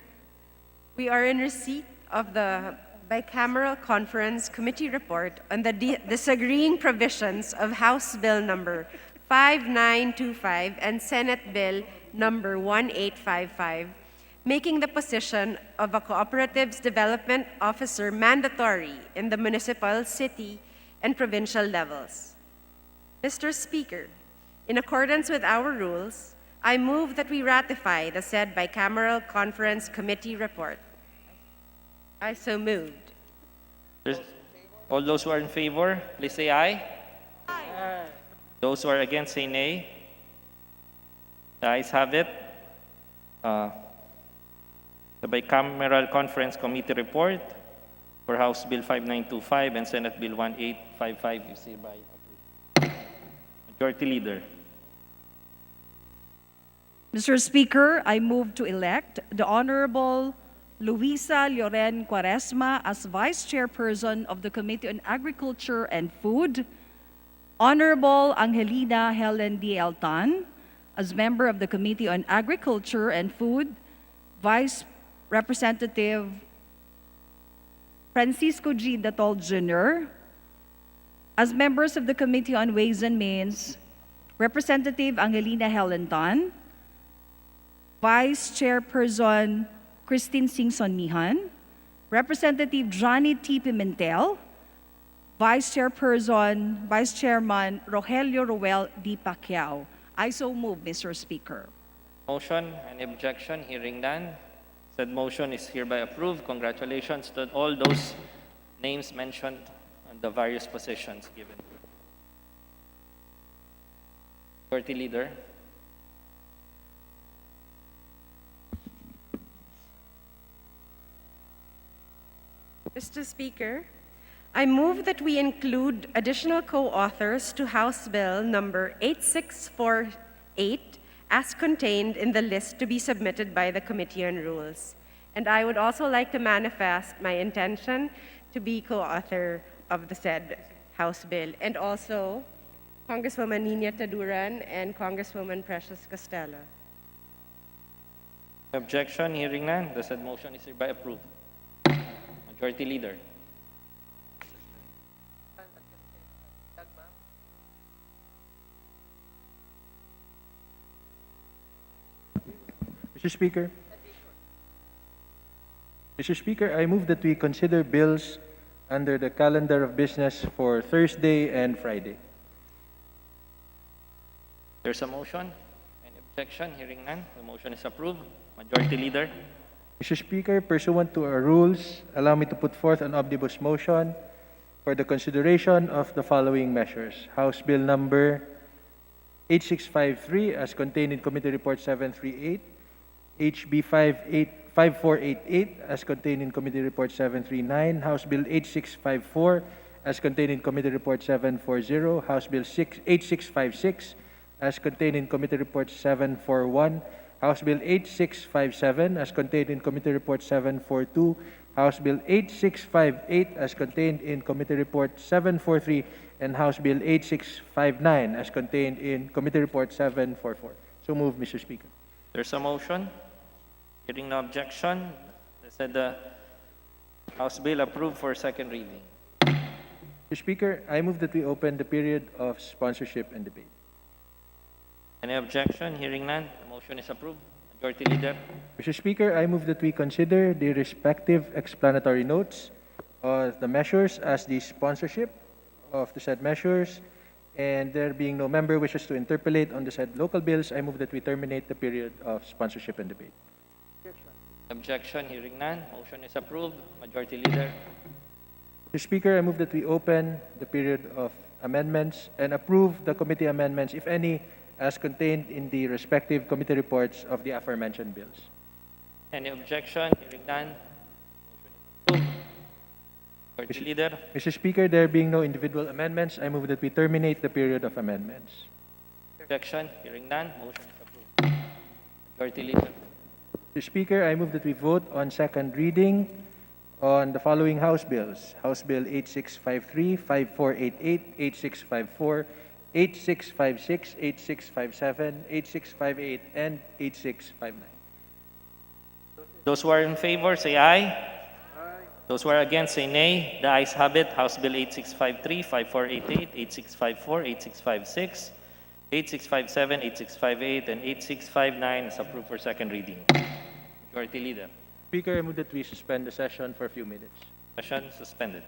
we are in receipt of the Bicameral Conference Committee report on the disagreeing provisions of House Bill number 5925 and Senate Bill number 1855, making the position of a Cooperatives Development Officer mandatory in the municipal, city, and provincial levels. Mr. Speaker, in accordance with our rules, I move that we ratify the said Bicameral Conference Committee report. I so moved.
All those who are in favor, please say aye. Aye. Those who are against, say nay. The ayes have it. The Bicameral Conference Committee report for House Bill 5925 and Senate Bill 1855 is hereby approved. Majority Leader.
Mr. Speaker, I move to elect the Honorable Luisa Lloren Quaresma as Vice Chairperson of the Committee on Agriculture and Food, Honorable Angelina Helen D. Altan as member of the Committee on Agriculture and Food, Vice Representative Francisco G. Datol Jr. as members of the Committee on Ways and Means, Representative Angelina Helen Tan, Vice Chairperson Christine Singson Mihan, Representative Johnny T. Pimentel, Vice Chairman Rogelio Roel D. Pacquiao. I so move, Mr. Speaker.
Motion, any objection? Hearing none. Said motion is hereby approved. Congratulations to all those names mentioned on the various positions given. Majority Leader.
Mr. Speaker, I move that we include additional co-authors to House Bill number 8648 as contained in the list to be submitted by the Committee on Rules. And I would also like to manifest my intention to be co-author of the said House Bill, and also Congresswoman Nina Taduran and Congresswoman Precious Costello.
Objection, hearing none. The said motion is hereby approved. Majority Leader.
Mr. Speaker. Mr. Speaker, I move that we consider bills under the calendar of business for Thursday and Friday.
There's a motion. Any objection? Hearing none, the motion is approved. Majority Leader.
Mr. Speaker, pursuant to our rules, allow me to put forth an omnibus motion for the consideration of the following measures. House Bill number 8653 as contained in Committee Report 738, HB 5488 as contained in Committee Report 739, House Bill 8654 as contained in Committee Report 740, House Bill 8656 as contained in Committee Report 741, House Bill 8657 as contained in Committee Report 742, House Bill 8658 as contained in Committee Report 743, and House Bill 8659 as contained in Committee Report 744. So move, Mr. Speaker.
There's a motion. Hearing no objection, I said the House Bill approved for second reading.
Mr. Speaker, I move that we open the period of sponsorship and debate.
Any objection? Hearing none, the motion is approved. Majority Leader.
Mr. Speaker, I move that we consider the respective explanatory notes of the measures as the sponsorship of the said measures, and there being no member wishes to interpolate on the said local bills, I move that we terminate the period of sponsorship and debate.
Objection? Hearing none, motion is approved. Majority Leader.
Mr. Speaker, I move that we open the period of amendments and approve the committee amendments, if any, as contained in the respective committee reports of the aforementioned bills.
Any objection? Hearing none, motion is approved. Majority Leader.
Mr. Speaker, there being no individual amendments, I move that we terminate the period of amendments.
Objection? Hearing none, motion is approved. Majority Leader.
Mr. Speaker, I move that we vote on second reading on the following House bills. House Bill 8653, 5488, 8654, 8656, 8657, 8658, and 8659.
Those who are in favor, say aye. Those who are against, say nay. The ayes have it. House Bill 8653, 5488, 8654, 8656, 8657, 8658, and 8659 is approved for second reading. Majority Leader.
Speaker, I move that we suspend the session for a few minutes.
Session suspended.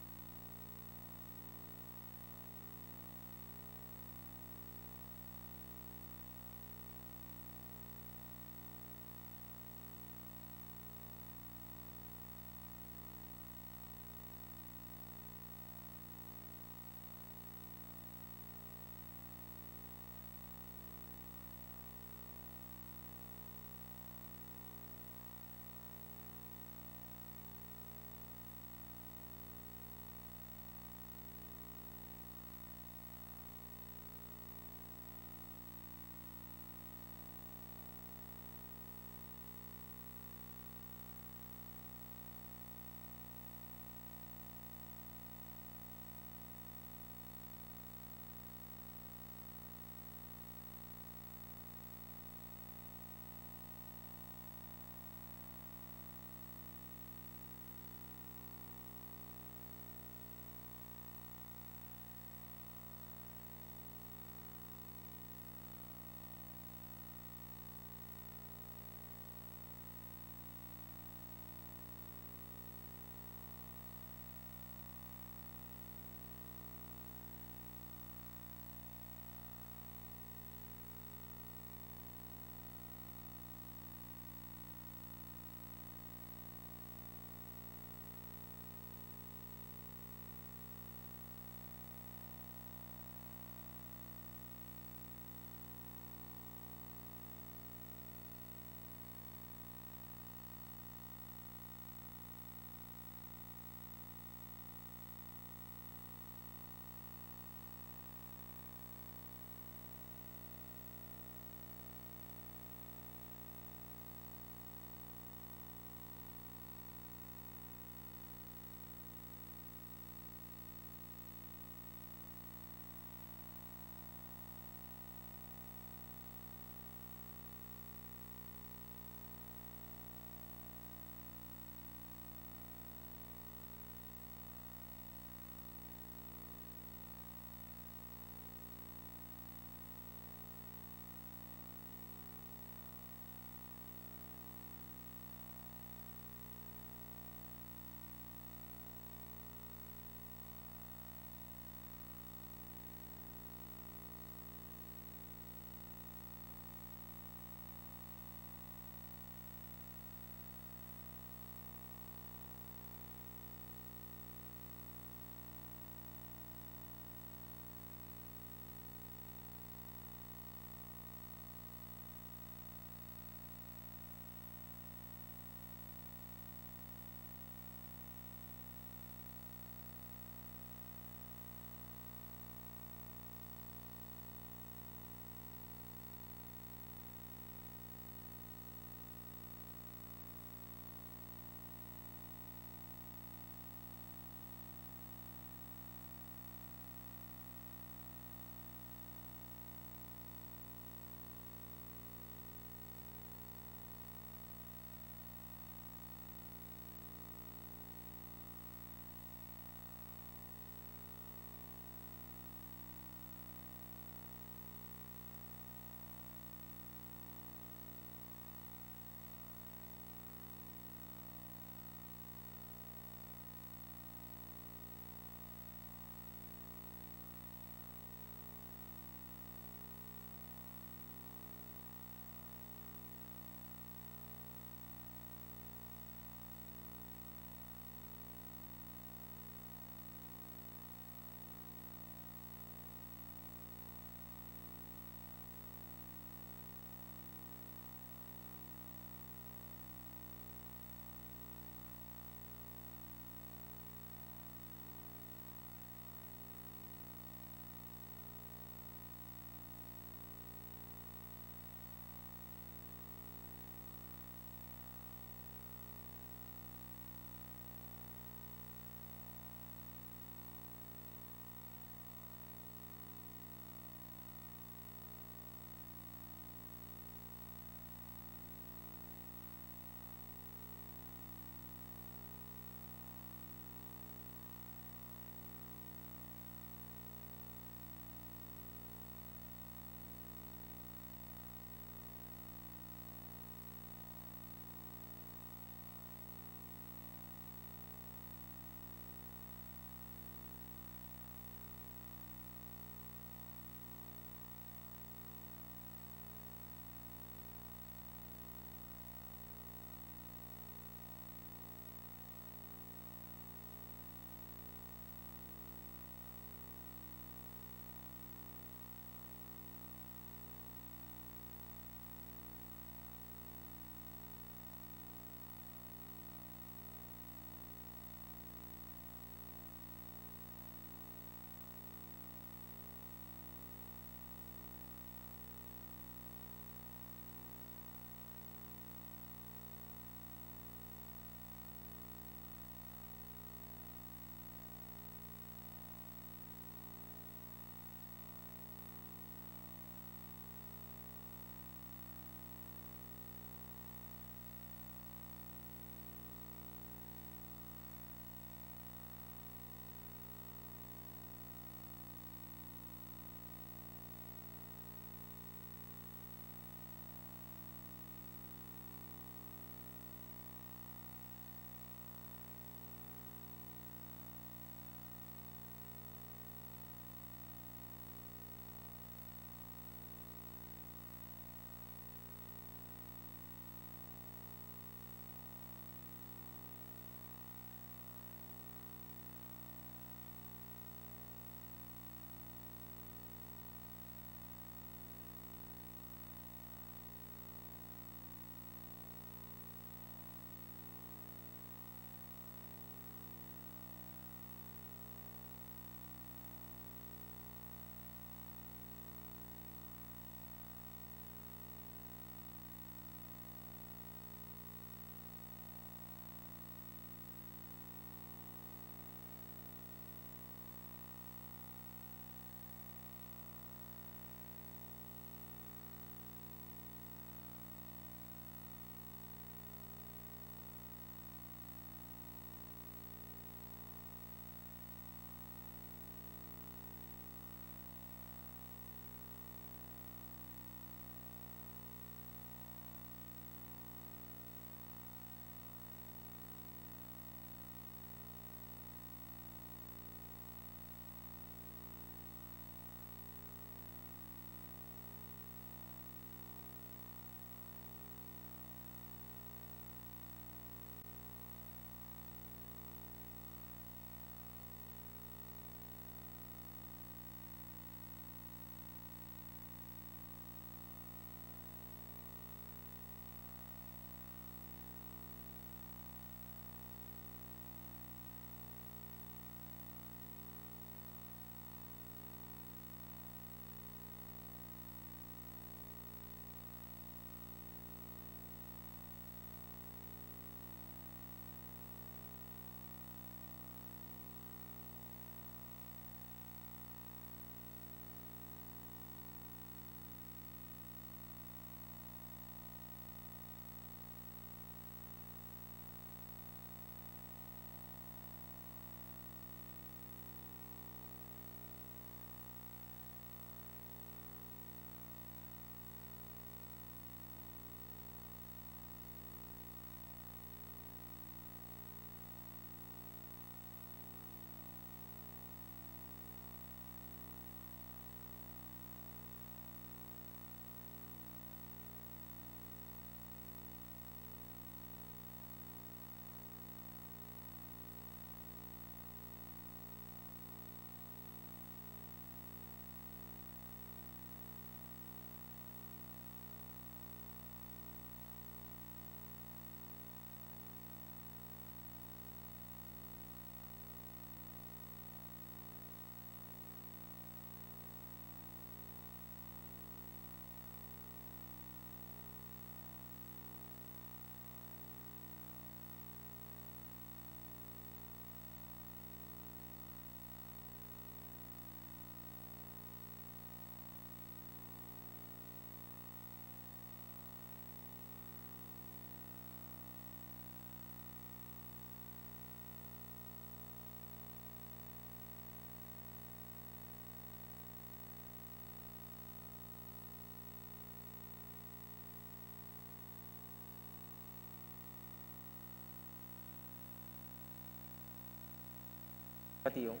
Pati yung.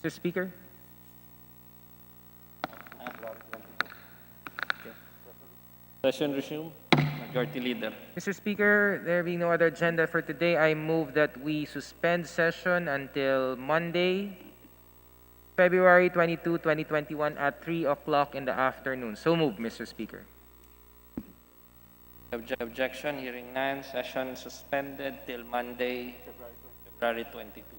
Mr. Speaker.
Session resume. Majority Leader.
Mr. Speaker, there being no other agenda for today, I move that we suspend session until Monday, February 22, 2021 at 3 o'clock in the afternoon. So moved, Mr. Speaker.
Objection, hearing none. Session suspended till Monday, February 22.